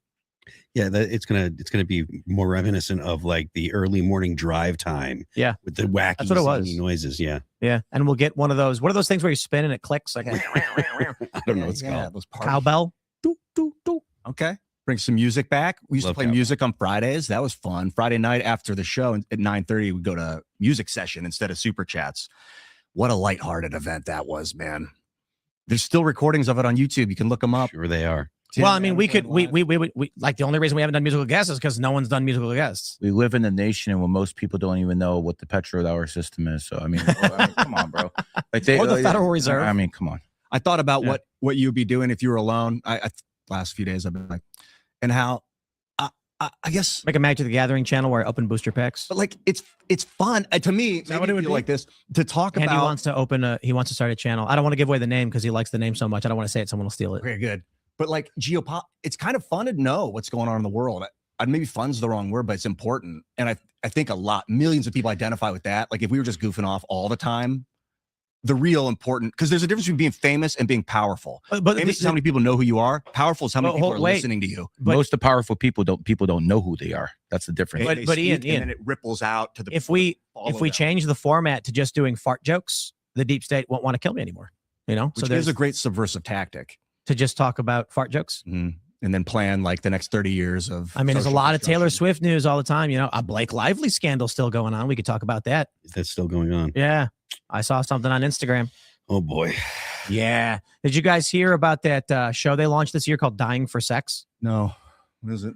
Yeah, it's gonna be more reminiscent of like the early morning drive time. Yeah. With the wacky That's what it was. zingy noises. Yeah. Yeah. And we'll get one of those. What are those things where you spin and it clicks like I don't know what's Yeah, called. those party- cowbell? Doo, doo, doo. Okay. Bring some music back. We used Love to play cowbell. music on Fridays. That was fun. Friday night after the show at 9:30, we'd go to music session instead of super chats. What a lighthearted event that was, man. There's still recordings of it on YouTube. You can look them up. Sure they are. Well, I mean, we could, we like the only reason we haven't done musical guests is because no one's done musical guests. We live in a nation where most people don't even know what the petrodollar system is. So I mean, come on, bro. Like Or the Federal Reserve. I mean, come on. I thought about Yeah. what you'd be doing if you were alone. Last few days I've been like, and how I guess, Make a Magic the Gathering channel where I open booster packs. but like it's fun to me. that what it would feel be? like this to talk And he about. wants to start a channel. I don't want to give away the name because he likes the name so much. I don't want to say it. Someone will steal it. Very good. But like it's kind of fun to know what's going on in the world. Maybe fun's the wrong word, but it's important. And I think millions of people identify with that. Like if we were just goofing off all the time, the real important, because there's a difference between being famous and being powerful. But Famous is how many people know who you are. Powerful is how many But people are wait. listening to you. But- Most of the powerful people don't know who they are. That's the difference. But- They but speak, Ian, and then it ripples out to the. if we follow them. change the format to just doing fart jokes, the deep state won't want to kill me anymore. You know, which so is there's a great subversive tactic. to just talk about fart jokes. Mhm. And then plan like the next 30 years of. I mean, there's a social lot of Taylor destruction. Swift news all the time. You know, a Blake Lively scandal still going on. We could talk about that. Is that still going on? Yeah, I saw something on Instagram. Oh boy. Yeah, did you guys hear about that show they launched this year called Dying for Sex? No, what is it?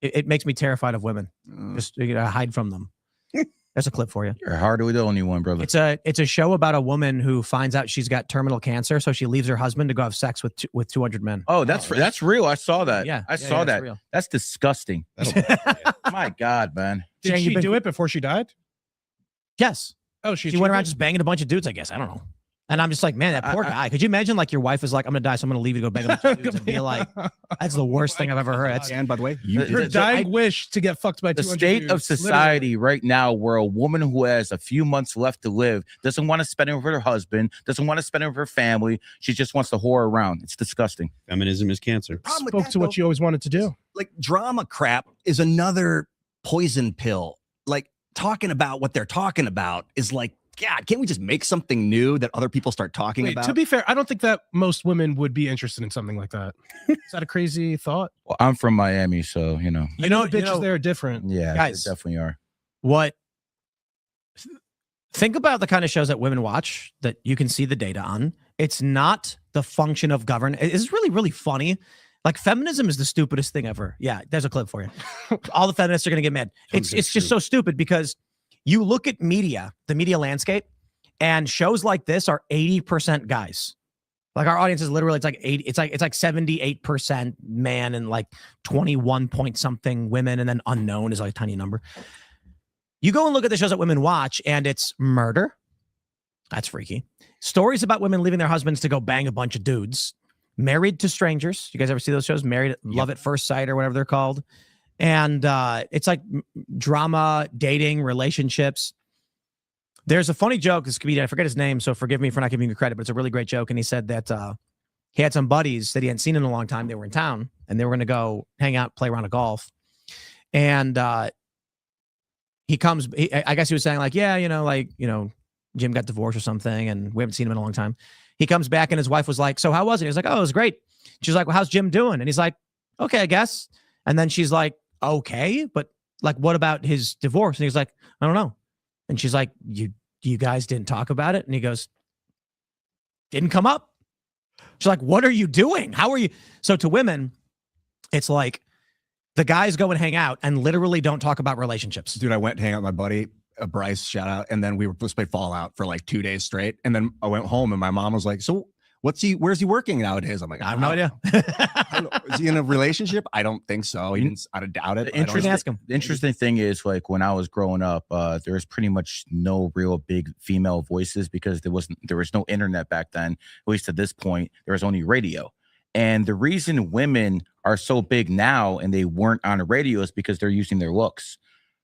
It makes me terrified of women. Just hide from them. There's a clip for you. You're hardly the only one, brother. It's a show about a woman who finds out she's got terminal cancer, so she leaves her husband to go have sex with 200 men. Oh, that's real. I saw that. Yeah, I saw it's that. real. That's disgusting. My God, man. Did Shane, she you've been- do it before she died? Yes, Oh, she went around just banging a bunch of dudes. I guess I don't know. And I'm just like, man, that poor I- guy. Could you imagine like your wife is like, I'm gonna die, so I'm gonna leave you to go bang a bunch of dudes and be like, that's the worst thing I've ever heard. That's, And by the way, you The- did her it. dying wish to get fucked by The 200 state of dudes, society right now, where a woman who has a few months left to live doesn't want to spend it with her husband, doesn't want to spend it with her family. She just wants to whore around. It's disgusting. Feminism is cancer. Problem with Spoke that, to what though, you always wanted to do. like drama crap is another poison pill. Like talking about what they're talking about is like, God, can't we just make something new that other people start talking Wait, about? to be fair, I don't think that most women would be interested in something like that. Is that a crazy thought? Well, I'm from Miami, so you know. you know, Bitches there are different. Yeah, Guys. they definitely are. what? Think about the kind of shows that women watch that you can see the data on. It's not the function of government. It's really, really funny. Like feminism is the stupidest thing ever. Yeah, there's a clip for you. All the feminists are gonna get mad. It's just so stupid because you look at media, the media landscape, and shows like this are 80% guys. Like our audience is literally it's like 80, it's like 78% man and like 21 point something women, and then unknown is like a tiny number. You go and look at the shows that women watch, and it's murder. That's freaky. Stories about women leaving their husbands to go bang a bunch of dudes. Married to Strangers. You guys ever see those shows? Married, Love at First Sight, or whatever they're called. And it's like drama, dating, relationships. There's a funny joke. This comedian, I forget his name, so forgive me for not giving you credit, but it's a really great joke. And he said that he had some buddies that he hadn't seen in a long time. They were in town, and they were going to go hang out, play around a golf. And he comes. I guess he was saying like, yeah, Jim got divorced or something, and we haven't seen him in a long time. He comes back, and his wife was like, so how was it? He was like, oh, it was great. She's like, well, how's Jim doing? And he's like, okay, I guess. And then she's like, okay, but like, what about his divorce? And he's like, I don't know. And she's like, you guys didn't talk about it? And he goes, didn't come up. She's like, what are you doing? How are you? So to women, it's like the guys go and hang out and literally don't talk about relationships. Dude, I went to hang out with my buddy, Bryce, shout out. And then we were supposed to play Fallout for like 2 days straight. And then I went home and my mom was like, so where's he working nowadays? I'm like, I have no idea. I don't know. Is he in a relationship? I don't think so. He didn't, I doubt it. The I don't know. ask him. The interesting thing is, like when I was growing up, there was pretty much no real big female voices because there was no internet back then. At least at this point, there was only radio. And the reason women are so big now and they weren't on the radio is because they're using their looks.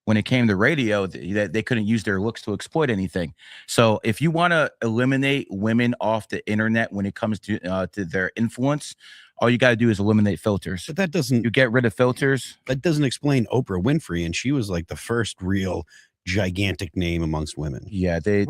When it came to radio, they couldn't use their looks to exploit anything. So if you want to eliminate women off the internet when it comes to their influence, All you got to do is eliminate filters. But that doesn't You get rid of filters. explain Oprah Winfrey, and she was like the first real gigantic name amongst women. Yeah, they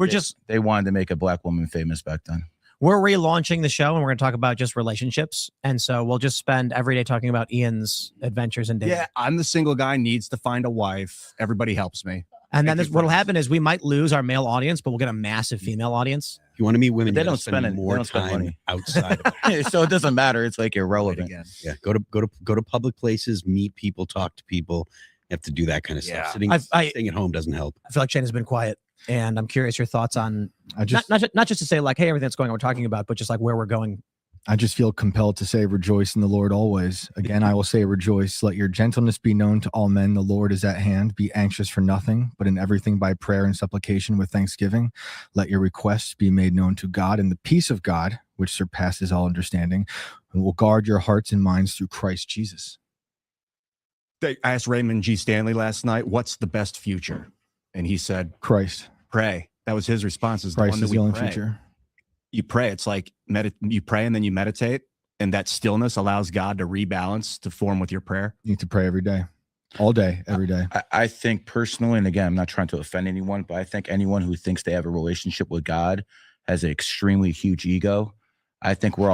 wanted to make a black woman famous back then. We're relaunching the show, and we're going to talk about just relationships. And so we'll just spend every day talking about Ian's adventures and dating. Yeah, I'm the single guy, needs to find a wife. Everybody helps me. And then Thank you, what'll friends. happen is we might lose our male audience, but we'll get a massive female audience. If you want to meet women, They you gotta don't spend it- they more don't spend time money. outside. Of So it doesn't matter. It's like irrelevant. Again. Yeah, go to public places, meet people, talk to people. You have to do that kind of Yeah. stuff. Staying at home doesn't help. I feel like Shane has been quiet, and I'm curious your thoughts on I just not just to say like, hey, everything that's going on we're talking about, but just like where we're going. I just feel compelled to say, rejoice in the Lord always. Again, I will say, rejoice. Let your gentleness be known to all men. The Lord is at hand. Be anxious for nothing, but in everything by prayer and supplication with thanksgiving. Let your requests be made known to God, and the peace of God, which surpasses all understanding, will guard your hearts and minds through Christ Jesus. I asked Raymond G. Stanley last night, what's the best future? And he said, Christ. pray. That was his response. Is the Christ one that is we the only pray. future. You pray. It's like you pray and then you meditate, and that stillness allows God to rebalance to form with your prayer. You need to pray every day, all day, every day. I think personally, and again, I'm not trying to offend anyone, but I think anyone who thinks they have a relationship with God has an extremely huge ego. I think we're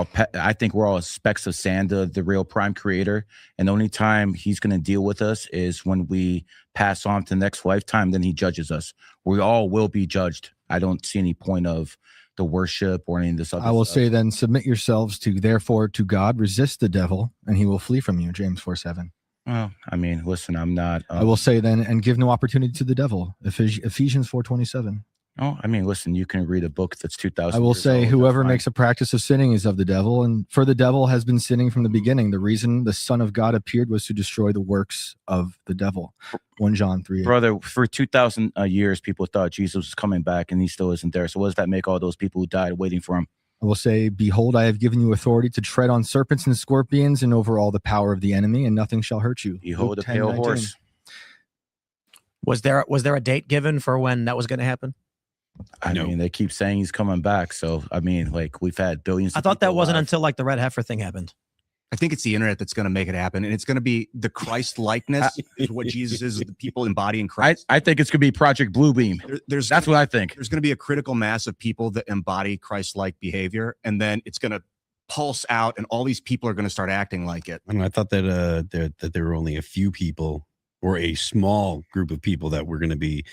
all specks of sand of the real prime creator. And the only time he's going to deal with us is when we pass on to the next lifetime, then he judges us. We all will be judged. I don't see any point of the worship or any of this other I will stuff. say then, submit yourselves therefore to God, resist the devil, and he will flee from you. James 4:7. Well, I mean, listen, I'm not. I will say then, and give no opportunity to the devil. Ephesians 4:27. Oh, I mean, listen, you can read a book that's 2,000. I will years say, old, whoever that's fine. makes a practice of sinning is of the devil, and for the devil has been sinning from the beginning. The reason the Son of God appeared was to destroy the works of the devil. 1 John 3:8. Brother, for 2,000 years, people thought Jesus was coming back, and he still isn't there. So what does that make all those people who died waiting for him? I will say, behold, I have given you authority to tread on serpents and scorpions and over all the power of the enemy, and nothing shall hurt you. Behold, a Luke pale 10:19. horse. Was there a date given for when that was going to happen? I No. mean, they keep saying he's coming back. So, I mean, like, we've had billions. I of thought that people wasn't alive. until like the red heifer thing happened. I think it's the internet that's going to make it happen. And it's going to be the Christ likeness is what Jesus is, the people embodying Christ. I think it's gonna be Project Bluebeam. That's what I think. There's going to be a critical mass of people that embody Christ-like behavior, and then it's going to pulse out, and all these people are going to start acting like it. I thought that there were only a few people or a small group of people that were going to be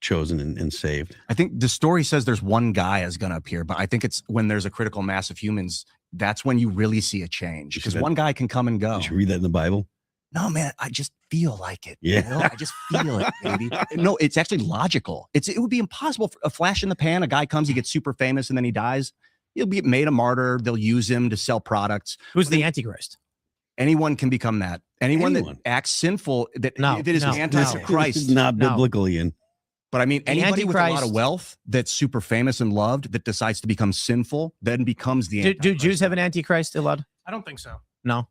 chosen and saved. I think the story says there's one guy is going to appear, but I think it's when there's a critical mass of humans, that's when you really see a change, because that- one guy can come and go. Did you read that in the Bible? No, man, I just feel like it. Yeah. You know? I just feel it, baby. No, it's actually logical. It would be impossible for a flash in the pan. A guy comes, he gets super famous, and then he dies. He'll be made a martyr. They'll use him to sell products. Who's the Antichrist? Anyone can become that. Anyone Anyone. that acts sinful, that No, is no, anti no. This is Christ. not No. biblical, Ian. But I mean, The anybody with a lot of Antichrist- wealth that's super famous and loved that decides to become sinful, then becomes the Do Antichrist. Jews have an Antichrist, Elad? I don't think so. No.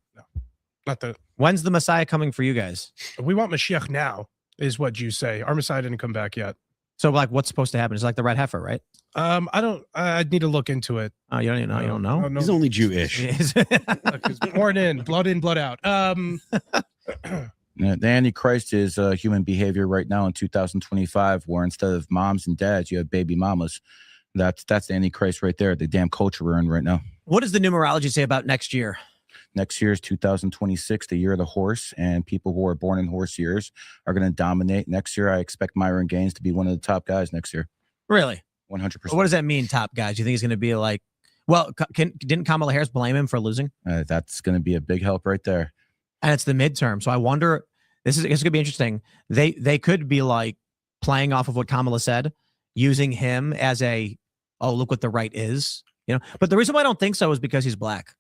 Not that When's the Messiah coming for you guys? we want Mashiach now, is what Jews say. Our Messiah didn't come back yet. So like, what's supposed to happen? It's like the red heifer, right? I'd need to look into it. Oh, you don't even know. You don't know. He's only Jewish. Look, he's born in, blood out. The Antichrist is human behavior right now in 2025, where instead of moms and dads, you have baby mamas. That's the Antichrist right there. The damn culture we're in right now. What does the numerology say about next year? Next year is 2026, the year of the horse, and people who are born in horse years are going to dominate. Next year, I expect Myron Gaines to be one of the top guys next year. Really? 100%. What does that mean, top guys? Do you think he's going to be like? Well, didn't Kamala Harris blame him for losing? That's going to be a big help right there. And it's the midterm, so I wonder. It's going to be interesting. They could be like playing off of what Kamala said, using him as a look what the right is, you know. But the reason why I don't think so is because he's black.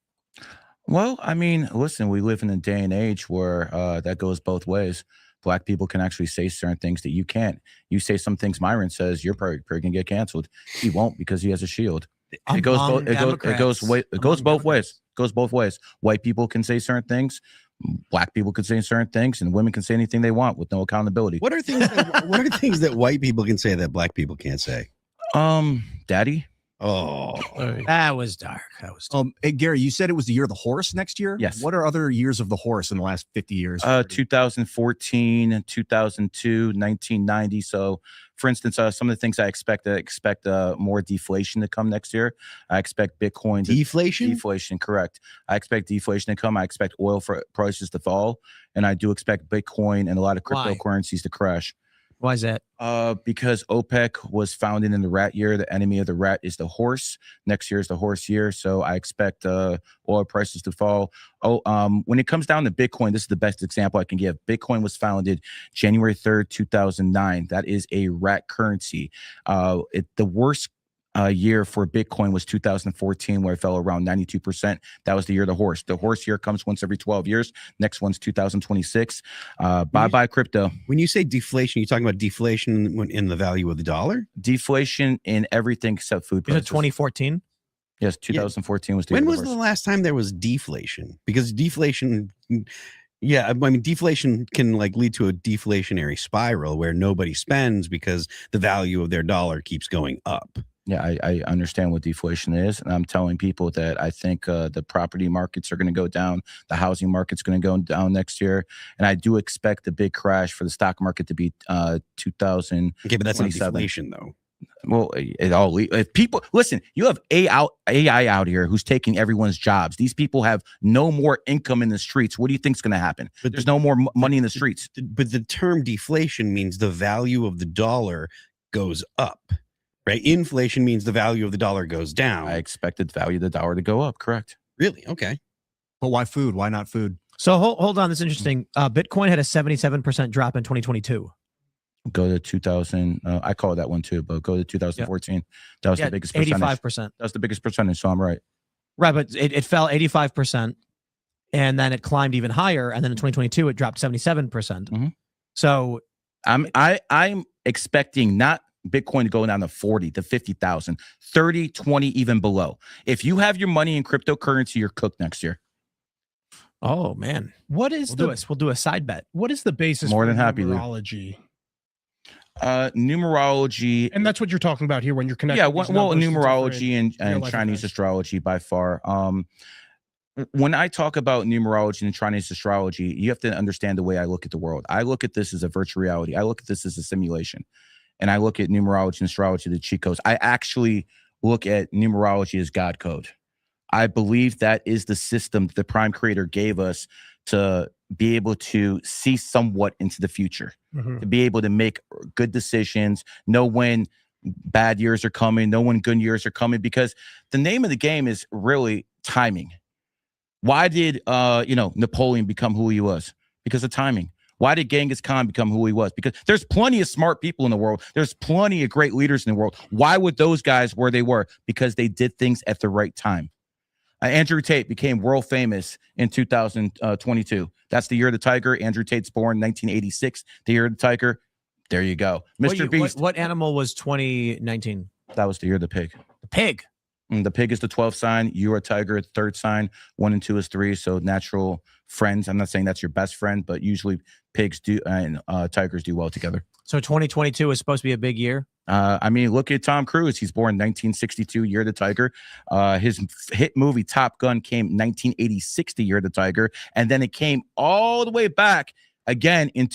Well, I mean, listen, we live in a day and age where that goes both ways. Black people can actually say certain things that you can't. You say some things Myron says, you're probably going to get canceled. He won't because he has a shield. It goes both. It goes both ways. Goes both ways. White people can say certain things. Black people can say certain things, and women can say anything they want with no accountability. What are things that white people can say that black people can't say? Daddy. Oh, That was dark. That was dark. Hey, Gary, you said it was the year of the horse next year. Yes. What are other years of the horse in the last 50 years? 2014, 2002, 1990. So, for instance, some of the things I expect more deflation to come next year. I expect Bitcoin deflation, correct. I expect deflation to come. I expect oil prices to fall, and I do expect Bitcoin and a lot of cryptocurrencies to crash. Why is that? Because OPEC was founded in the rat year. The enemy of the rat is the horse. Next year is the horse year. So I expect oil prices to fall. When it comes down to Bitcoin, this is the best example I can give. Bitcoin was founded January 3rd, 2009. That is a rat currency. The worst year for Bitcoin was 2014, where it fell around 92%. That was the year of the horse. The horse year comes once every 12 years. Next one's 2026. Bye-bye crypto. when you say deflation, you're talking about deflation in the value of the dollar? Deflation in everything except food Is it prices. 2014? Yes, 2014 was the When year of was the the horse. last time there was deflation? Because deflation, yeah, I mean, deflation can like lead to a deflationary spiral where nobody spends because the value of their dollar keeps going up. Yeah, I understand what deflation is, and I'm telling people that I think the property markets are going to go down, the housing market's going to go down next year, and I do expect the big crash for the stock market to be 2000. Okay, but that's not 27. deflation though. Well, if people listen, you have AI out here who's taking everyone's jobs. These people have no more income in the streets. What do you think's going to happen? But There's no more money in the streets. But the term deflation means the value of the dollar goes up, right? Inflation means the value of the dollar goes down. I expected the value of the dollar to go up. Correct. Really? Okay. But why food? Why not food? So hold on. This is interesting. Bitcoin had a 77% drop in 2022. Go to 2000. I call it that one too, but go to 2014. That was the biggest percentage. 85%. That was the biggest percentage. So I'm right. Right, but it fell 85%, and then it climbed even higher, and then in 2022 it dropped 77%. Mhm. So I'm expecting not Bitcoin to go down to 40 to 50,000, 30, 20, even below. If you have your money in cryptocurrency, you're cooked next year. oh man, What is we'll do a side bet. what is the basis More for than happy to. numerology? Numerology, And that's what you're talking about here when you're connecting. yeah, these well, numbers to numerology different and real-life Chinese events. astrology by far. When I talk about numerology and Chinese astrology, you have to understand the way I look at the world. I look at this as a virtual reality. I look at this as a simulation, and I look at numerology and astrology, the cheat codes. I actually look at numerology as God code. I believe that is the system the Prime Creator gave us to be able to see somewhat into the future, Mhm. to be able to make good decisions, know when bad years are coming, know when good years are coming, because the name of the game is really timing. Why did Napoleon become who he was? Because of timing. Why did Genghis Khan become who he was? Because there's plenty of smart people in the world. There's plenty of great leaders in the world. Why would those guys where they were? Because they did things at the right time. Andrew Tate became world famous in 2022. That's the year of the tiger. Andrew Tate's born 1986. The year of the tiger. There you go. Mr. Beast. What animal was 2019? That was the year of the pig. The pig. The pig is the 12th sign. You are a tiger, third sign. 1 and 2 is 3. So natural friends. I'm not saying that's your best friend, but usually pigs do and tigers do well together. So 2022 is supposed to be a big year. I mean, look at Tom Cruise. He's born 1962, year of the tiger. His hit movie Top Gun came 1986, the year of the tiger, and then it came all the way back again in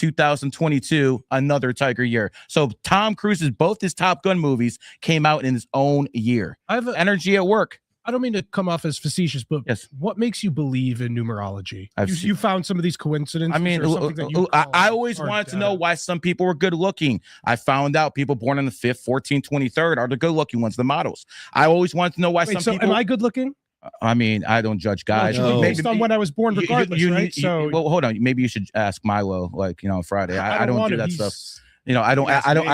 2022, another tiger year. So Tom Cruise's both his Top Gun movies came out in his own year. I have Energy at work. I don't mean to come off as facetious, but Yes. what makes you believe in numerology? I've You, seen- you found some of these coincidences. I mean, or something that you I call always hard wanted to data? know why some people were good looking. I found out people born on the 5th, 14th, 23rd are the good looking ones, the models. I always wanted to know why Wait, some so people. am I good looking? I mean, I don't judge guys. No. Based on when I was born, You- regardless, right? So well, hold on. Maybe you should ask Milo, like, on Friday. I don't want do to. that He's- stuff. I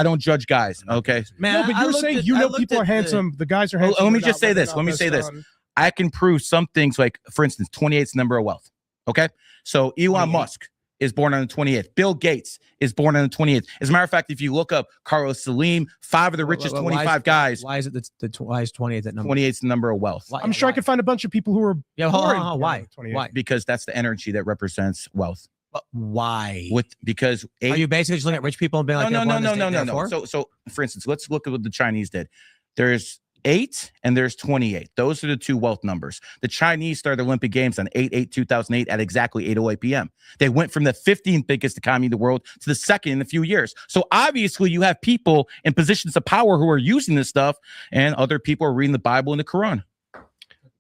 don't judge guys. Okay. Man, No, but I you're looked saying at- you I know looked people at are handsome. The guys are Well, handsome. let me they're just say not- they're this. not Let me this say this. on- I can prove some things, like, for instance, 28 is the number of wealth. Okay. So Elon 28. Musk is born on the 28th. Bill Gates is born on the 28th. As a matter of fact, if you look up Carlos Salim, 5 of the richest Why is- 25 guys, Why is it why is 28 that number? 28 is the number of wealth. Why- I'm sure I why? could find a bunch of people who are. Yeah, hold born on. Why? on 28. Why? Because that's the energy that represents wealth. But why? Because Are you basically just looking at rich people and being like, no. So, So, for instance, let's look at what the Chinese did. There's 8 and there's 28. Those are the two wealth numbers. The Chinese started the Olympic Games on 8/8/2008 at exactly 8:08 p.m. They went from the 15th biggest economy in the world to the second in a few years. So obviously you have people in positions of power who are using this stuff, and other people are reading the Bible and the Quran.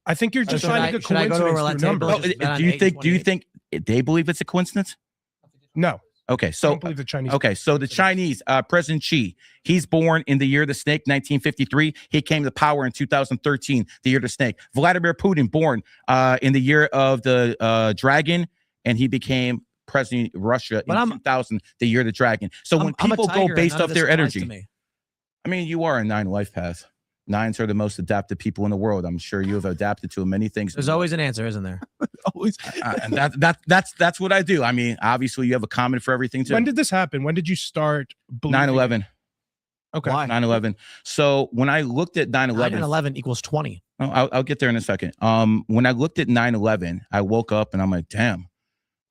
I think you're just finding a should I go to a coincidence roulette through table? numbers. Just- Do you think they believe it's a coincidence? No, Okay, I so don't believe the Chinese. okay, so the Chinese, President Xi, he's born in the year of the snake, 1953. He came to power in 2013, the year of the snake. Vladimir Putin, born in the year of the dragon, and he became president of Russia in 2000, the year of the dragon. So when I'm a people go tiger, based none off of their this applies to energy, me. I mean, you are a 9 life path. 9s are the most adaptive people in the world. I'm sure you have adapted to many things. There's always an answer, isn't there? Always. And that's what I do. I mean, obviously you have a comment for everything too. When did this happen? When did you start believing? 9/11. Okay. Why? 9/11. So when I looked at 9/11, 9/11 equals 20. I'll get there in a second. When I looked at 9/11, I woke up and I'm like, damn, a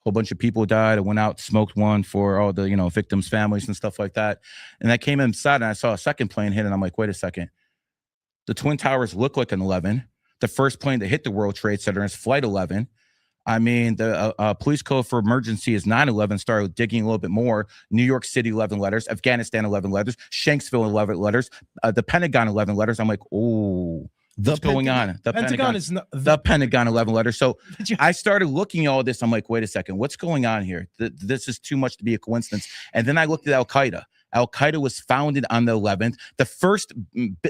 whole bunch of people died. I went out, smoked one for all the victims' families and stuff like that. And I came inside and I saw a second plane hit, and I'm like, wait a second. The Twin Towers look like an 11. The first plane that hit the World Trade Center is Flight 11. I mean, the police code for emergency is 9/11. Started digging a little bit more. New York City, 11 letters. Afghanistan, 11 letters. Shanksville, 11 letters. The Pentagon, 11 letters. I'm like, oh, what's going on? The Pentagon is not the Pentagon, 11 letters. So I started looking at all this. I'm like, wait a second, what's going on here? This is too much to be a coincidence. And then I looked at Al Qaeda. Al Qaeda was founded on the 11th. The first,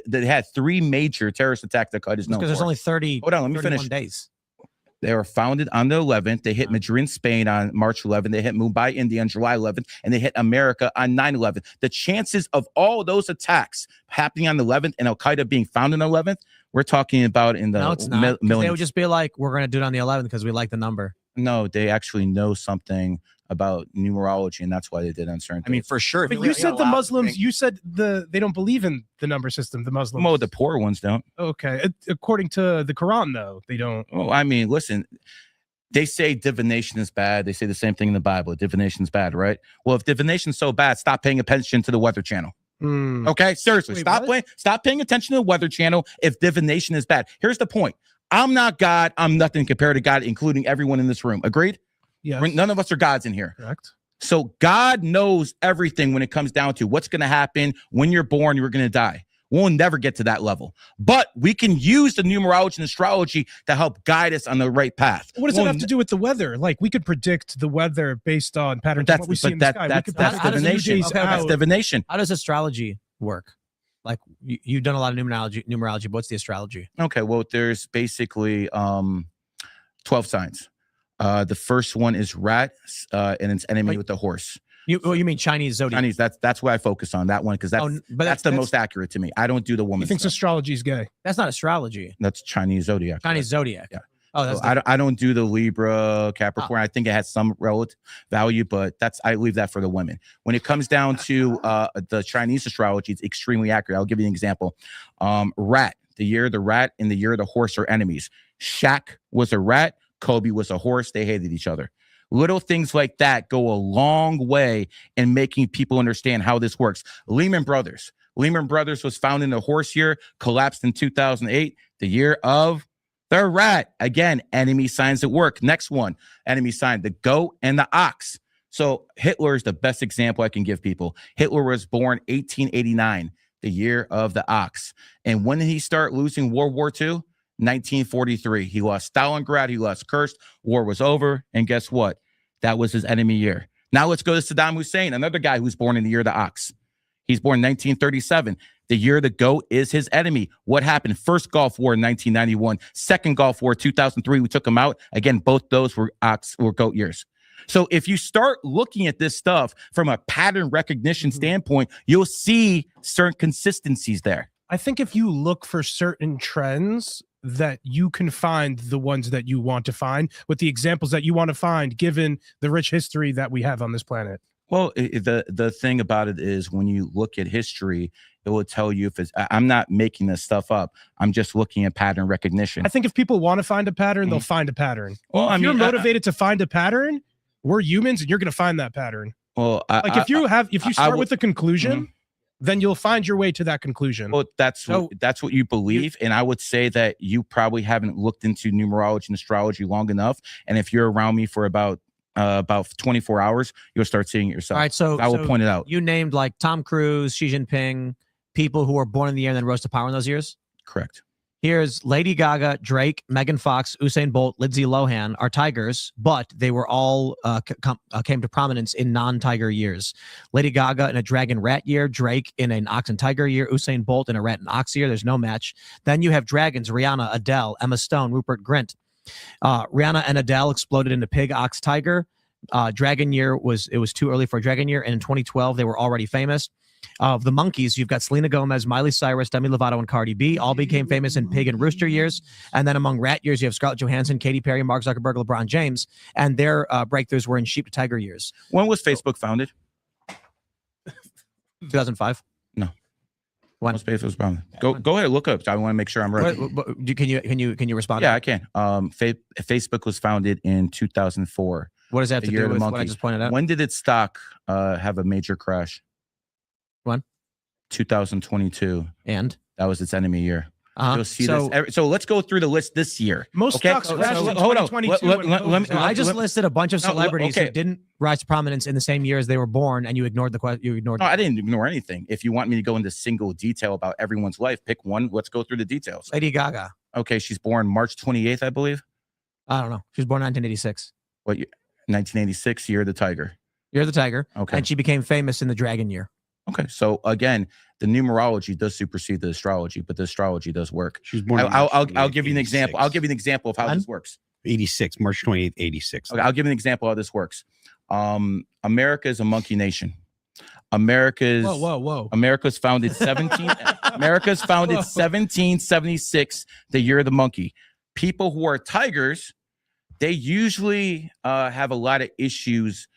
they had 3 major terrorist attacks. Al Qaeda's known Because there's for. only 30. Hold on, let me 31 finish. days. They were founded on the 11th. They hit Madrid, Spain on March 11th. They hit Mumbai, India on July 11th. And they hit America on 9/11. The chances of all those attacks happening on the 11th and Al Qaeda being founded on the 11th, we're talking about in the No, it's not. 'Cause millions. They would just be like, we're going to do it on the 11th because we like the number. No, they actually know something about numerology, and that's why they did on certain I mean, things. for sure. But you said the Muslims. You said they don't believe in the number system. The Muslims. Well, the poor ones don't. Okay, according to the Quran, though, they don't. Oh, I mean, listen, they say divination is bad. They say the same thing in the Bible. Divination is bad, right? Well, if divination is so bad, stop paying attention to the Weather Channel. Okay, seriously, Wait, stop paying attention to the Weather Channel if divination is bad. Here's the point. I'm not God. I'm nothing compared to God, including everyone in this room. Agreed? Yes. None of us are gods in here. Correct. So God knows everything when it comes down to what's going to happen when you're born, you're going to die. We'll never get to that level. But we can use the numerology and astrology to help guide us on the right path. What does it have to do with the weather? Like, we could predict the weather based on patterns of what we see in the sky. That's predict divination. days That's out. divination. How does astrology work? Like, you've done a lot of numerology, but what's the astrology? Okay, well, there's basically 12 signs. The first one is rat, and its enemy with the horse. You mean Chinese zodiac? Chinese. That's what I focus on, that one, because that's the most accurate to me. I don't do the He woman thinks stuff. astrology is gay. That's not astrology. That's Chinese zodiac. Chinese zodiac. Yeah. Oh, that's So I don't do the Libra, Capricorn. I think it has some relative value, but I leave that for the women. When it comes down to the Chinese astrology, it's extremely accurate. I'll give you an example. Rat, the year of the rat and the year of the horse are enemies. Shaq was a rat. Kobe was a horse. They hated each other. Little things like that go a long way in making people understand how this works. Lehman Brothers was founded in the horse year, collapsed in 2008, the year of the rat. Again, enemy signs at work. Next one, enemy sign, the goat and the ox. So Hitler is the best example I can give people. Hitler was born 1889, the year of the ox. And when did he start losing World War II? 1943. He lost Stalingrad. He lost Kursk. War was over. And guess what? That was his enemy year. Now let's go to Saddam Hussein, another guy who's born in the year of the ox. He's born 1937. The year of the goat is his enemy. What happened? First Gulf War in 1991. Second Gulf War 2003. We took him out. Again, both those were goat years. So if you start looking at this stuff from a pattern recognition standpoint, you'll see certain consistencies there. I think if you look for certain trends, that you can find the ones that you want to find with the examples that you want to find, given the rich history that we have on this planet. Well, the thing about it is when you look at history, it will tell you if it's, I'm not making this stuff up. I'm just looking at pattern recognition. I think if people want to find a pattern, they'll find a pattern. Well, if you're motivated to find a pattern, we're humans and you're going to find that pattern. Well, Like if you start with the conclusion then you'll find your way to that conclusion. Well, that's what you believe, and I would say that you probably haven't looked into numerology and astrology long enough. And if you're around me for about 24 hours, you'll start seeing it yourself. All right, so I will point it out. You named like Tom Cruise, Xi Jinping, people who were born in the year and then rose to power in those years. Correct. Here's Lady Gaga, Drake, Megan Fox, Usain Bolt, Lindsay Lohan are tigers, but they were all came to prominence in non-tiger years. Lady Gaga in a dragon rat year, Drake in an ox and tiger year, Usain Bolt in a rat and ox year. There's no match. Then you have dragons: Rihanna, Adele, Emma Stone, Rupert Grint. Rihanna and Adele exploded into pig, ox, tiger. Dragon year was too early for a dragon year, and in 2012 they were already famous. Of the monkeys, you've got Selena Gomez, Miley Cyrus, Demi Lovato, and Cardi B. All became famous in pig and rooster years. And then among rat years, you have Scarlett Johansson, Katy Perry, Mark Zuckerberg, LeBron James, and their breakthroughs were in sheep to tiger years. When was Facebook founded? 2005. No. When was Facebook founded? Go ahead, look up. I want to make sure I'm right. Can you respond? Yeah, I can. Facebook was founded in 2004. What does that have to do with what I just pointed out? When did its stock have a major crash? When? 2022. And that was its enemy year. You'll see so, this. So let's go through the list this year. Most stocks crashed in 2022. I just listed a bunch of celebrities who didn't rise to prominence in the same year as they were born, and you ignored the question. You ignored. No, I didn't ignore anything. If you want me to go into single detail about everyone's life, pick one. Let's go through the details. Lady Gaga. Okay, she's born March 28th, I believe. I don't know. She was born 1986. What? 1986. Year of the Tiger. Year of the Tiger. Okay. And she became famous in the Dragon year. Okay, so again, the numerology does supersede the astrology, but the astrology does work. She's born. I'll give you an example. I'll give you an example of how this works. 86, March 28th, 86. Okay, I'll give you an example of how this works. America is a monkey nation. America's founded 1776, the year of the monkey. People who are tigers, they usually have a lot of issues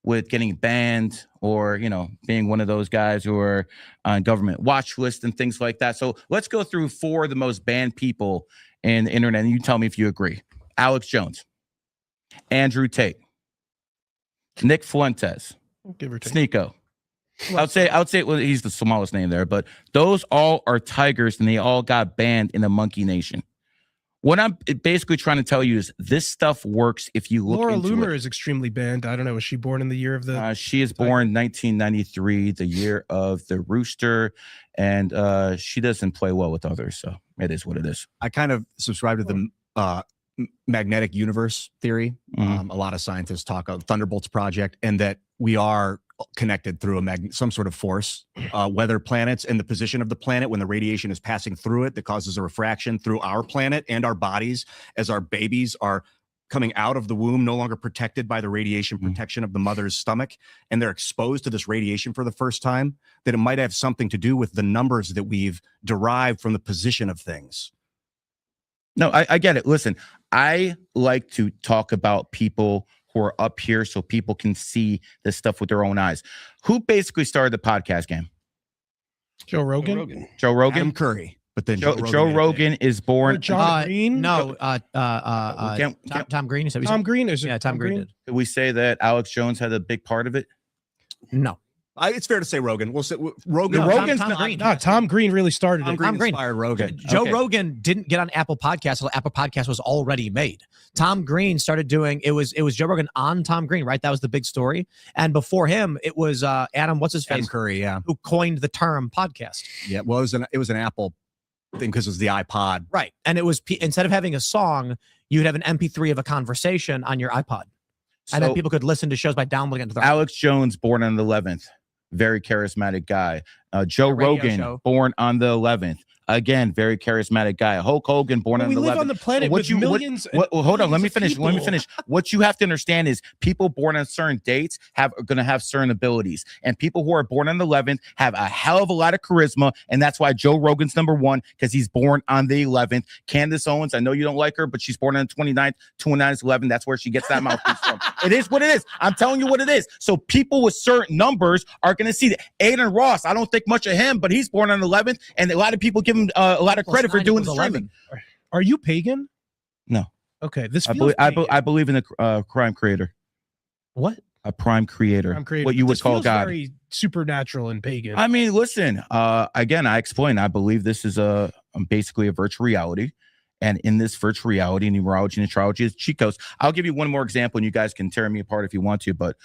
with getting banned or, being one of those guys who are on government watch list and things like that. So let's go through 4 of the most banned people in the internet, and you tell me if you agree. Alex Jones, Andrew Tate, Nick Fuentes, give or take. Sneeko. I would say well, he's the smallest name there, but those all are tigers, and they all got banned in the monkey nation. What I'm basically trying to tell you is this stuff works if you look Laura into Loomer it. is extremely banned. I don't know. Was she born in the year of the? She is born 1993, the year of the rooster, and she doesn't play well with others. So it is what it is. I kind of subscribe to the magnetic universe theory. Mhm. A lot of scientists talk about Thunderbolts project, and that we are connected through some sort of force, weather planets, and the position of the planet when the radiation is passing through it that causes a refraction through our planet and our bodies as our babies are coming out of the womb, no longer protected by the radiation protection of the mother's stomach, and they're exposed to this radiation for the first time, that it might have something to do with the numbers that we've derived from the position of things. No, I get it. Listen, I like to talk about people who are up here so people can see this stuff with their own eyes. Who basically started the podcast game? Joe Rogan. Joe Rogan? Adam Curry. But then Joe Rogan is born. John Green. No, Tom Green. Is that what you Tom said? Green. Is it Yeah, Tom Green did. Did we say that Alex Jones had a big part of it? No. It's fair to say Rogan. We'll say Rogan. No, Rogan's Tom not- Green. No, Tom Green really started Tom it. Green Green. inspired Rogan. Joe Okay. Rogan didn't get on Apple Podcasts until Apple Podcast was already made. Tom Green started doing it was Joe Rogan on Tom Green, right? That was the big story. And before him, it was Adam, what's his Adam face, Curry, yeah. who coined the term podcast. Yeah, well, it was an Apple thing because it was the iPod. Right. And it was instead of having a song, you'd have an MP3 of a conversation on your iPod. And then So people could listen to shows by downloading it to their Alex Jones, born on the 11th. Very charismatic guy. Joe A radio Rogan, show. born on the 11th. Again, very charismatic guy. Hulk Hogan, born Well, on we the live 11th. on the planet with millions. Hold on, let me millions of finish. Let me people. finish. What you have to understand is people born on certain dates are going to have certain abilities, and people who are born on the 11th have a hell of a lot of charisma, and that's why Joe Rogan's number one, because he's born on the 11th. Candace Owens, I know you don't like her, but she's born on the 29th. 29 is 11. That's where she gets that mouthpiece from. It is what it is. I'm telling you what it is. So people with certain numbers are going to see that. Aiden Ross, I don't think much of him, but he's born on the 11th, and a lot of people give him a lot of credit for doing the streaming. Are you pagan? No. Okay. This I feels believe, pagan. I believe in the crime creator. What? A prime creator. What you would call God. Very supernatural and pagan. I mean, listen, again, I explained, I believe this is basically a virtual reality. And in this virtual reality, numerology and astrology is cheat codes. I'll give you one more example, and you guys can tear me apart if you want to, but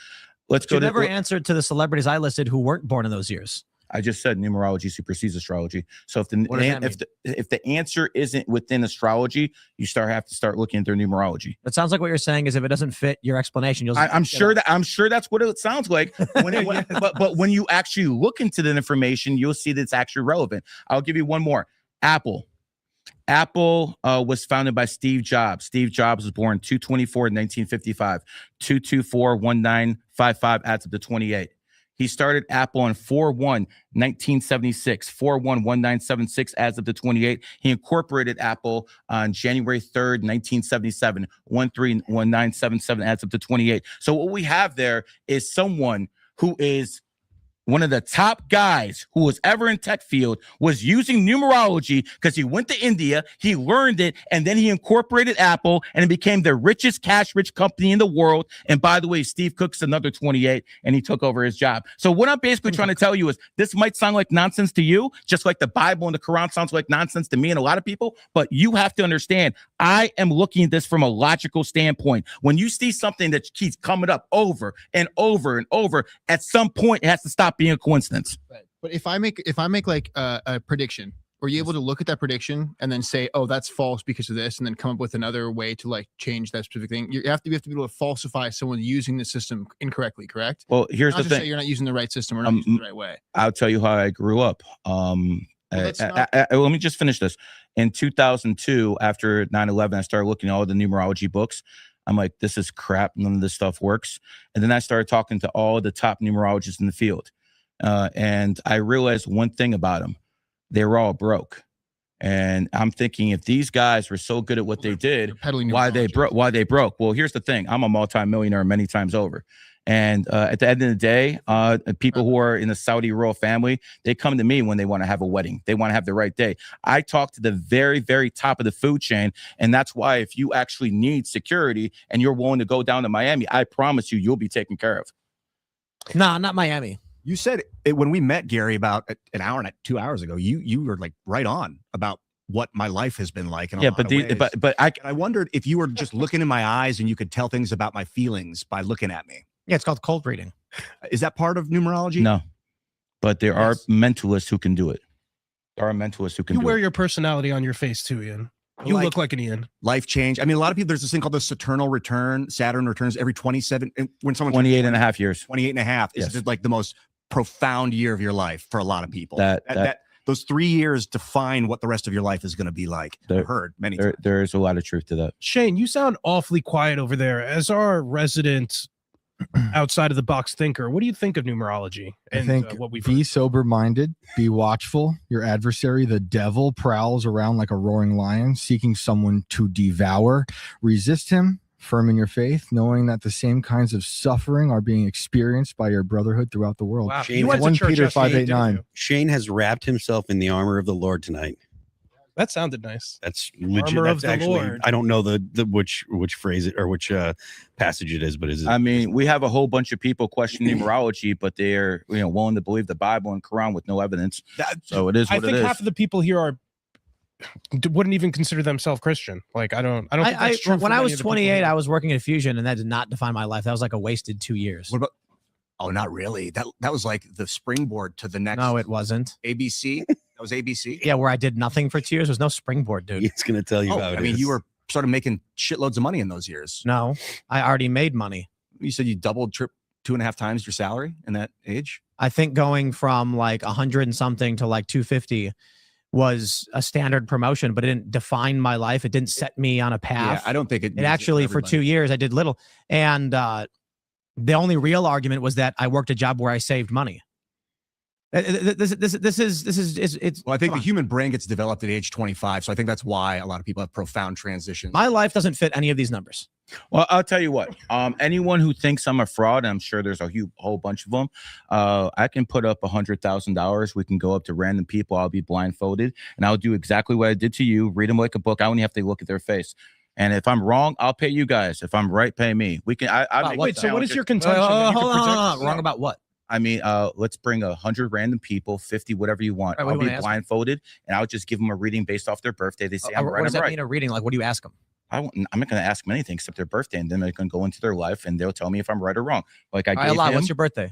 let's go You to— never answered to the celebrities I listed who weren't born in those years. I just said numerology supersedes astrology. So if What does that mean? if the answer isn't within astrology, you have to start looking at their numerology. It sounds like what you're saying is if it doesn't fit your explanation, you'll. I'm sure that's what it sounds like. But when you actually look into the information, you'll see that it's actually relevant. I'll give you one more. Apple was founded by Steve Jobs. Steve Jobs was born 2/24 in 1955. 2/24/1955 adds up to 28. He started Apple on 4/1/1976. 4/1/1976 adds up to 28. He incorporated Apple on January 3rd, 1977. 1/3/1977 adds up to 28. So what we have there is someone who is one of the top guys who was ever in tech field, was using numerology because he went to India, he learned it, and then he incorporated Apple, and it became the richest cash-rich company in the world. And by the way, Steve Cook's another 28, and he took over his job. So what I'm basically trying to tell you is this might sound like nonsense to you, just like the Bible and the Quran sounds like nonsense to me and a lot of people, but you have to understand, I am looking at this from a logical standpoint. When you see something that keeps coming up over and over and over, at some point it has to stop being a coincidence. Right. But if I make like a prediction, were you able to look at that prediction and then say, oh, that's false because of this, and then come up with another way to like change that specific thing? You have to be able to falsify someone using the system incorrectly, correct? Well, here's Not the just thing. say you're not using the right system or not using the right way. I'll tell you how I grew up. Let me just finish this. In 2002, after 9/11, I started looking at all the numerology books. I'm like, this is crap. None of this stuff works. And then I started talking to all the top numerologists in the field. And I realized one thing about them. They were all broke. And I'm thinking, if these guys were so good at what they did, why they broke? Well, here's the thing. I'm a multimillionaire many times over. And at the end of the day, people who are in the Saudi royal family, they come to me when they want to have a wedding. They want to have the right day. I talk to the very, very top of the food chain. And that's why if you actually need security and you're willing to go down to Miami, I promise you'll be taken care of. No, not Miami. You said it when we met, Gary, about an hour and 2 hours ago. You were like right on about what my life has been like. In a lot of ways. But I wondered if you were just looking in my eyes and you could tell things about my feelings by looking at me. Yeah, it's called cold reading. Is that part of numerology? No, but there are mentalists who can do it. There are mentalists who can You do wear it. your personality on your face too, Ian. You look like an Ian. Life change. I mean, a lot of people, there's this thing called the Saturnal return. Saturn returns every 27. When someone 28 and a half years. 28 and a half is Yes. like the most profound year of your life for a lot of people. That those 3 years define what the rest of your life is going to be like. I've heard many times. there is a lot of truth to that. Shane, you sound awfully quiet over there. As our resident outside of the box thinker, what do you think of numerology? I And think what we've be heard? sober-minded, be watchful. Your adversary, the devil, prowls around like a roaring lion, seeking someone to devour. Resist him, firm in your faith, knowing that the same kinds of suffering are being experienced by your brotherhood throughout the world. Wow. Shane, You went to 1 church Peter yesterday, didn't 5:8-9. you? Shane has wrapped himself in the armor of the Lord tonight. That sounded nice. That's legit. Armor of That's the actually, Lord. I don't know the which phrase it or which passage it is, but is it? I mean, we have a whole bunch of people questioning numerology, but they're willing to believe the Bible and Quran with no evidence. So it is I what think it is. half of the people here wouldn't even consider themselves Christian. Like I don't think that's true. When for I many was of the people 28, here. I was working at Fusion, and that did not define my life. That was like a wasted 2 years. What about? Oh, not really. That was like the springboard to the next. No, it wasn't. ABC. That was ABC. Yeah, where I did nothing for 2 years. There's no springboard, dude. He's going to tell you Oh, how it I mean, is. you were started making shitloads of money in those years. No, I already made money. You said you doubled, 2.5 times your salary in that age. I think going from like 100 and something to like 250 was a standard promotion, but it didn't define my life. It didn't set me on a path. Yeah, I don't think it. It actually, for 2 years, I did little. And the only real argument was that I worked a job where I saved money. This is it's. Well, I think come the on. human brain gets developed at age 25, so I think that's why a lot of people have profound transitions. My life doesn't fit any of these numbers. Well, I'll tell you what. Anyone who thinks I'm a fraud, I'm sure there's a whole bunch of them. I can put up $100,000. We can go up to random people. I'll be blindfolded, and I'll do exactly what I did to you. Read them like a book. I only have to look at their face. And if I'm wrong, I'll pay you guys. If I'm right, pay me. We can. I make Wait, so what is your Wait, contention? that you hold can on. predict? Wrong about what? I mean, let's bring 100 random people, 50, whatever you want. All right, what I'll do you be wanna ask blindfolded, and I'll just give them a reading based off their birthday. They say I'm What right, does I'm that right. mean, a reading? Like, what do you ask them? I'm not going to ask them anything except their birthday, and then they're going to go into their life, and they'll tell me if I'm right or wrong. Like I All right, gave Allah, him. what's your birthday?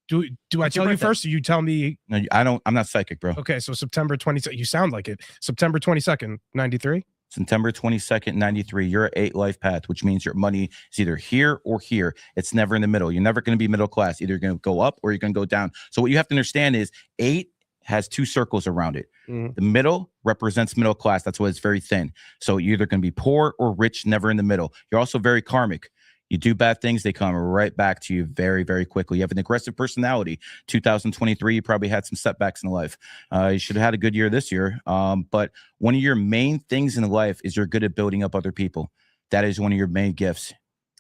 Do I What's your tell you birthday? first, or you tell me? No, I don't. I'm not psychic, bro. Okay, so September 22nd. You sound like it. September 22nd, 93. September 22nd, 93. You're at 8 life path, which means your money is either here or here. It's never in the middle. You're never going to be middle class. Either you're going to go up or you're going to go down. So what you have to understand is 8 has 2 circles around it. Mhm. The middle represents middle class. That's why it's very thin. So you're either going to be poor or rich, never in the middle. You're also very karmic. You do bad things, they come right back to you very, very quickly. You have an aggressive personality. 2023, you probably had some setbacks in life. You should have had a good year this year. But one of your main things in life is you're good at building up other people. That is one of your main gifts.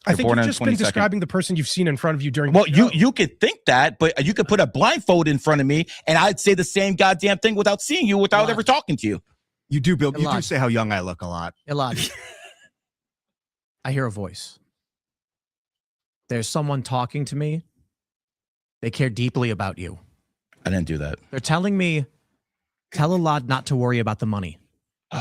I You're think born you've on just been 22nd. describing the person you've seen in front of you during. Well, the show. you could think that, but you could put a blindfold in front of me, and I'd say the same goddamn thing without seeing you, without ever talking to you. You do, Bill. You do Elad. say how young I look a lot. Elad. I hear a voice. There's someone talking to me. They care deeply about you. I didn't do that. They're telling me, tell Elad not to worry about the money.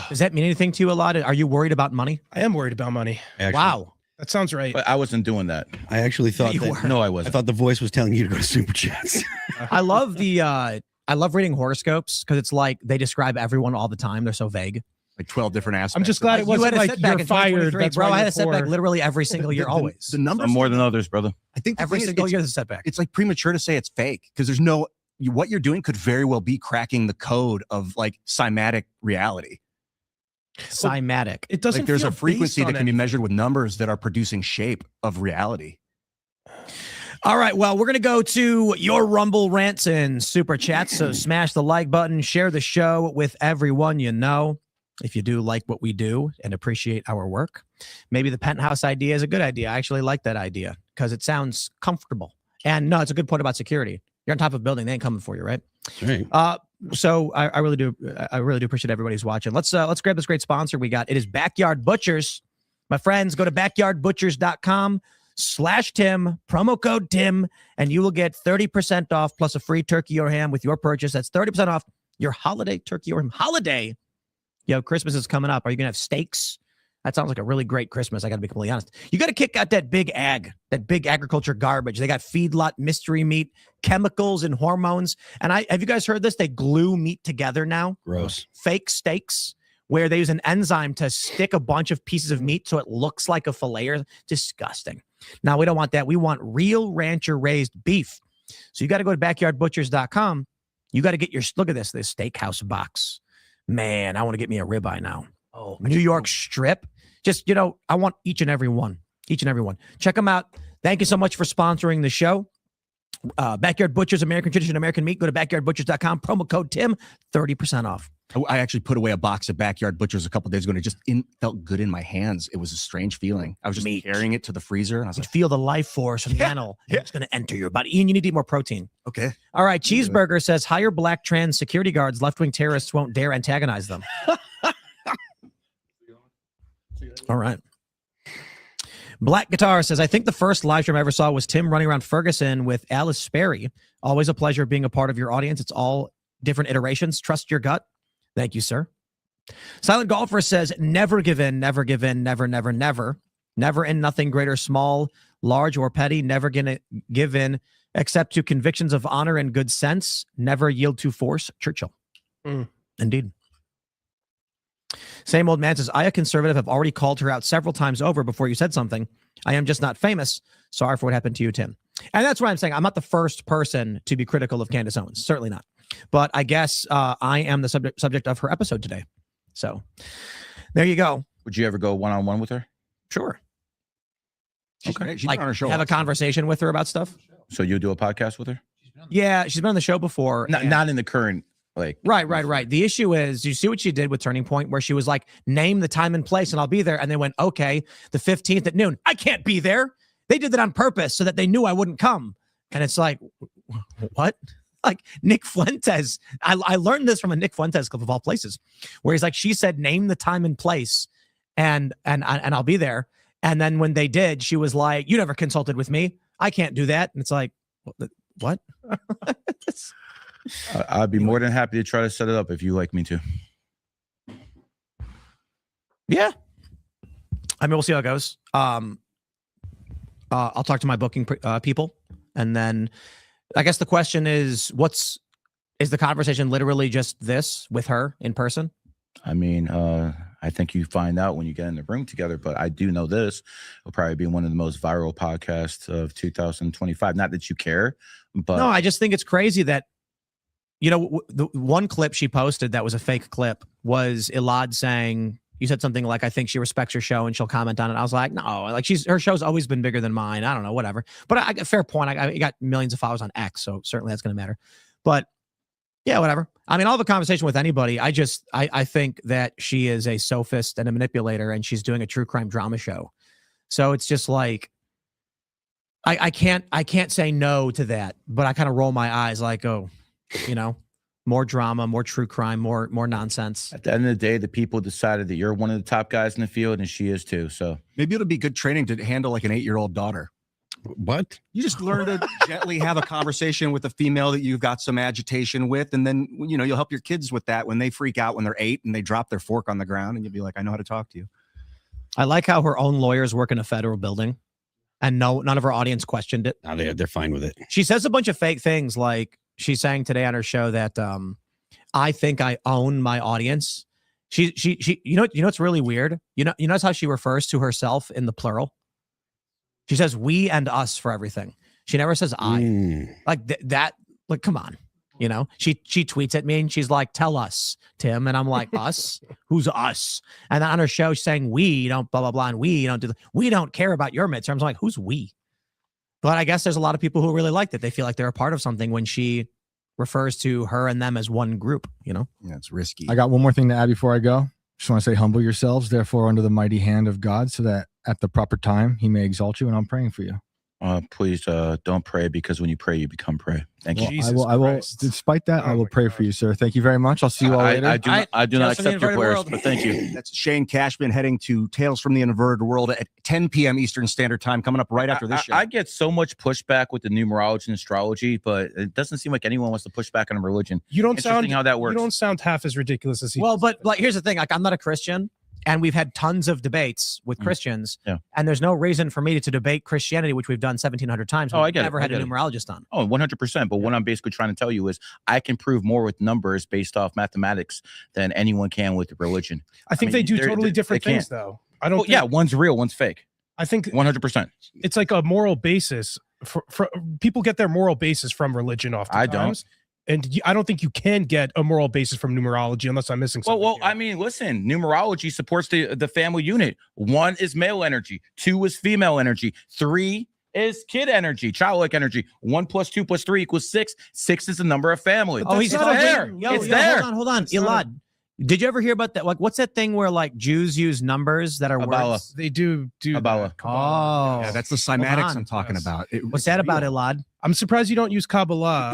Does that mean anything to you, Elad? Are you worried about money? I am worried about money. Actually, Wow. That sounds right. But I wasn't doing that. I actually thought You that. were. No, I I wasn't. thought the voice was telling you to go to Super Chats. I love I love reading horoscopes because it's like they describe everyone all the time. They're so vague. Like 12 different aspects. I'm just glad it You wasn't had a like setback you're in fired. 2023, That's bro. why I had you're a setback poor. literally every single year, always. The numbers. Some more than others, brother. I think the Every thing is, single it's- year there's a setback. it's like premature to say it's fake because there's no what you're doing could very well be cracking the code of like cymatic reality. Cymatic. It doesn't. Like there's feel a frequency based on that can be anything. measured with numbers that are producing shape of reality. All right. Well, we're going to go to your Rumble rants and super chats. So smash the like button, share the show with everyone you know. If you do like what we do and appreciate our work, maybe the penthouse idea is a good idea. I actually like that idea because it sounds comfortable. And no, it's a good point about security. You're on top of a building, they ain't coming for you, right? Right. So I really do appreciate everybody who's watching. Let's grab this great sponsor we got. It is Backyard Butchers. My friends, go to backyardbutchers.com/Tim, promo code Tim, and you will get 30% off plus a free turkey or ham with your purchase. That's 30% off your holiday turkey or ham. Holiday. Yo, Christmas is coming up. Are you gonna have steaks? That sounds like a really great Christmas. I got to be completely honest. You got to kick out that big agriculture garbage. They got feedlot mystery meat, chemicals and hormones. And have you guys heard this? They glue meat together now. Gross. Fake steaks where they use an enzyme to stick a bunch of pieces of meat so it looks like a fillet. Disgusting. Now, we don't want that. We want real rancher raised beef. So you got to go to backyardbutchers.com. You got to get look at this steakhouse box. Man, I want to get me a ribeye now. Oh, New York strip. Just, I want each and every one. Check them out. Thank you so much for sponsoring the show. Backyard Butchers, American Tradition, American Meat. Go to backyardbutchers.com. Promo code Tim, 30% off. I actually put away a box of Backyard Butchers a couple days ago, and it just felt good in my hands. It was a strange feeling. I was just Meat. carrying it to the freezer, and I was You like, feel the life force from the animal. It's going to enter your body. Ian, you need to eat more protein. okay. All right. Cheeseburger says hire black trans security guards. Left-wing terrorists won't dare antagonize them. All right. Black Guitar says, I think the first live stream I ever saw was Tim running around Ferguson with Alice Sperry. Always a pleasure being a part of your audience. It's all different iterations. Trust your gut. Thank you, sir. Silent Golfer says, never give in, never give in, never, never, never. Never in nothing great or small, large or petty. Never gonna give in except to convictions of honor and good sense. Never yield to force. Churchill. Indeed. Same old man says, I, a conservative, have already called her out several times over before you said something. I am just not famous. Sorry for what happened to you, Tim. And that's what I'm saying. I'm not the first person to be critical of Candace Owens. Certainly not. But I guess I am the subject of her episode today. So there you go. Would you ever go one-on-one with her? Sure. She's great. She's Like, been on our show. have a conversation with her about stuff. So you do a podcast with her? Yeah, she's been on the show before. Not, and- not in the current, like. Right. The issue is, you see what she did with Turning Point, where she was like, name the time and place and I'll be there. And they went, okay, the 15th at noon. I can't be there. They did that on purpose so that they knew I wouldn't come. And it's like, what? Like Nick Fuentes. I learned this from a Nick Fuentes clip of all places, where he's like, she said, name the time and place. and I'll be there. And then when they did, she was like, "You never consulted with me. I can't do that." And it's like, what? I'd be more than happy to try to set it up if you like me to. Yeah. I mean, we'll see how it goes. I'll talk to my booking people, and then I guess the question is, is the conversation literally just this with her in person? I mean, I think you find out when you get in the room together, but I do know this will probably be one of the most viral podcasts of 2025. Not that you care, but no, I just think it's crazy that, the one clip she posted that was a fake clip was Elad saying, you said something like, I think she respects your show and she'll comment on it. I was like, no, like her show's always been bigger than mine. I don't know, whatever. But fair point. I got millions of followers on X, so certainly that's going to matter. But yeah, whatever. I mean, I'll have a conversation with anybody. I think that she is a sophist and a manipulator, and she's doing a true crime drama show. So it's just like, I can't say no to that, but I kind of roll my eyes like, oh, more drama, more true crime, more nonsense. At the end of the day, the people decided that you're one of the top guys in the field, and she is too. So maybe it'll be good training to handle like an 8-year-old daughter. What? You just learn to gently have a conversation with a female that you've got some agitation with, and then you'll help your kids with that when they freak out when they're 8 and they drop their fork on the ground, and you'll be like, I know how to talk to you. I like how her own lawyers work in a federal building, and none of her audience questioned it. No, they're fine with it. She says a bunch of fake things, like she's saying today on her show that I think I own my audience. She what's really weird? You notice how she refers to herself in the plural? She says we and us for everything. She never says I. Like that. Like, come on. She tweets at me and she's like, "Tell us, Tim," and I'm like, "Us? Who's us?" And then on her show, she's saying we don't blah blah blah, and we don't we don't care about your midterms. I'm like, who's we? But I guess there's a lot of people who really like that. They feel like they're a part of something when she refers to her and them as one group. Yeah, it's risky. I got one more thing to add before I go. Just want to say, humble yourselves, therefore, under the mighty hand of God, so that at the proper time he may exalt you. And I'm praying for you. Please don't pray, because when you pray, you become prey. Thank you. I will. Despite that, I will pray for you, sir. Thank you very much. I'll see you all later. I do not accept your prayers, but thank you. That's Shane Cashman heading to Tales from the Inverted World at 10 p.m. Eastern Standard Time, coming up right after this show. I get so much pushback with the numerology and astrology, but it doesn't seem like anyone wants to push back on religion. You don't sound how that works. You don't sound half as ridiculous as he. Well, but like, here's the thing. Like, I'm not a Christian. And we've had tons of debates with Christians, and there's no reason for me to debate Christianity, which we've done 1,700 times. I get never it. had a numerologist on. 100%. But what I'm basically trying to tell you is I can prove more with numbers based off mathematics than anyone can with religion. I think they do totally different things, though. I don't. Yeah, one's real, one's fake. I think 100%. It's like a moral basis. For people get their moral basis from religion oftentimes. I don't. And I don't think you can get a moral basis from numerology unless I'm missing something. Well, I mean, listen, numerology supports the family unit. 1 is male energy. 2 is female energy. 3 is kid energy, childlike energy. 1 + 2 + 3 = 6. 6 is the number of family. He's there. It's there. Hold on. Elad, did you ever hear about that? Like, what's that thing where like Jews use numbers that are words? They do Kabbalah. Oh, yeah, that's the cymatics I'm talking about. What's that about, Elad? I'm surprised you don't use Kabbalah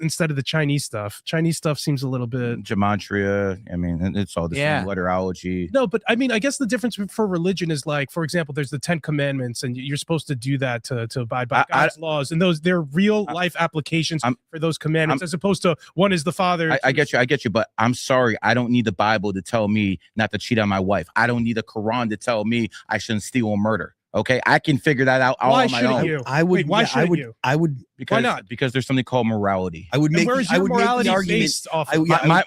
instead of the Chinese stuff. Chinese stuff seems a little bit gematria. I mean, it's all the same. Letterology. No, but I mean, I guess the difference for religion is like, for example, there's the 10 Commandments, and you're supposed to do that to abide by God's laws, and they're real life applications for those commandments, as opposed to one is the Father. I get you, but I'm sorry, I don't need the Bible to tell me not to cheat on my wife. I don't need the Quran to tell me I shouldn't steal or murder. Okay, I can figure that out all on my own. You? I would. Wait, why shouldn't you? I would. Because, why not? Because there's something called morality. I would make. Where is your morality based off?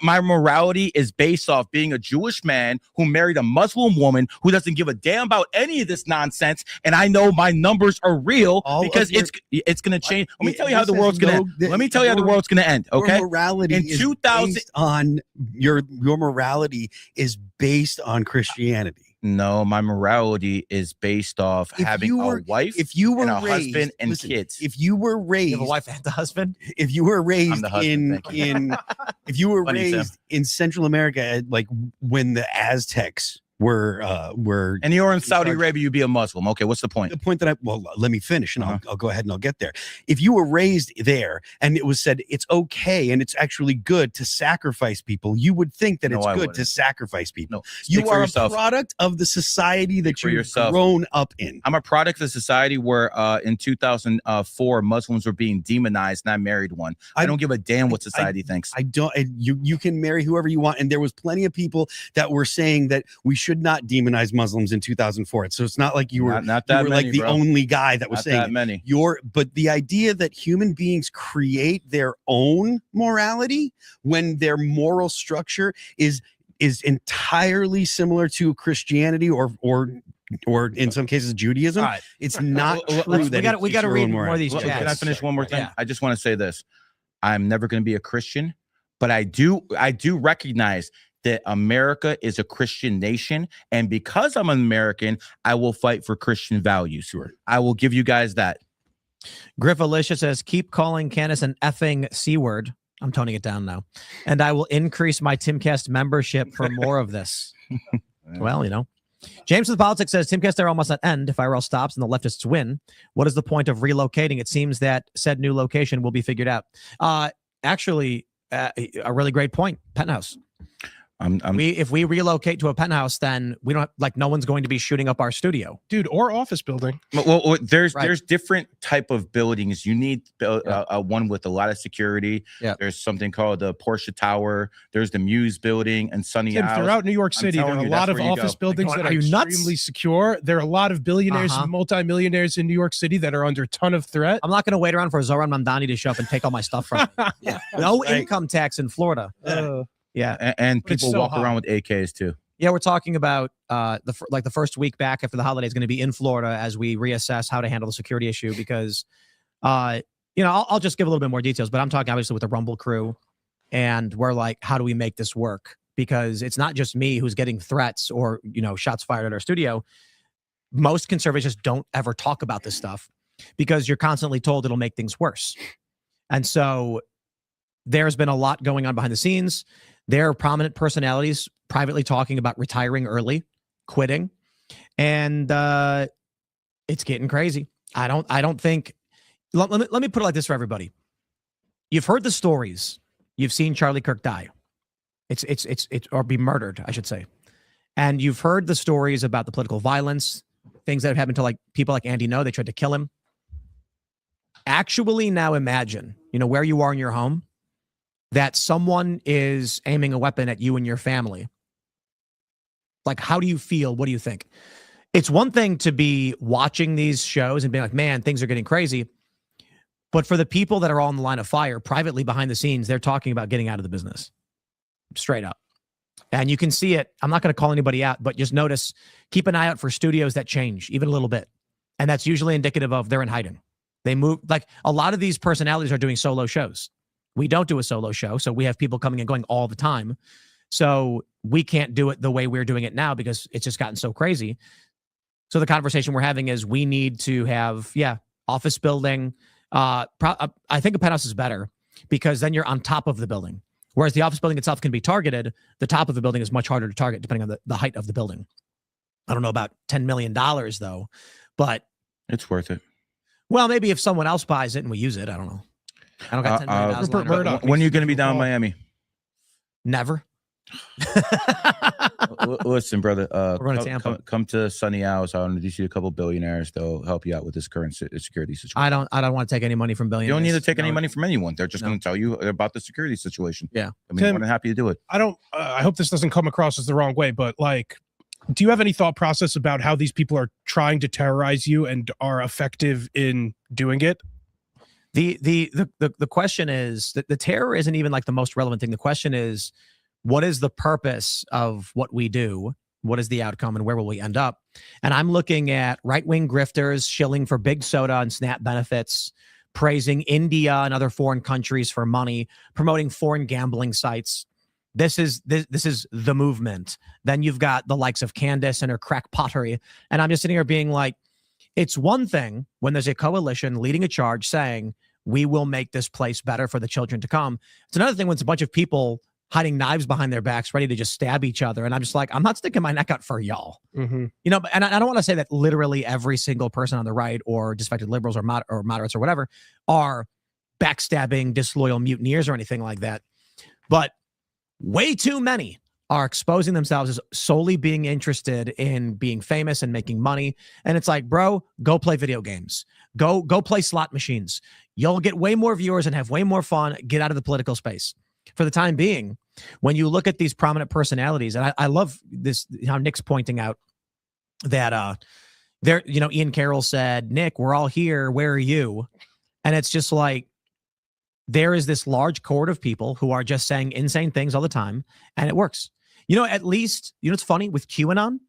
My morality is based off being a Jewish man who married a Muslim woman who doesn't give a damn about any of this nonsense, and I know my numbers are real because it's going to change. Let me tell you how the world's going to. Let me tell you how the world's going to end. Okay, your morality in 2000 on your morality is based on Christianity. No, my morality is based off having a wife, and a husband, and kids. If you were raised, you have a wife and a husband. If you were raised if you were raised in Central America, like when the Aztecs were And you're in Saudi charge- Arabia, you'd be a Muslim. Okay, what's the point? the point that let me finish and I'll go ahead and I'll get there. If you were raised there and it was said it's okay and it's actually good to sacrifice people, you would think that No, it's I good wouldn't. to sacrifice people. No, speak You for are a yourself. product of the society that for you've yourself. grown up in. I'm a product of the society where in 2004 Muslims were being demonized, and I married one. I don't give a damn what society thinks. I don't. You can marry whoever you want, and there was plenty of people that were saying that we should not demonize Muslims in 2004. So it's not like you were Not that you were many, like the bro. only guy that was Not saying that it. many. But the idea that human beings create their own morality when their moral structure is entirely similar to Christianity or in some cases Judaism. All right. It's not Well, true. let's- that we gotta read more of these Can I chats. finish one more thing? Yeah. I just want to say this. I'm never going to be a Christian, but I do recognize that America is a Christian nation. And because I'm an American, I will fight for Christian values. Sure. I will give you guys that. Griff Alicia says, keep calling Candace an effing C word. I'm toning it down now. And I will increase my Timcast membership for more of this. Well, you know. James with Politics says, Timcast era almost at end. If IRL stops and the leftists win, what is the point of relocating? It seems that said new location will be figured out. Actually, a really great point. Penthouse. If we relocate to a penthouse, then we don't no one's going to be shooting up our studio, dude, or office building. Well, there's Right. there's different type of buildings. You need one with a lot of security. Yeah. There's something called the Porsche Tower. There's the Muse building and Sunny Tim, House. throughout New York I'm City, there telling are a you, lot that's of where you office go. buildings Like, that are are you nuts? extremely secure. There are a lot of billionaires and multimillionaires in New York City that are under ton of threat. I'm not going to wait around for Zoran Mamdani to show up and take all my stuff from me. No Right. income tax in Florida. Yeah. And But it's people so walk hot. around with AKs too. Yeah, we're talking about the first week back after the holiday is going to be in Florida as we reassess how to handle the security issue because, I'll just give a little bit more details, but I'm talking obviously with the Rumble crew, and we're like, how do we make this work? Because it's not just me who's getting threats or shots fired at our studio. Most conservatives just don't ever talk about this stuff because you're constantly told it'll make things worse, and so there's been a lot going on behind the scenes. There are prominent personalities privately talking about retiring early, quitting, and it's getting crazy. I don't think. Let me put it like this for everybody. You've heard the stories. You've seen Charlie Kirk die. It's or be murdered, I should say. And you've heard the stories about the political violence, things that have happened to people like Andy Ngo. They tried to kill him. Actually, now imagine, where you are in your home, that someone is aiming a weapon at you and your family. Like, how do you feel? What do you think? It's one thing to be watching these shows and being like, man, things are getting crazy. But for the people that are all in the line of fire, privately behind the scenes, they're talking about getting out of the business. Straight up. And you can see it. I'm not going to call anybody out, but just notice, keep an eye out for studios that change, even a little bit. And that's usually indicative of they're in hiding. They move, a lot of these personalities are doing solo shows. We don't do a solo show, so we have people coming and going all the time. So we can't do it the way we're doing it now because it's just gotten so crazy. So the conversation we're having is we need to have, office building. I think a penthouse is better because then you're on top of the building. Whereas the office building itself can be targeted, the top of the building is much harder to target depending on the height of the building. I don't know about $10 million though, but it's worth it. Well, maybe if someone else buys it and we use it, I don't know. I don't got $10 million. Rupert Murdoch When are you needs to going to be give down a in call. Miami? Never. Listen, brother. We're going to Tampa. Come to Sunny House. I want to see a couple billionaires. They'll help you out with this current security situation. I don't want to take any money from You billionaires. don't need to take any No. money from anyone. They're just No. going to tell you about the security situation. Yeah. I mean, Tim- more than happy to do it. I hope this doesn't come across as the wrong way, but do you have any thought process about how these people are trying to terrorize you and are effective in doing it? The question is that the terror isn't even the most relevant thing. The question is, what is the purpose of what we do? What is the outcome and where will we end up? And I'm looking at right-wing grifters shilling for big soda and SNAP benefits, praising India and other foreign countries for money, promoting foreign gambling sites. This is the movement. Then you've got the likes of Candace and her crack pottery. And I'm just sitting here being like, it's one thing when there's a coalition leading a charge saying, we will make this place better for the children to come. It's another thing when it's a bunch of people hiding knives behind their backs, ready to just stab each other. And I'm just like, I'm not sticking my neck out for y'all. Mm-hmm. You know, and I don't want to say that literally every single person on the right or disaffected liberals or moderates or whatever are backstabbing, disloyal mutineers or anything like that. But way too many are exposing themselves as solely being interested in being famous and making money. And it's like, bro, go play video games. Go play slot machines. You'll get way more viewers and have way more fun. Get out of the political space. For the time being, when you look at these prominent personalities, and I love this, how Nick's pointing out that there, you know, Ian Carroll said, Nick, we're all here. Where are you? And it's just like, there is this large cohort of people who are just saying insane things all the time, and it works. You know, at least, you know, it's funny with QAnon,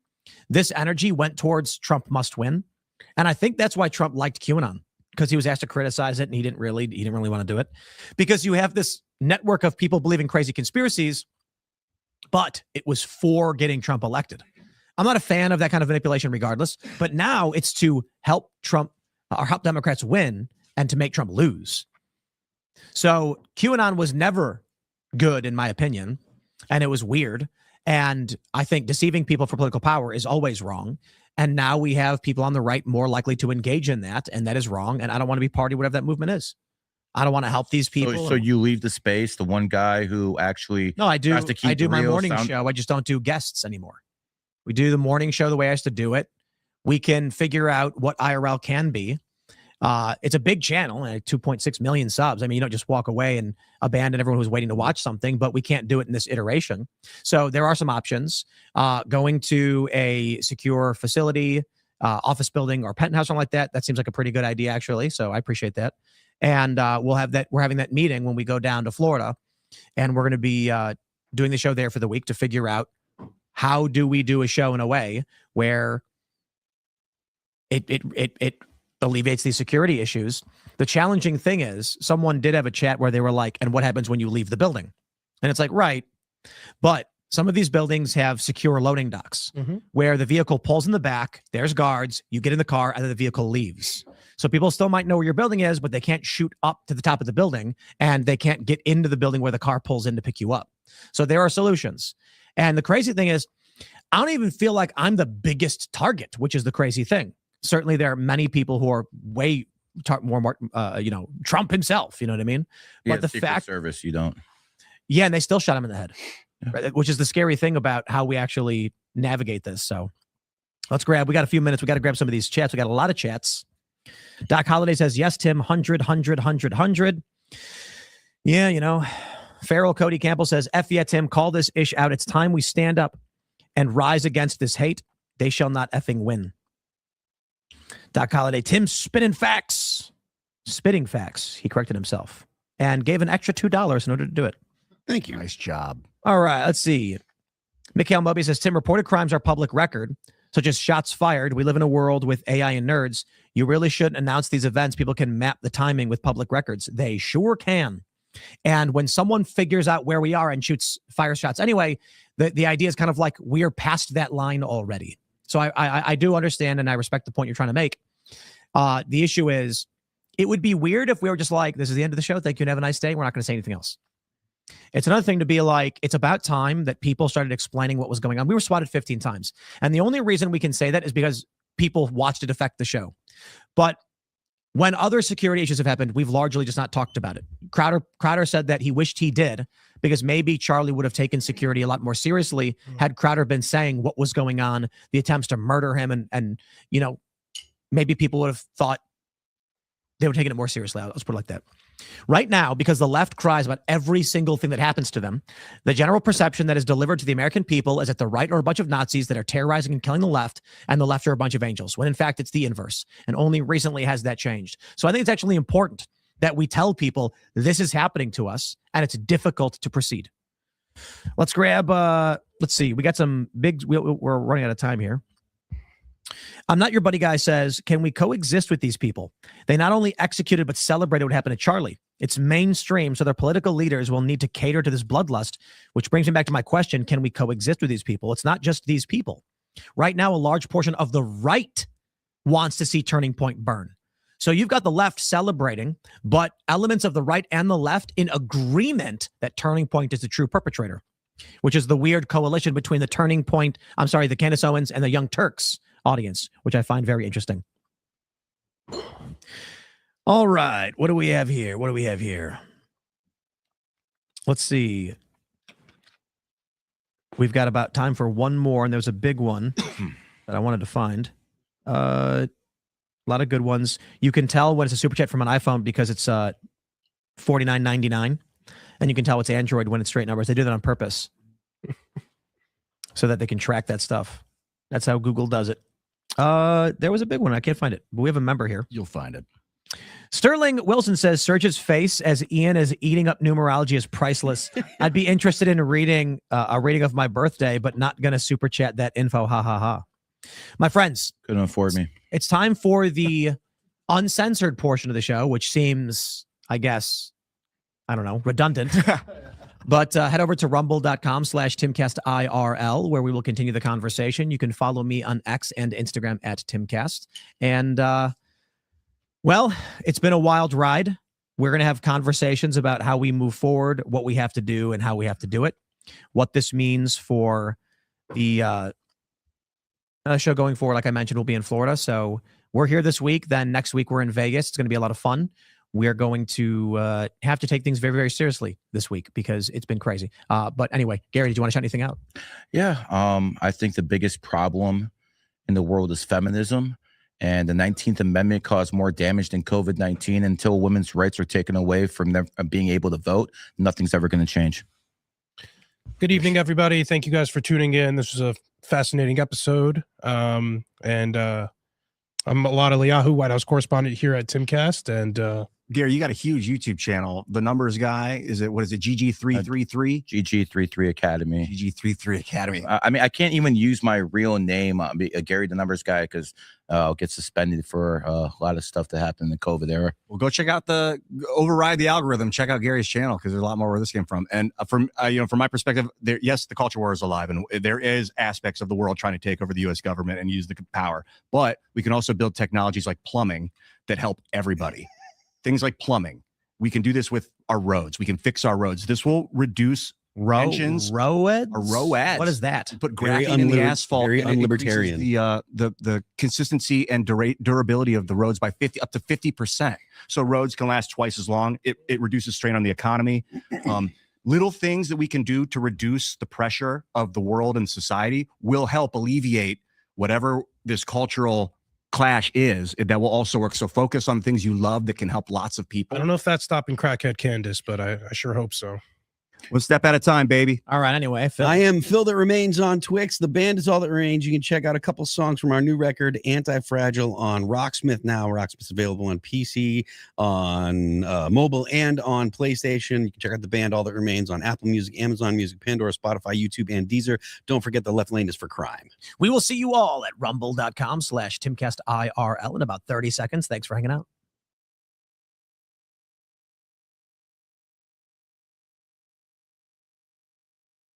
this energy went towards Trump must win. And I think that's why Trump liked QAnon, because he was asked to criticize it and he didn't really want to do it, because you have this network of people believing crazy conspiracies, but it was for getting Trump elected. I'm not a fan of that kind of manipulation regardless, but now it's to help Trump or help Democrats win and to make Trump lose. So QAnon was never good, in my opinion, and it was weird. And I think deceiving people for political power is always wrong. And now we have people on the right more likely to engage in that, and that is wrong. And I don't want to be part of whatever that movement is. I don't want to help these people. So you leave the space, the one guy who actually no, I do. has to keep I do the my real morning sound- show. I just don't do guests anymore. We do the morning show the way I used to do it. We can figure out what IRL can be. It's a big channel, like 2.6 million subs. I mean, you don't just walk away and abandon everyone who's waiting to watch something, but we can't do it in this iteration. So there are some options. Going to a secure facility, office building or penthouse, something like that. That seems like a pretty good idea, actually. So I appreciate that. And we'll have that. We're having that meeting when we go down to Florida, and we're going to be doing the show there for the week to figure out how do we do a show in a way where it alleviates these security issues. The challenging thing is, someone did have a chat where they were like, and what happens when you leave the building? And it's like, right. But some of these buildings have secure loading docks where the vehicle pulls in the back, there's guards, you get in the car, and then the vehicle leaves. So people still might know where your building is, but they can't shoot up to the top of the building, and they can't get into the building where the car pulls in to pick you up. So there are solutions. And the crazy thing is, I don't even feel like I'm the biggest target, which is the crazy thing. Certainly there are many people who are way more, Trump himself, you know what I mean? Yeah, But the Secret fact, Service, you don't. yeah, and they still shot him in the head, right? Which is the scary thing about how we actually navigate this. So we got a few minutes. We got to grab some of these chats. We got a lot of chats. Doc Holliday says, yes, Tim, 100. Yeah, you know, Farrell Cody Campbell says, F yeah, Tim, call this ish out. It's time we stand up and rise against this hate. They shall not effing win. Doc Holliday, Tim spitting facts. He corrected himself and gave an extra $2 in order to do it. Thank you. Nice job. All right, let's see. Mikhail Moby says, Tim, reported crimes are public record, such as shots fired. We live in a world with AI and nerds. You really shouldn't announce these events. People can map the timing with public records. They sure can. And when someone figures out where we are and fires shots anyway, the idea is kind of like we're past that line already. So I do understand, and I respect the point you're trying to make. The issue is, it would be weird if we were just like, this is the end of the show. Thank you and have a nice day. We're not going to say anything else. It's another thing to be like, it's about time that people started explaining what was going on. We were swatted 15 times. And the only reason we can say that is because people watched it affect the show. But when other security issues have happened, we've largely just not talked about it. Crowder said that he wished he did, because maybe Charlie would have taken security a lot more seriously had Crowder been saying what was going on, the attempts to murder him, and you know, maybe people would have thought they were taking it more seriously. Let's put it like that. Right now, because the left cries about every single thing that happens to them, the general perception that is delivered to the American people is that the right are a bunch of Nazis that are terrorizing and killing the left, and the left are a bunch of angels, when in fact it's the inverse. And only recently has that changed. So I think it's actually important that we tell people this is happening to us, and it's difficult to proceed. Let's grab, let's see. We got some big, we're running out of time here. I'm Not Your Buddy Guy says, can we coexist with these people? They not only executed, but celebrated what happened to Charlie. It's mainstream, so their political leaders will need to cater to this bloodlust, which brings me back to my question, can we coexist with these people? It's not just these people. Right now, a large portion of the right wants to see Turning Point burn. So you've got the left celebrating, but elements of the right and the left in agreement that Turning Point is the true perpetrator, which is the weird coalition between the Turning Point, the Candace Owens and the Young Turks audience, which I find very interesting. All right. What do we have here? Let's see. We've got about time for one more, and there's a big one that I wanted to find. A lot of good ones. You can tell when it's a super chat from an iPhone because it's $49.99, and you can tell it's Android when it's straight numbers. They do that on purpose so that they can track that stuff. That's how Google does it. There was a big one. I can't find it, but we have a member here. You'll find it. Sterling Wilson says Serge's face as Ian is eating up numerology is priceless. I'd be interested in reading a reading of my birthday, but not going to super chat that info. Ha ha ha. My friends, Couldn't afford me. it's time for the uncensored portion of the show, which seems, I guess, I don't know, redundant. But head over to rumble.com/TimCastIRL, where we will continue the conversation. You can follow me on X and Instagram at TimCast. And, well, it's been a wild ride. We're going to have conversations about how we move forward, what we have to do, and how we have to do it, what this means for the show going forward. Like I mentioned, we'll be in Florida. So we're here this week. Then next week, we're in Vegas. It's going to be a lot of fun. We're going to have to take things very, very seriously this week because it's been crazy. But anyway, Garry, did you want to shout anything out? Yeah. I think the biggest problem in the world is feminism. And the 19th Amendment caused more damage than COVID-19. Until women's rights are taken away from them being able to vote, nothing's ever going to change. Good evening, everybody. Thank you guys for tuning in. This was a fascinating episode. I'm Alad Eliyahu, White House correspondent here at TimCast. And Garry, you got a huge YouTube channel. The numbers guy, what is it, GG333? GG33 Academy. GG33 Academy. I mean, I can't even use my real name, Garry the Numbers Guy, because I'll get suspended for a lot of stuff that happened in the COVID era. Well, go check out override the algorithm. Check out Garry's channel because there's a lot more where this came from. And from my perspective, yes, the culture war is alive, and there is aspects of the world trying to take over the U.S. government and use the power. But we can also build technologies like plumbing that help everybody. Things like plumbing. We can do this with our roads. We can fix our roads. This will reduce tensions. Roads? Roads. What is that? Put Very graphene in the asphalt. very and it increases unlibertarian. the consistency and durability of the roads by up to 50%. So roads can last twice as long. It reduces strain on the economy. Little things that we can do to reduce the pressure of the world and society will help alleviate whatever this cultural clash is. That will also work. So focus on things you love that can help lots of people. I don't know if that's stopping crackhead Candace, but I sure hope so. One step at a time, baby. All right. Anyway, Phil. I am Phil That Remains on Twix. The band is All That Remains. You can check out a couple songs from our new record, Anti-Fragile, on Rocksmith now. Rocksmith's available on PC, on mobile, and on PlayStation. You can check out the band All That Remains on Apple Music, Amazon Music, Pandora, Spotify, YouTube, and Deezer. Don't forget the left lane is for crime. We will see you all at rumble.com/TimCastIRL in about 30 seconds. Thanks for hanging out.